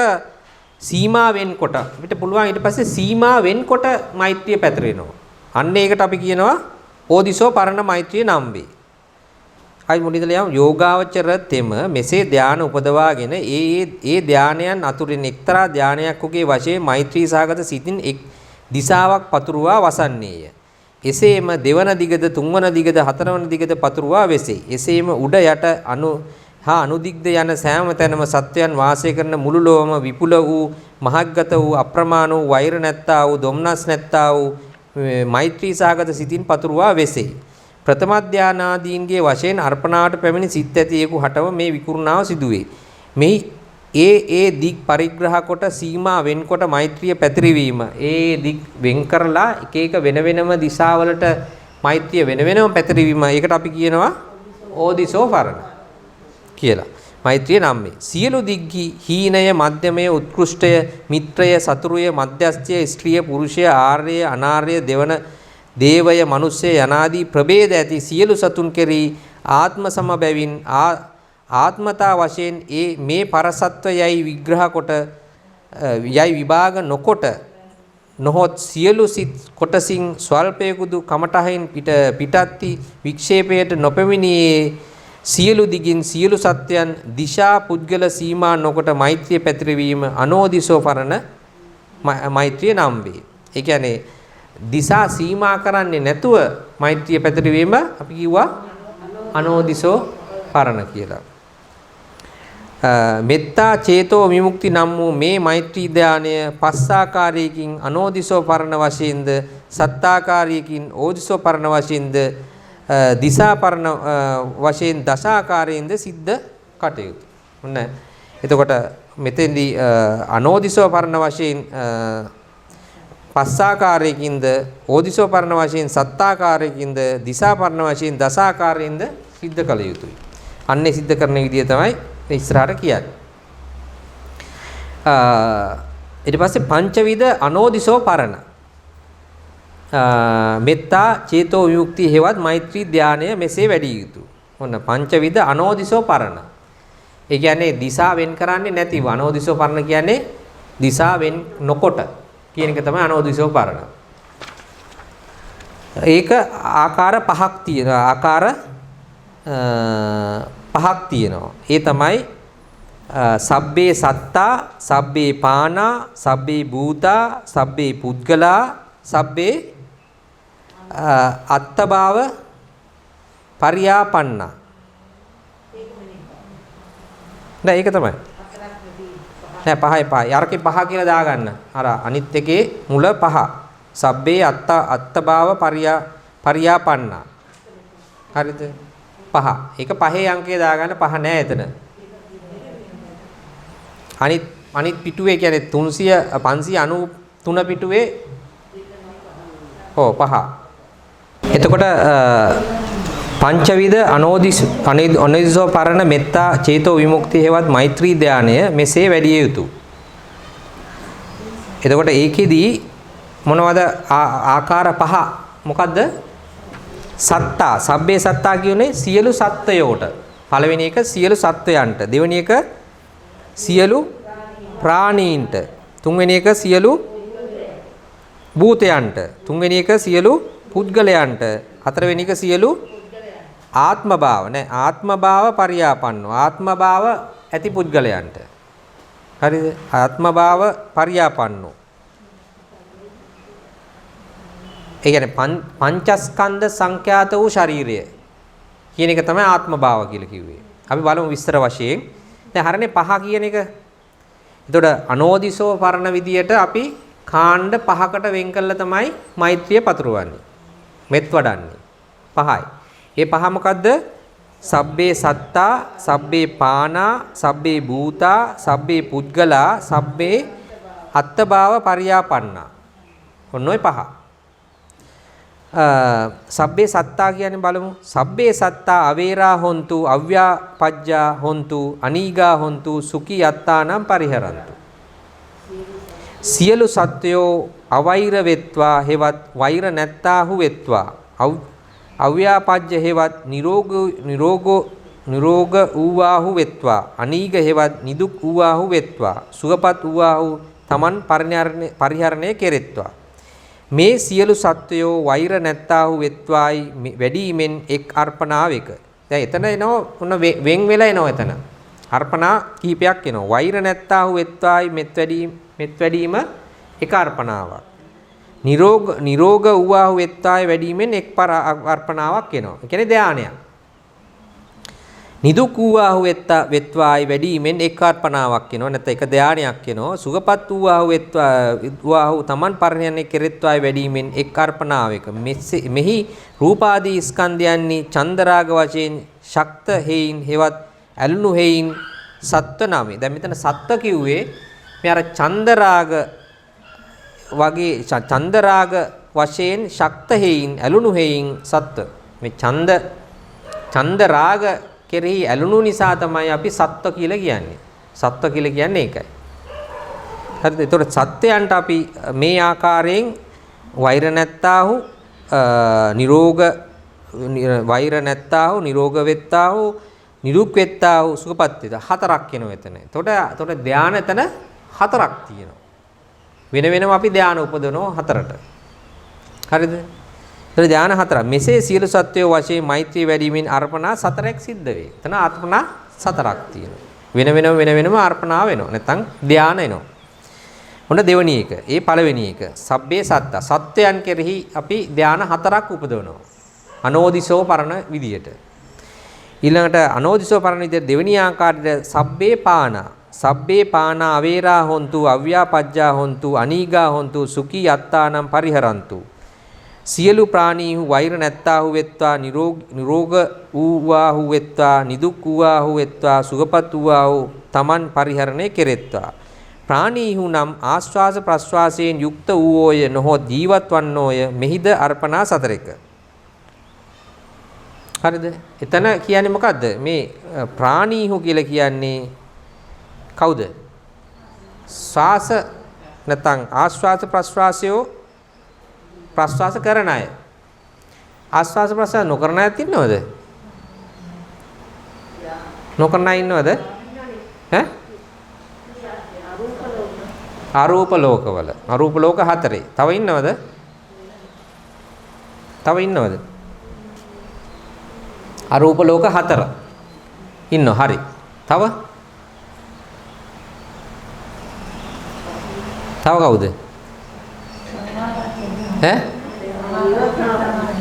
සීමා වෙන්කොට අපිට පුළුවන් ඊට පස්සේ සීමා වෙන්කොට මෛත්‍රිය පැතිරෙනවා. අන්න ඒකට අපි කියනවා ඕදිසෝ පරණ මෛත්‍රිය නම් වේ. අයි මුලින්දලා යෝගාවචර තෙම මෙසේ ධානය උපදවාගෙන ඒ ධානයන් අතුරින් එක්තරා ධානයක් උගේ වශයෙන් මෛත්‍රී සාගත සිතින් එක් දිසාවක් පතුරුවා වසන්නේය. එසේම දෙවන දිගද තුන්වන දිගද හතරවන දිගද පතුරුවා වෙසේ. එසේම උඩ යට අනුදිග්ද යන සෑම තැනම සත්වයන් වාසය කරන මුළු ලෝකම විපුල වූ මහග්ගත වූ අප්‍රමාණ වූ වෛර නැත්තා වූ ධම්නස් නැත්තා වූ මෛත්‍රී සාගත සිතින් පතුරුවා වෙසේ. ප්‍රථම ධානාදීන්ගේ වශයෙන් අර්පණාවට පැමිණි සිත් ඇතියෙකු හටව මේ විකුර්ණාව සිදුවේ. මෙහි ඒ දික් පරිග්‍රහ කොට සීමා වෙන්කොට මෛත්‍රිය පැතිරවීම. ඒ දික් වෙන් කරලා එක එක වෙන වෙනම දිශාවලට මෛත්‍රිය වෙන වෙනම පැතිරවීම. ඒකට අපි කියනවා ඕදිසෝ පරණ කියලා. මෛත්‍රිය නම් මේ සියලු දිග්හි හීනය, මධ්‍යමය, උත්කෘෂ්ඨය, මිත්‍රය, සතුරුය, මධ්‍යස්ථය, ස්ත්‍රිය, පුරුෂය, ආර්ය, අනාර්ය, දෙවන දේවය, මනුෂ්‍ය යනාදී ප්‍රභේද ඇති සියලු සතුන් කෙරෙහි ආත්ම සම බැවින් ආත්මතා වශයෙන් මේ පරසත්ව යයි විග්‍රහ කොට යයි විභාග නොකොට නොහොත් සියලු සිත් කොටසින් ස්වල්පයකුදු කමටහින් පිටත්ති වික්ෂේපයට නොපෙමිණියේ සියලු දිගින් සියලු සත්‍යයන් දිශා පුද්ගල සීමා නොකොට මෛත්‍රිය පැතිරවීම අනෝදිසෝ පරණ මෛත්‍රිය නම් වේ. ඒ කියන්නේ දිසා සීමා කරන්නේ නැතුව මෛත්‍රිය පැතිරවීම අපි කිව්වා අනෝදිසෝ පරණ කියලා. මෙත්තා චේතෝ විමුක්ති නම් වූ මේ මෛත්‍රී ධානය පස්සාකාරයකින් අනෝදිසෝ පරණ වශයෙන්ද සත්තාකාරයකින් ඕදිසෝ පරණ වශයෙන්ද දිසා පරණ වශයෙන් දසාකාරයෙන්ද සිද්ධ කටයුතු. ඔන්න එතකොට මෙතෙන්දී අනෝදිසෝ පරණ වශයෙන් පස්සාකාරයකින්ද ඕදිසෝ පරණ වශයෙන් සත්තාකාරයකින්ද දිසා පරණ වශයෙන් දසාකාරයෙන්ද සිද්ධ කළ යුතුයි. අන්නේ සිද්ධ කරන විදිය තමයි ඉස්සරහට කියන්නේ. ඊට පස්සේ පංචවිධ අනෝදිසෝ පරණ මෙත්තා චේතෝ විමුක්ති හේවත් මෛත්‍රී ධානය මෙසේ වැඩි යුතුය. ඔන්න පංචවිධ අනෝදිසෝ පරණ. ඒ කියන්නේ දිසා වෙන් කරන්නේ නැතිව අනෝදිසෝ පරණ කියන්නේ දිසා වෙන් නොකොට කියන එක තමයි අනෝදිසෝ පරණ. ඒක ආකාර පහක් තියෙනවා. ආකාර පහක් තියෙනවා. ඒ තමයි සබ්බේ සත්තා, සබ්බේ පානා, සබ්බේ භූතා, සබ්බේ පුද්ගලා, සබ්බේ අත්තභාව පරියාපන්නා. නෑ ඒක තමයි. නෑ පහයි පහයි. අරකේ පහ කියලා දාගන්න. අර අනිත් එකේ මුල පහ. සබ්බේ අත්තභාව පරියාපන්නා. හරිද? පහ. ඒක පහේ අංකය දාගන්න පහ නෑ එතන. අනිත් පිටුවේ කියන්නේ 593 පිටුවේ පහ. එතකොට පංචවිධ අනෝදිසෝ පරණ මෙත්තා චේතෝ විමුක්ති හේවත් මෛත්‍රී ධානය මෙසේ වැඩි යුතුය. එතකොට ඒකෙදී මොනවද ආකාර පහ මොකද්ද? සත්තා, සබ්බේ සත්තා කියන්නේ සියලු සත්වයෝට. පළවෙනි එක සියලු සත්වයන්ට, දෙවෙනි එක සියලු ප්‍රාණීන්ට, තුන්වෙනි එක සියලු භූතයන්ට, තුන්වෙනි එක සියලු පුද්ගලයන්ට, හතරවෙනි එක සියලු ආත්ම භාව නෑ ආත්ම භාව පරියාපන්නෝ ආත්ම භාව ඇති පුද්ගලයන්ට. හරිද? ආත්ම භාව පරියාපන්නෝ. ඒ කියන්නේ පංචස්කන්ධ සංඛ්‍යාත වූ ශරීරය කියන එක තමයි ආත්ම භාව කියලා කිව්වේ. අපි බලමු විස්තර වශයෙන්. දැන් හරනේ පහ කියන එක. එතකොට අනෝදිසෝ පරණ විදියට අපි කාණ්ඩ පහකට වෙන් කළා තමයි මෛත්‍රිය පතුරවන්නේ. මෙත් වඩන්නේ. පහයි. ඒ පහ මොකද්ද? සබ්බේ සත්තා, සබ්බේ පානා, සබ්බේ භූතා, සබ්බේ පුද්ගලා, සබ්බේ අත්තභාව පරියාපන්නා. ඔන්න ඔය පහ. සබ්බේ සත්තා කියන්නේ බලමු. සබ්බේ සත්තා අවේරා හොන්තු, අව්‍යාපජ්ජා හොන්තු, අනීගා හොන්තු, සුඛී යත්තානම් පරිහරන්තු. සියලු සත්වයෝ අවෛර වෙත්වා හෙවත් වෛර නැත්තාහු වෙත්වා. අව්‍යාපජ්ජ හෙවත් නිරෝග වූවාහු වෙත්වා. අනීග හෙවත් නිදුක් වූවාහු වෙත්වා. සුවපත් වූවාහු තමන් පරිහරණය කෙරෙත්වා. මේ සියලු සත්වයෝ වෛර නැත්තාහු වෙත්වායි වැඩිමෙන් එක් අර්පණාවක. දැන් එතන එනවා ඔන්න වෙන් වෙලා එනවා එතන. අර්පණා කීපයක් එනවා. වෛර නැත්තාහු වෙත්වායි මෙත් වැඩිම එක අර්පණාවක්. නිරෝග වූවාහු වෙත්වායි වැඩිමෙන් එක් අර්පණාවක් එනවා. ඒ කියන්නේ ධානයක්. නිදුක් වූවාහු වෙත්වායි වැඩිමෙන් එක් අර්පණාවක් එනවා. නැත්නම් එක ධානයක් එනවා. සුගපත් වූවාහු තමන් පරිහරණය කෙරෙත්වායි වැඩිමෙන් එක් අර්පණාවක. මෙහි රූපාදී ස්කන්ධයන්හි චන්දරාග වශයෙන් ශක්ත හේයින් හෙවත් ඇලුණු හේයින් සත්ව නාමය. දැන් මෙතන සත්ව කිව්වේ මේ අර චන්දරාග වගේ චන්දරාග වශයෙන් ශක්ත හේයින් ඇලුණු හේයින් සත්ව. මේ චන්දරාග කෙරෙහි ඇලුණු නිසා තමයි අපි සත්ව කියලා කියන්නේ. සත්ව කියලා කියන්නේ ඒකයි. හරිද? ඒතකොට සත්‍යයන්ට අපි මේ ආකාරයෙන් වෛර නැත්තාහු වෛර නැත්තාහු නිරෝග වෙත්තාහු නිරුක් වෙත්තාහු සුඛපත් වෙත හතරක් වෙනවා එතන. එතකොට ධානය එතන හතරක් තියෙනවා. වෙන වෙනම අපි ධානය උපදවනවා හතරට. හරිද? එතන ධාන හතරක්. මෙසේ සියලු සත්වයෝ වශයෙන් මෛත්‍රී වැඩිමින් අර්පණා සතරක් සිද්ධ වේ. එතන අර්පණා සතරක් තියෙනවා. වෙන වෙනම අර්පණා වෙනවා. නැත්නම් ධාන එනවා. ඔන්න දෙවෙනි එක. ඒ පළවෙනි එක. සබ්බේ සත්තා. සත්වයන් කෙරෙහි අපි ධාන හතරක් උපදවනවා. අනෝදිසෝ පරණ විදියට. ඊළඟට අනෝදිසෝ පරණ විදියට දෙවෙනි ආකාරයට සබ්බේ පානා. සබ්බේ පානා අවේරා හොන්තු, අව්‍යාපජ්ජා හොන්තු, අනීගා හොන්තු, සුඛී යත්තානම් පරිහරන්තු. සියලු ප්‍රාණීහු වෛර නැත්තාහු වෙත්වා, නිරෝග වූවාහු වෙත්වා, නිදුක් වූවාහු වෙත්වා, සුගපත් වූවාහු තමන් පරිහරණය කෙරෙත්වා. ප්‍රාණීහු නම් ආශ්වාස ප්‍රශ්වාසයෙන් යුක්ත වූෝය නොහොත් ජීවත් වන්නෝය. මෙහිද අර්පණා සතරක. හරිද? එතන කියන්නේ මොකද්ද? මේ ප්‍රාණීහු කියලා කියන්නේ කවුද? ශ්වාස නැත්නම් ආශ්වාස ප්‍රශ්වාසයෝ ප්‍රශ්වාස කරන අය. ආශ්වාස ප්‍රශ්වාස නොකරන අය ඉන්නවද? නොකරන අය ඉන්නවද? ඈ? අරූප ලෝකවල. අරූප ලෝක හතරේ. තව ඉන්නවද? අරූප ලෝක හතර. ඉන්නව. හරි. තව කවුද? ඈ?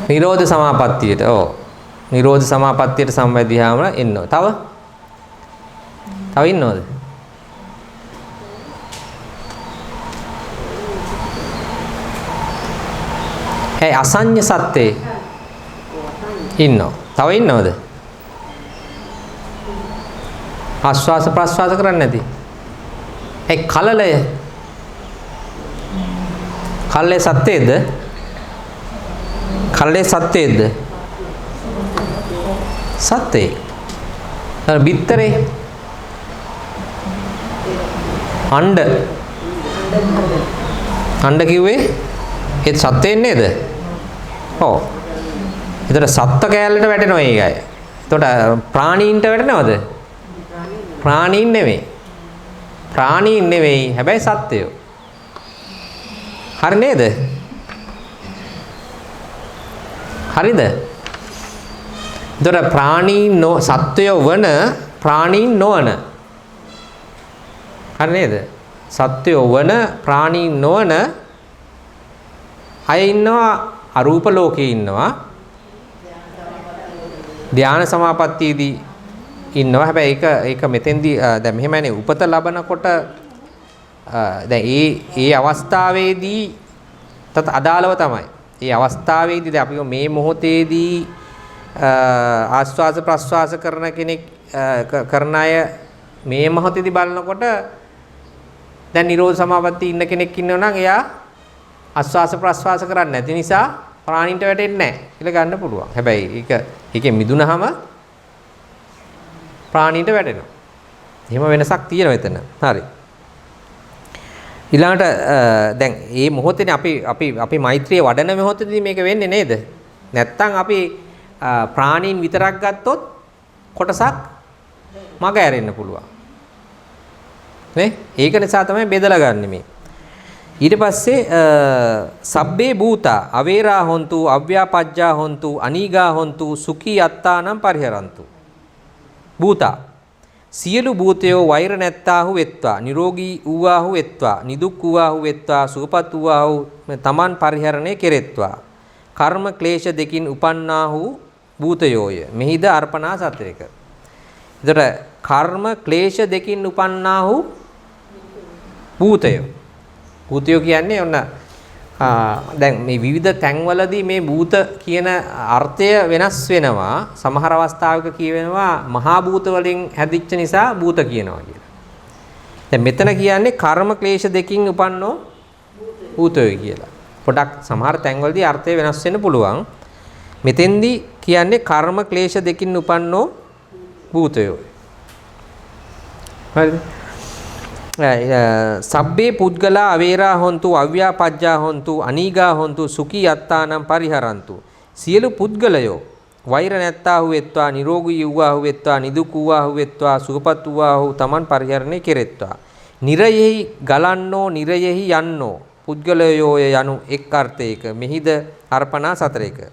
නිරෝධ සමාපත්තියට. ඔව්. නිරෝධ සමාපත්තියට සම්බන්ධියාම එන්නවා. තව ඉන්නවද? අසඤ්ඤ සත්‍යේ ඉන්නවා. තව ඉන්නවද? ආශ්වාස ප්‍රශ්වාස කරන්නේ නැති. කල්ලේ සත්‍යයේද? සත්‍යේ. බිත්තරේ. අණ්ඩ කිව්වේ ඒත් සත්‍යයෙන් නේද? ඔව්. ඒතර සත්ත්ව කැලලට වැටෙනවා ඒකයි. එතකොට ප්‍රාණීන්ට වැටෙනවද? ප්‍රාණීන් නෙවෙයි. හැබැයි සත්‍යය. හරි නේද? හරිද? එතකොට ප්‍රාණීන් සත්වයෝ වන ප්‍රාණීන් නොවන. හරි නේද? සත්වයෝ වන ප්‍රාණීන් නොවන අය ඉන්නවා. අරූප ලෝකේ ඉන්නවා. ධානා සමාපත්තියේදී ඉන්නවා. හැබැයි ඒක මෙතෙන්දී දැන් මෙහෙමනේ උපත ලබනකොට දැන් ඒ අවස්ථාවේදී තත් අදාළව තමයි. ඒ අවස්ථාවේදී දැන් අපි මේ මොහොතේදී ආස්වාස ප්‍රස්වාස කරන කෙනෙක් කරන අය මේ මොහොතේදී බලනකොට දැන් නිරෝධ සමාපatti ඉන්න කෙනෙක් ඉන්නවා නම් එයා ආස්වාස ප්‍රස්වාස කරන්නේ නැති නිසා ප්‍රාණීන්ට වැටෙන්නේ නැහැ කියලා ගන්න පුළුවන්. හැබැයි ඒකෙන් මිදුනහම ප්‍රාණීන්ට වැටෙනවා. එහෙම වෙනසක් තියෙනවා එතන. හරි. ඊළඟට දැන් මේ මොහොතේදී අපි මෛත්‍රිය වඩන මොහොතේදී මේක වෙන්නේ නේද? නැත්තම් අපි ප්‍රාණීන් විතරක් ගත්තොත් කොටසක් මග ඇරෙන්න පුළුවන්. නේ? ඒක නිසා තමයි බෙදලා ගන්න මේ. ඊට පස්සේ සබ්බේ භූතා අවේරා හොන්තු අව්‍යාපජ්ජා හොන්තු අනීගා හොන්තු සුඛී අත්තානම් පරිහරන්තු. භූතා සියලු භූතයෝ වෛර නැත්තාහු වෙත්වා නිරෝගී වූවාහු වෙත්වා නිදුක් වූවාහු වෙත්වා සුවපත් වූවාහු තමන් පරිහරණය කෙරෙත්වා. කර්ම ක්ලේශ දෙකින් උපන්නාහු භූතයෝය. මෙහිද අර්පණා සතරක. එතකොට කර්ම ක්ලේශ දෙකින් උපන්නාහු භූතයෝ. භූතයෝ කියන්නේ ඔන්න දැන් මේ විවිධ තැන්වලදී මේ භූත කියන අර්ථය වෙනස් වෙනවා. සමහර අවස්ථාවක කියවෙනවා මහා භූත වලින් හැදිච්ච නිසා භූත කියනවා කියලා. දැන් මෙතන කියන්නේ කර්ම ක්ලේශ දෙකින් උපන්නෝ භූතයෝ කියලා. පොඩක් සමහර තැන්වලදී අර්ථය වෙනස් වෙන්න පුළුවන්. මෙතෙන්දී කියන්නේ කර්ම ක්ලේශ දෙකින් උපන්නෝ භූතයෝ. හරිද? සබ්බේ පුද්ගලා අවේරා හොන්තු අව්‍යාපජ්ජා හොන්තු අනීගා හොන්තු සුඛී අත්තානම් පරිහරන්තු. සියලු පුද්ගලයෝ වෛර නැත්තාහු වෙත්වා නිරෝගී වූවාහු වෙත්වා නිදුක් වූවාහු වෙත්වා සුවපත් වූවාහු තමන් පරිහරණය කෙරෙත්වා. නිරයෙහි ගලන්නෝ නිරයෙහි යන්නෝ පුද්ගලයෝය යනු එක් අර්ථයක. මෙහිද අර්පණා සතරක.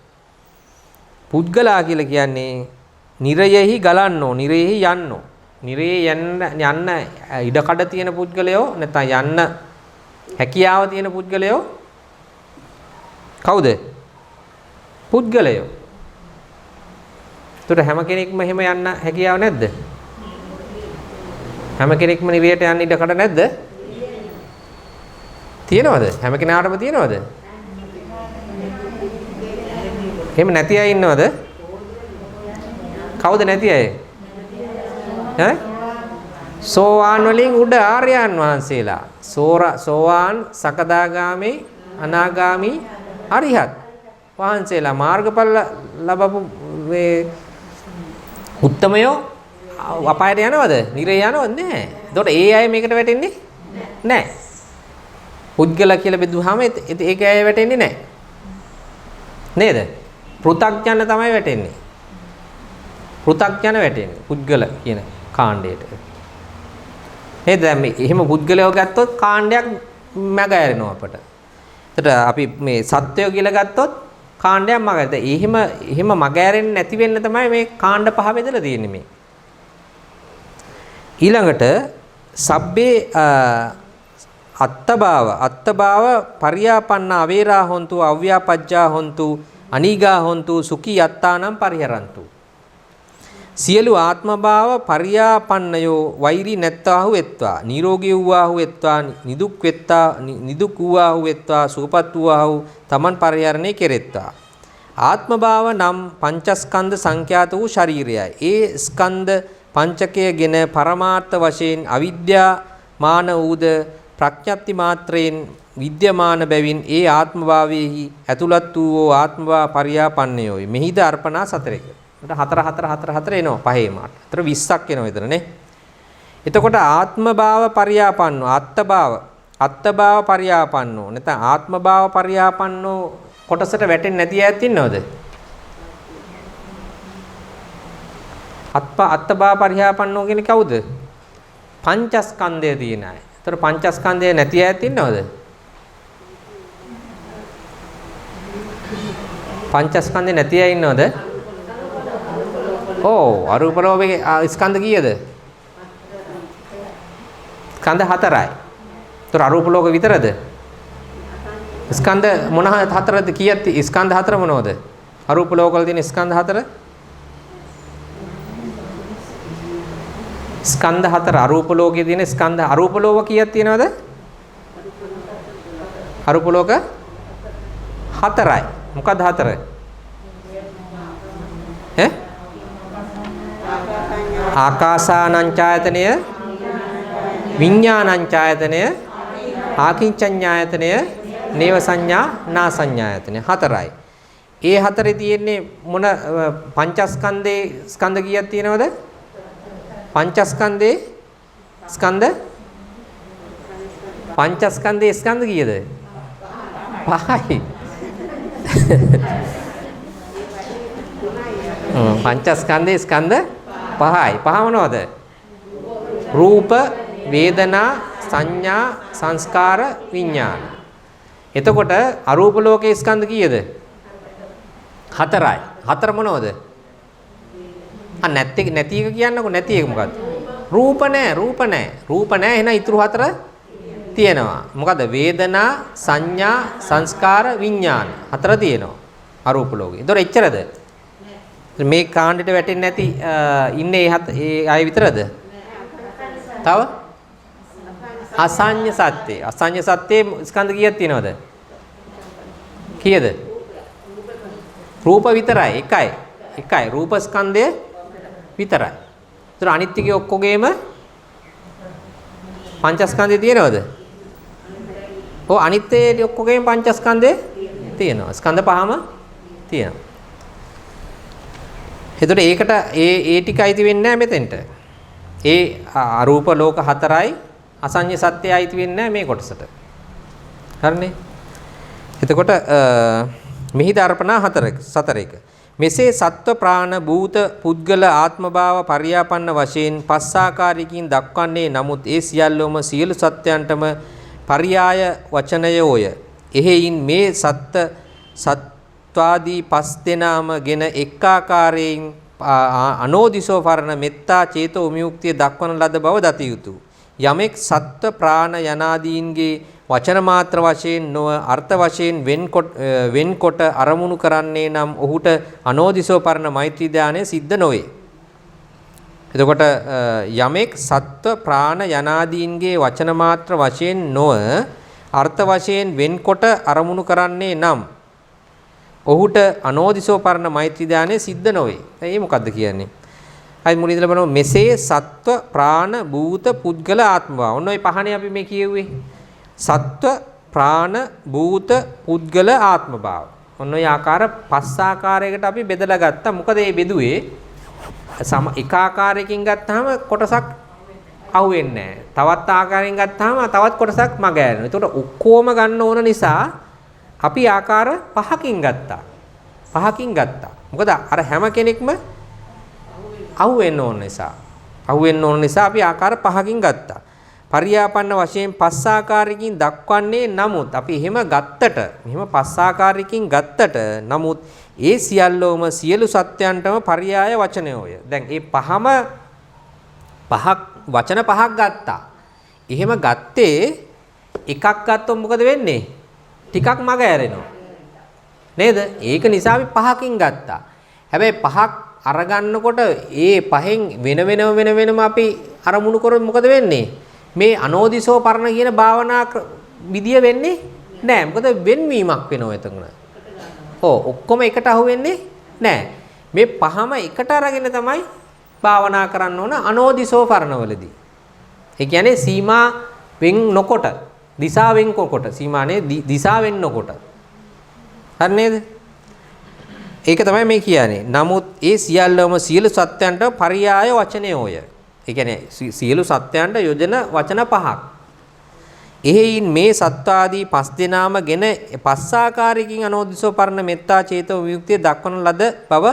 පුද්ගලා කියලා කියන්නේ නිරයෙහි ගලන්නෝ නිරයෙහි යන්නෝ. නිරේ යන්න ඉඩකඩ තියෙන පුද්ගලයෝ නැත්නම් යන්න හැකියාව තියෙන පුද්ගලයෝ කවුද? පුද්ගලයෝ. ඒතර හැම කෙනෙක්ම එහෙම යන්න හැකියාව නැද්ද? හැම කෙනෙක්ම නිරේට යන්න ඉඩකඩ නැද්ද? තියෙනවද? හැම කෙනාටම තියෙනවද? එහෙම නැති අය ඉන්නවද? කවුද නැති අය? සෝවාන් වලින් උඩ ආර්යයන් වහන්සේලා සෝවාන් සකදාගාමී අනාගාමී අරිහත් වහන්සේලා මාර්ගඵල ලැබපු මේ උත්තමයෝ අපායට යනවද? නිරේ යනවද? නැහැ. එතකොට ඒ අය මේකට වැටෙන්නේ නැහැ. පුද්ගල කියලා බෙදුවාම ඒක අය වැටෙන්නේ නැහැ. නේද? පෘථග්ජන තමයි වැටෙන්නේ. පෘථග්ජන වැටෙන්නේ පුද්ගල කියන කාණ්ඩයට. නේද? දැන් මේ එහෙම පුද්ගලයෝ ගත්තොත් කාණ්ඩයක් මග ඇරෙනවා අපට. එතකොට අපි මේ සත්වයෝ කියලා ගත්තොත් කාණ්ඩයක් මග ඇරෙනවා. එහෙම මග ඇරෙන්නේ නැති වෙන්න තමයි මේ කාණ්ඩ පහ බෙදලා තියෙන්නේ මේ. ඊළඟට සබ්බේ අත්තභාව පරියාපන්න අවේරා හොන්තු අව්‍යාපජ්ජා හොන්තු අනීගා හොන්තු සුඛී අත්තානම් පරිහරන්තු. සියලු ආත්මභාව පරියාපන්නයෝ වෛරී නැත්තාහු වෙත්වා නිරෝගී වූවාහු වෙත්වා නිදුක් වූවාහු වෙත්වා සුවපත් වූවාහු තමන් පරිහරණය කෙරෙත්වා. ආත්මභාව නම් පංචස්කන්ධ සංඛ්‍යාත වූ ශරීරයයි. ඒ ස්කන්ධ පංචකයගෙන පරමාර්ථ වශයෙන් අවිද්‍යා මාන වූද ප්‍රඥප්ති මාත්‍රයෙන් විද්‍යමාන බැවින් ඒ ආත්මභාවයේහි ඇතුළත් වූ ආත්මභාව පරියාපන්නයෝයි. මෙහිද අර්පණා සතරක. හතර එනවා පහේ මාට. අතර 20ක් එනවා එතන නේ. එතකොට ආත්මභාව පරියාපන්නෝ අත්තභාව පරියාපන්නෝ නැත්නම් ආත්මභාව පරියාපන්නෝ කොටසට වැටෙන්නේ නැති අයත් ඉන්නවද? අත්තභාව පරියාපන්නෝ කියන්නේ කවුද? පංචස්කන්ධය තියෙන අය. එතකොට පංචස්කන්ධය නැති අයත් ඉන්නවද? පංචස්කන්ධය නැති අය ඉන්නවද? අරූප ලෝකයේ ස්කන්ධ කීයද? ස්කන්ධ 4යි. ඒතර අරූප ලෝක විතරද? ස්කන්ධ මොන හතරද කීයද? ස්කන්ධ 4 මොනවද? අරූප ලෝකවල තියෙන ස්කන්ධ 4? ස්කන්ධ 4 අරූප ලෝකයේ තියෙන ස්කන්ධ අරූප ලෝක කීයක් තියෙනවද? අරූප ලෝක 4යි. මොකක්ද 4? ඈ ආකාසානංචායතනය විඥානංචායතනය ආකින්චඤ්ඤායතනය නේව සංඥා නා සංඥායතනය හතරයි. ඒ හතරේ තියෙන්නේ මොන පංචස්කන්ධේ ස්කන්ධ කීයක් තියෙනවද? පංචස්කන්ධේ ස්කන්ධ පංචස්කන්ධේ ස්කන්ධ කීයද? 5යි. පංචස්කන්ධේ ස්කන්ධ 5යි. 5 මොනවද? රූප, වේදනා, සංඥා, සංස්කාර, විඥාන. එතකොට අරූප ලෝකයේ ස්කන්ධ කීයද? 4යි. 4 මොනවද? නැති එක කියන්නකෝ. නැති එක මොකද්ද? රූප නැහැ. රූප නැහැ. එහෙනම් ඊතුරු 4 තියෙනවා. මොකද? වේදනා, සංඥා, සංස්කාර, විඥාන. 4 තියෙනවා අරූප ලෝකේ. ඒතොර එච්චරද? මේ කාණ්ඩෙට වැටෙන්නේ නැති ඉන්නේ ඒ අය විතරද? තව අසඤ්ඤ සත්‍ය. අසඤ්ඤ සත්‍යයේ ස්කන්ධ කීයක් තියෙනවද? කීයද? රූප විතරයි. එකයි. රූප ස්කන්ධය විතරයි. ඒතර අනිත් ටිකේ ඔක්කොගේම පංචස්කන්ධය තියෙනවද? ඔව් අනිත් ඒ ඔක්කොගේම පංචස්කන්ධය තියෙනවා. ස්කන්ධ පහම තියෙනවා. එතකොට ඒකට ඒ ටික අයිති වෙන්නේ නැහැ මෙතෙන්ට. ඒ අරූප ලෝක 4යි අසඤ්ඤ සත්‍යය අයිති වෙන්නේ නැහැ මේ කොටසට. හරිනේ. එතකොට මෙහි දර්පණා 4ක. මෙසේ සත්ව ප්‍රාණ භූත පුද්ගල ආත්මභාව පරියාපන්න වශයෙන් පස්සාකාරයකින් දක්වන්නේ නමුත් ඒ සියල්ලම සියලු සත්‍යයන්ටම පරියාය වචනයෝය. එහෙයින් මේ සත්වාදී පස් දෙනාම ගෙන එක් ආකාරයෙන් අනෝදිසෝ පරණ මෙත්තා චේතෝ විමුක්තිය දක්වන ලද බව දත යුතුය. යමෙක් සත්ව ප්‍රාණ යනාදීන්ගේ වචන මාත්‍ර වශයෙන් නොව අර්ථ වශයෙන් වෙන්කොට අරමුණු කරන්නේ නම් ඔහුට අනෝදිසෝ පරණ මෛත්‍රී ධානය සිද්ධ නොවේ. එතකොට යමෙක් සත්ව ප්‍රාණ යනාදීන්ගේ වචන මාත්‍ර වශයෙන් නොව අර්ථ වශයෙන් වෙන්කොට අරමුණු කරන්නේ නම් ඔහුට අනෝදිසෝ පරණ මෛත්‍රී ධානය සිද්ධ නොවේ. ඒ මොකද්ද කියන්නේ? අයි මුලින් ඉඳලා බලමු. මෙසේ සත්ව ප්‍රාණ භූත පුද්ගල ආත්මභාව. ඔන්න ඔය පහනේ අපි මේ කියුවේ. සත්ව ප්‍රාණ භූත පුද්ගල ආත්මභාව. ඔන්න ඔය ආකාර 5 ආකාරයකට අපි බෙදලා ගත්තා. මොකද මේ බෙදුවේ එක ආකාරයකින් ගත්තාම කොටසක් අහුවෙන්නේ නැහැ. තවත් ආකාරයෙන් ගත්තාම තවත් කොටසක් මග ඇරෙනවා. ඒකට ඔක්කොම ගන්න ඕන නිසා අපි ආකාර 5කින් ගත්තා. මොකද අර හැම කෙනෙක්ම අහුවෙන්න ඕන නිසා අපි ආකාර 5කින් ගත්තා. පරියාපන්න වශයෙන් 5 ආකාරයකින් දක්වන්නේ නමුත් අපි එහෙම 5 ආකාරයකින් ගත්තට නමුත් ඒ සියල්ලෝම සියලු සත්‍යයන්ටම පරියාය වචනයෝය. දැන් මේ වචන 5ක් ගත්තා. එහෙම ගත්තේ එකක් ගත්තොත් මොකද වෙන්නේ? ටිකක් මග ඇරෙනවා. නේද? ඒක නිසා අපි 5කින් ගත්තා. හැබැයි 5ක් අරගන්නකොට ඒ 5න් වෙනම අපි අරමුණු කරොත් මොකද වෙන්නේ? මේ අනෝදිසෝ පරණ කියන භාවනා විදිය වෙන්නේ නැහැ. මොකද වෙන්වීමක් වෙනවා එතන. ඔක්කොම එකට අහු වෙන්නේ නැහැ. මේ 5ම එකට අරගෙන තමයි භාවනා කරන්න ඕන අනෝදිසෝ පරණවලදී. ඒ කියන්නේ සීමා වෙන් නොකොට, දිශා වෙන් කොට, සීමානේ දිශා වෙන් නොකොට. හරි නේද? ඒක තමයි මේ කියන්නේ. නමුත් ඒ සියල්ලම සියලු සත්‍යයන්ට පරියාය වචනයෝය. ඒ කියන්නේ සියලු සත්‍යයන්ට යොදන වචන 5ක්. එහෙයින් මේ සත්වාදී 5 දෙනාම ගෙන 5 ආකාරයකින් අනෝදිසෝ පරණ මෙත්තා චේතෝ විමුක්තිය දක්වන ලද බව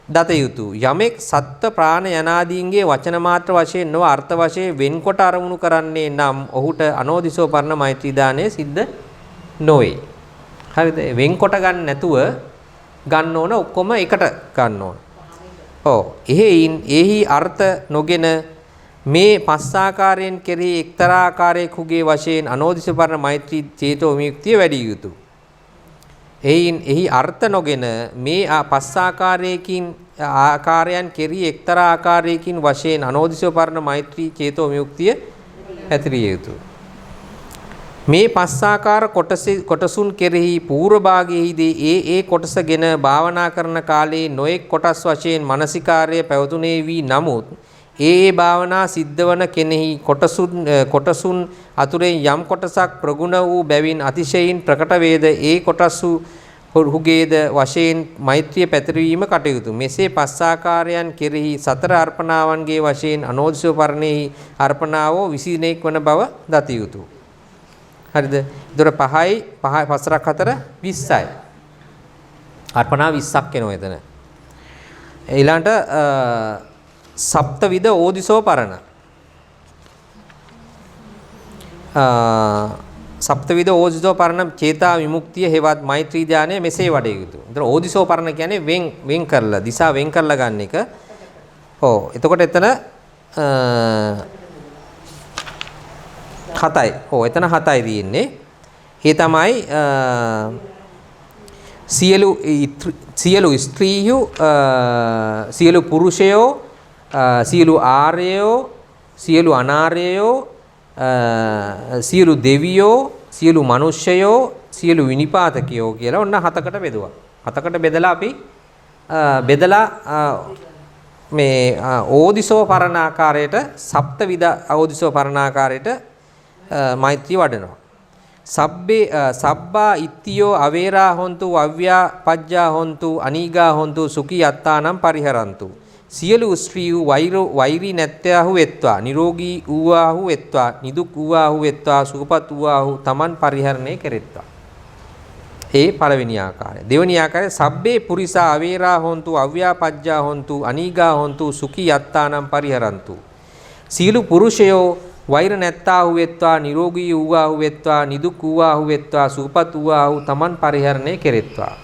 දත යුතුය. යමෙක් සත්ත්ව ප්‍රාණ යනාදීන්ගේ වචන මාත්‍ර වශයෙන් නොව අර්ථ වශයෙන් වෙන්කොට අරමුණු කරන්නේ නම් ඔහුට අනෝදිසෝ පරණ මෛත්‍රී දාණය සිද්ධ නොවේ. හරිද? වෙන්කොට ගන්න නැතුව ගන්න ඕන, ඔක්කොම එකට ගන්න ඕන. එහි අර්ථ නොගෙන මේ 5 ආකාරයෙන් කෙරෙහි එක්තරා ආකාරයකගේ වශයෙන් අනෝදිසෝ පරණ මෛත්‍රී චේතෝ විමුක්තිය වැඩි යුතුය. එහි අර්ථ නොගෙන මේ 5 ආකාරයන් කෙරෙහි එක්තරා ආකාරයකින් වශයෙන් අනෝදිසෝ පරණ මෛත්‍රී චේතෝ විමුක්තිය පැතිරිය යුතුය. මේ පස්සාකාර කොටසුන් කෙරෙහි පූර්ව භාගයේදී ඒ කොටසගෙන භාවනා කරන කාලේ නොඑක් කොටස් වශයෙන් මානසිකාර්ය පැවතුනේ වී නමුත් ඒ භාවනා සිද්ධවන කෙනෙහි කොටසුන් අතුරෙන් යම් කොටසක් ප්‍රගුණ වූ බැවින් අතිශයින් ප්‍රකට වේද ඒ කොටසු හුගේද වශයෙන් මෛත්‍රිය පැතිරවීම කටයුතු. මෙසේ පස්සාකාරයන් කෙරෙහි සතර අර්පණාවන්ගේ වශයෙන් අනෝදිසෝ පරණෙහි අර්පණාවෝ 21 වන බව දත යුතුය. හරිද? ඒතර 5යි 4ක් 4 20යි. අර්පණා 20ක් එනවා එතන. ඊළඟට සප්තවිද ඕදිසෝ පරණ. සප්තවිද ඕදිසෝ පරණ චේතා විමුක්තිය හේවත් මෛත්‍රී ධානය මෙසේ වඩිය යුතුය. ඒතර ඕදිසෝ පරණ කියන්නේ වෙන් කරලා දිසා වෙන් කරලා ගන්න එක. ඔව්. එතකොට එතන 7යි. ඔව් එතන 7යි තියෙන්නේ. ඒ තමයි සියලු ස්ත්‍රීයෝ සියලු පුරුෂයෝ සියලු ආර්යයෝ සියලු අනාර්යයෝ සියලු දෙවියෝ සියලු මනුෂ්‍යයෝ සියලු විනිපාතකයෝ කියලා ඔන්න 7කට බෙදුවා. 7කට බෙදලා අපි මේ ඕදිසෝ පරණාකාරයට සප්තවිද ඕදිසෝ පරණාකාරයට මෛත්‍රී වඩනවා. සබ්බා ඉත්තියෝ අවේරා හොන්තු අව්‍යා පජ්ජා හොන්තු අනීගා හොන්තු සුඛී අත්තානම් පරිහරන්තු. සියලු ස්ත්‍රීයෝ වෛරී නැත්යාහු වෙත්වා නිරෝගී වූවාහු වෙත්වා නිදුක් වූවාහු වෙත්වා සුවපත් වූවාහු තමන් පරිහරණය කෙරෙත්වා. ඒ පළවෙනි ආකාරය. දෙවෙනි ආකාරය සබ්බේ පුරිසා අවේරා හොන්තු අව්‍යා පජ්ජා හොන්තු අනීගා හොන්තු සුඛී අත්තානම් පරිහරන්තු. සියලු පුරුෂයෝ වෛර නැත්තාහු වෙත්වා නිරෝගී වූවාහු වෙත්වා නිදුක් වූවාහු වෙත්වා සුවපත් වූවාහු තමන් පරිහරණය කෙරෙත්වා.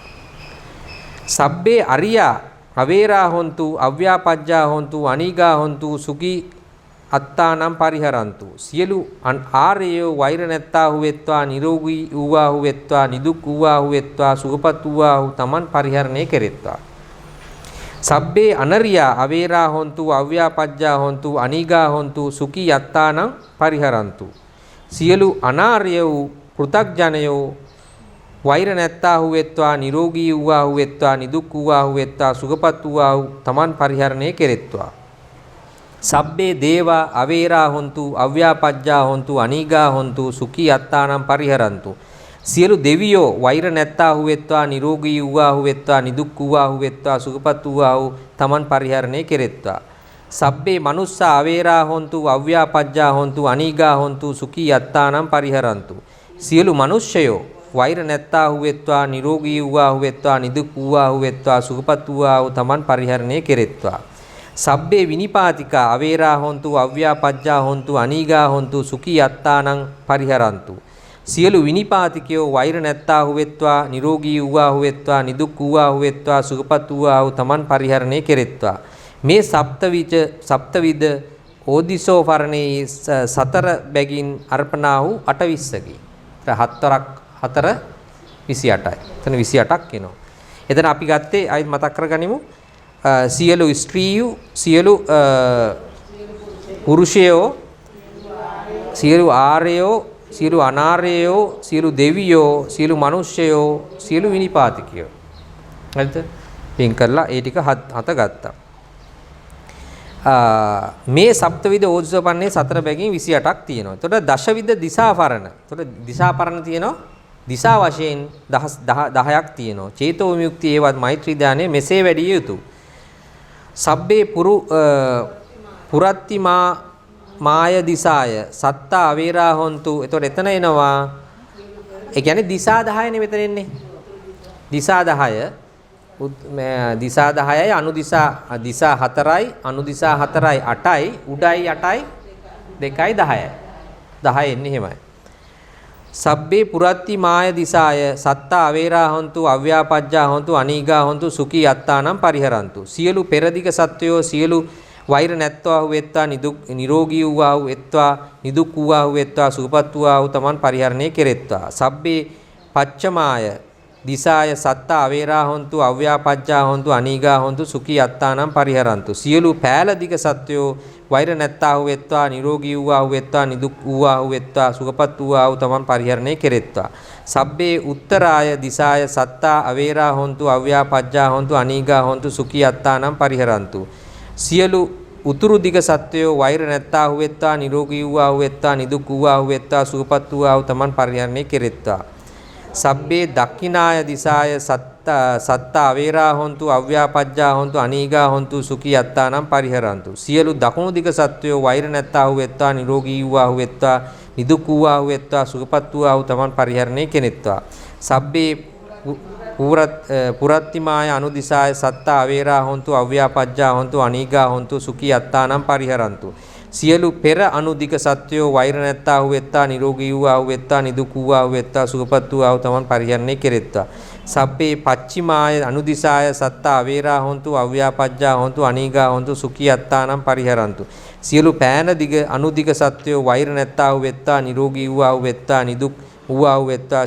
සබ්බේ අරියා අවේරා හොන්තු අව්‍යාපජ්ජා හොන්තු අනීගා හොන්තු සුඛී අත්තානම් පරිහරන්තු. සියලු ආර්යයෝ වෛර නැත්තාහු වෙත්වා නිරෝගී වූවාහු වෙත්වා නිදුක් වූවාහු වෙත්වා සුවපත් වූවාහු තමන් පරිහරණය කෙරෙත්වා. සබ්බේ අනරියා අවේරා හොන්තු අව්‍යාපජ්ජා හොන්තු අනීගා හොන්තු සුඛී අත්තානම් පරිහරන්තු. සියලු අනාර්ය වූ පෘථග්ජනයෝ වෛර නැත්තාහු වෙත්වා නිරෝගී වූවාහු වෙත්වා නිදුක් වූවාහු වෙත්වා සුඛපත් වූවාහු තමන් පරිහරණය කෙරෙත්වා. සබ්බේ දේවා අවේරා හොන්තු අව්‍යාපජ්ජා හොන්තු අනීගා හොන්තු සුඛී අත්තානම් පරිහරන්තු. සියලු දෙවියෝ වෛර නැත්තාහු වෙත්වා නිරෝගී වූවාහු වෙත්වා නිදුක් වූවාහු වෙත්වා සුඛපත් වූවාහු තමන් පරිහරණය කෙරෙත්වා. සබ්බේ මනුස්සා අවේරා හොන්තු අව්‍යාපජ්ජා හොන්තු අනීගා හොන්තු සුඛී අත්තානම් පරිහරන්තු. සියලු මනුෂ්‍යයෝ වෛර නැත්තාහු වෙත්වා නිරෝගී වූවාහු වෙත්වා නිදුක් වූවාහු වෙත්වා සුඛපත් වූවාහු තමන් පරිහරණය කෙරෙත්වා. සබ්බේ විනිපාතිකා අවේරා හොන්තු අව්‍යාපජ්ජා හොන්තු අනීගා හොන්තු සුඛී අත්තානම් පරිහරන්තු. සියලු විනිපාතිකයෝ වෛර නැත්තාහු වෙත්වා නිරෝගී වූවාහු වෙත්වා නිදුක් වූවාහු වෙත්වා සුඛපත් වූවාහු තමන් පරිහරණය කෙරෙත්වා. මේ සප්තවිද ඕදිසෝ පරණේ සතර බැගින් අර්පණා වූ 820කි. 4 28යි. එතන 28ක් එනවා. එතන අපි ගත්තේ ආයි මතක් කරගනිමු. සියලු ස්ත්‍රීයෝ සියලු පුරුෂයෝ සියලු ආර්යයෝ සියලු අනාර්යයෝ සියලු දෙවියෝ සියලු මනුෂ්‍යයෝ සියලු විනිපාතිකයෝ. හරිද? පින් කරලා ඒ ටික හත ගත්තා. මේ සප්තවිද ඕජසපන්නේ 4 බැගින් 28ක් තියෙනවා. එතකොට දශවිද දිසාපරණ. එතකොට දිසාපරණ තියෙනවා. දිසා වශයෙන් 10ක් තියෙනවා. චේතෝ විමුක්තිය ඒවත් මෛත්‍රී ධානය මෙසේ වැඩි යුතුය. සබ්බේ පුරත්ති මාය දිසාය සත්තා අවේරා හොන්තු. එතකොට එතන එනවා. ඒ කියන්නේ දිසා 10නේ මෙතන එන්නේ. දිසා 10 දිසා 10යි අනුදිසා දිසා 4යි අනුදිසා 4යි 8යි උඩයි 8යි 2යි 10යි 10 එන්නේ එහෙමයි. සබ්බේ පුරත්ති මාය දිසාය සත්තා අවේරා හොන්තු අව්‍යාපජ්ජා හොන්තු අනීගා හොන්තු සුඛී අත්තානම් පරිහරන්තු. සියලු පෙරදිග සත්වයෝ සියලු වෛර නැත්වාහු වෙත්වා නිරෝගී වූවාහු වෙත්වා නිදුක් වූවාහු වෙත්වා සුඛපත් වූවාහු තමන් පරිහරණය කෙරෙත්වා. සබ්බේ පච්චමාය දිසාය සත්ත අවේරා හොන්තු අව්‍යාපජ්ජා හොන්තු අනීගා හොන්තු සුඛී අත්තානම් පරිහරන්තු. සියලු පෑල දිග සත්වයෝ වෛර නැත්තා වූ වෙත්වා නිරෝගී වූ ආ වෙත්වා නිදුක් වූ ආ වෙත්වා සුඛපත් වූ ආ තමන් පරිහරණය කෙරෙත්වා. සබ්බේ උත්තරාය දිසාය සත්තා අවේරා හොන්තු අව්‍යාපජ්ජා හොන්තු අනීගා හොන්තු සුඛී අත්තානම් පරිහරන්තු. සියලු උතුරු දිග සත්වයෝ වෛර නැත්තා වූ වෙත්වා නිරෝගී වූ ආ වෙත්වා නිදුක් වූ ආ වෙත්වා සුඛපත් වූ ආ තමන් පරිහරණය කෙරෙත්වා. සබ්බේ දක්ඛිනාය දිසාය සත්ත අවේරා හොන්තු අව්‍යාපජ්ජා හොන්තු අනීගා හොන්තු සුඛී අත්තානම් පරිහරන්තු. සියලු දකුණු දිග සත්වයෝ වෛර නැත්තා වූ වෙත්වා නිරෝගී වූ ආ වෙත්වා නිදුක් වූ ආ වෙත්වා සුඛපත් වූ ආ තමන් පරිහරණය කෙනෙත්වා. සබ්බේ පුරත්තිමාය අනුදිසාය සත්ත අවේරා හොන්තු අව්‍යාපජ්ජා හොන්තු අනීගා හොන්තු සුඛී අත්තානම් පරිහරන්තු. සියලු පෙර අනුදික සත්වයෝ වෛර නැත්තා වූ වෙත්තා නිරෝගී වූ ආ වෙත්තා නිදුක් වූ ආ වෙත්තා සුඛපත් වූ ආ තමන් පරිහරණය කෙරෙත්වා. සබ්බේ පච්චිමාය අනුදිසාය සත්ත අවේරා හොන්තු අව්‍යාපජ්ජා හොන්තු අනීගා හොන්තු සුඛී අත්තානම් පරිහරන්තු. සියලු පෑන දිග අනුදික සත්වයෝ වෛර නැත්තා වූ වෙත්තා නිරෝගී වූ ආ වෙත්තා නිදුක් වූ ආ වෙත්තා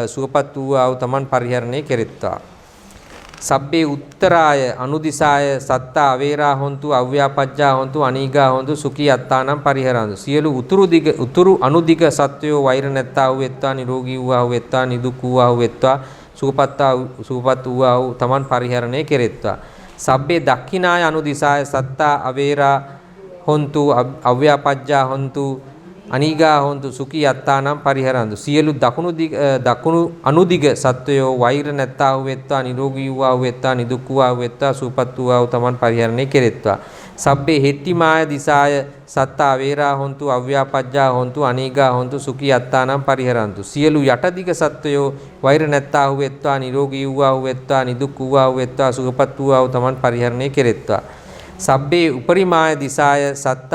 සුඛපත් වූ ආ තමන් පරිහරණය කෙරෙත්වා. සබ්බේ උත්තරාය අනුදිසාය සත්ත අවේරා හොන්තු අව්‍යාපජ්ජා හොන්තු අනීගා හොන්තු සුඛී අත්තානම් පරිහරන්තු. සියලු උතුරු අනුදිග සත්වයෝ වෛර නැත්තා වූ වෙත්තා නිරෝගී වූ ආ වෙත්තා නිදුක් වූ ආ වෙත්තා සුඛපත් වූ ආ තමන් පරිහරණය කෙරෙත්වා. සබ්බේ දක්ඛිනාය අනුදිසාය සත්ත අවේරා හොන්තු අව්‍යාපජ්ජා හොන්තු අනීගා හොන්තු සුඛී අත්තානම් පරිහරන්තු. සියලු දකුණු අනුදිග සත්වයෝ වෛර නැත්තා වූ වෙත්වා නිරෝගී වූ ආ වෙත්තා නිදුක් වූ ආ වෙත්තා සුවපත් වූ ආ තමන් පරිහරණය කෙරෙත්වා. සබ්බේ හෙට්ටිමාය දිසාය සත්ත අවේරා හොන්තු අව්‍යාපජ්ජා හොන්තු අනීගා හොන්තු සුඛී අත්තානම් පරිහරන්තු. සියලු යටදිග සත්වයෝ වෛර නැත්තා වූ වෙත්වා නිරෝගී වූ ආ වෙත්වා නිදුක් වූ ආ වෙත්වා සුවපත් වූ ආ තමන් පරිහරණය කෙරෙත්වා. සබ්බේ උපරිමාය දිසාය සත්ත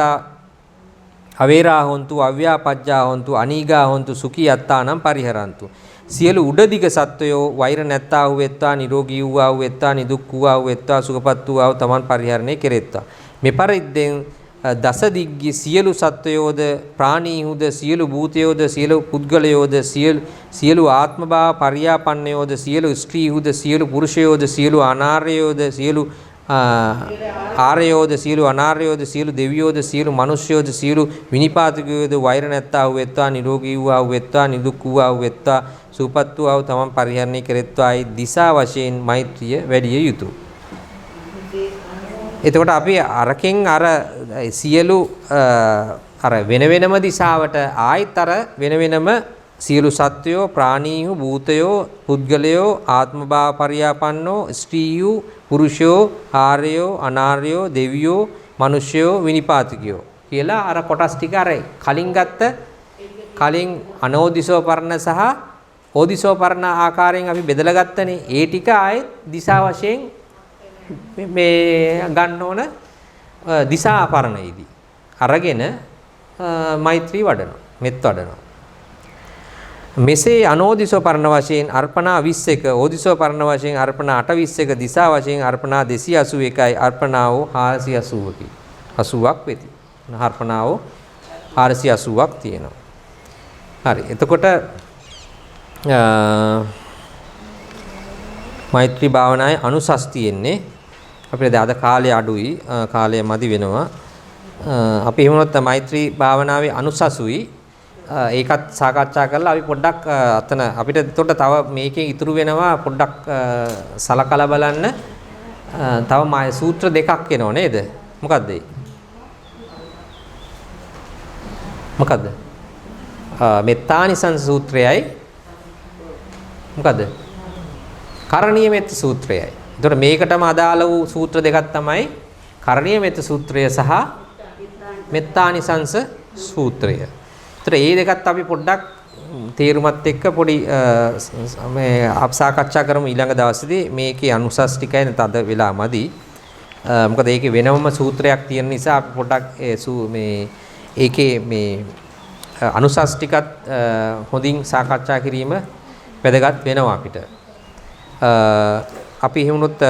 අවේරා හොන්තු අව්‍යාපජ්ජා හොන්තු අනීගා හොන්තු සුඛී අත්තානම් පරිහරන්තු. සියලු උඩදිග සත්වයෝ වෛර නැත්තා වූ වෙත්වා නිරෝගී වූ ආ වෙත්වා නිදුක් වූ ආ වෙත්වා සුඛපත් වූ ආ තමන් පරිහරණය කෙරෙත්වා. මෙපරිද්දෙන් දස දිග්ගී සියලු සත්වයෝද ප්‍රාණීහුද සියලු භූතයෝද සියලු පුද්ගලයෝද සියලු ආත්මභාව පරියාපන්නයෝද සියලු ස්ත්‍රීහුද සියලු පුරුෂයෝද සියලු අනාර්යයෝද සියලු ආර්යයෝද සියලු අනාර්යයෝද සියලු දෙවියෝද සියලු මිනිස්යෝද සියලු විනිපාතිකයෝද වෛර නැත්තා වූ වෙත්වා නිරෝගී වූ ආ වෙත්වා නිදුක් වූ ආ වෙත්වා සුවපත් වූ ආ තමන් පරිහරණය කෙරෙත්වායි දිසා වශයෙන් මෛත්‍රිය වැඩි යුතුය. එතකොට අපි අරකින් අර සියලු අර වෙන වෙනම දිසාවට ආයිත් අර වෙන වෙනම සියලු සත්වයෝ ප්‍රාණීහු භූතයෝ පුද්ගලයෝ ආත්මභාව පරියාපන්නෝ ස්ත්‍රීයෝ පුරුෂයෝ ආර්යයෝ අනාර්යයෝ දෙවියෝ මිනිස්යෝ විනිපාතිකයෝ කියලා අර කොටස් ටික අර කලින් අනෝදිසෝ පර්ණ සහ ඕදිසෝ පර්ණ ආකාරයෙන් අපි බෙදලා ගත්තනේ. ඒ ටික ආයෙත් දිසා වශයෙන් මේ ගන්න ඕන දිසා පර්ණයේදී අරගෙන මෛත්‍රී වඩනවා මෙත් වඩනවා. මෙසේ අනෝදිසෝ පර්ණ වශයෙන් අර්පණා 21 ඕදිසෝ පර්ණ වශයෙන් අර්පණා 821 දිසා වශයෙන් අර්පණා 281යි අර්පණාව 480කි 80ක් වෙති. අර්පණාව 480ක් තියෙනවා. හරි. එතකොට මෛත්‍රී භාවනාවේ අනුසස් තියෙන්නේ අපිට අද කාලය අඩුයි කාලය මදි වෙනවා. අපි එහෙමනොත් මෛත්‍රී භාවනාවේ අනුසසුයි ඒකත් සාකච්ඡා කරලා අපි පොඩ්ඩක් අතන අපිට එතකොට තව මේකෙන් ඉතුරු වෙනවා පොඩ්ඩක් සලකලා බලන්න තව සූත්‍ර දෙකක් එනවා නේද? මොකද්ද ඒ? මොකද්ද? මෙත්තානිසංස සූත්‍රයයි මොකද්ද? කරණීය මෙත්ත සූත්‍රයයි. එතකොට මේකටම අදාළ වූ සූත්‍ර දෙකක් තමයි කරණීය මෙත්ත සූත්‍රය සහ මෙත්තානිසංස සූත්‍රය. ඒතර මේ දෙකත් අපි පොඩ්ඩක් තේරුමත් එක්ක පොඩි මේ සාකච්ඡා කරමු ඊළඟ දවසේදී. මේකේ අනුසස් ටිකයි නැත්නම් අද වෙලාමදි. මොකද ඒකේ වෙනම සූත්‍රයක් තියෙන නිසා අපි පොඩ්ඩක් මේ ඒකේ මේ අනුසස් ටිකත් හොඳින් සාකච්ඡා කිරීම වැදගත් වෙනවා අපිට. අපි එහෙමනොත්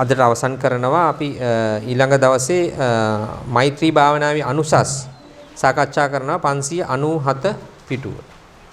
අදට අවසන් කරනවා. අපි ඊළඟ දවසේ මෛත්‍රී භාවනාවේ අනුසස් සාකච්ඡා කරනවා 597 පිටුව.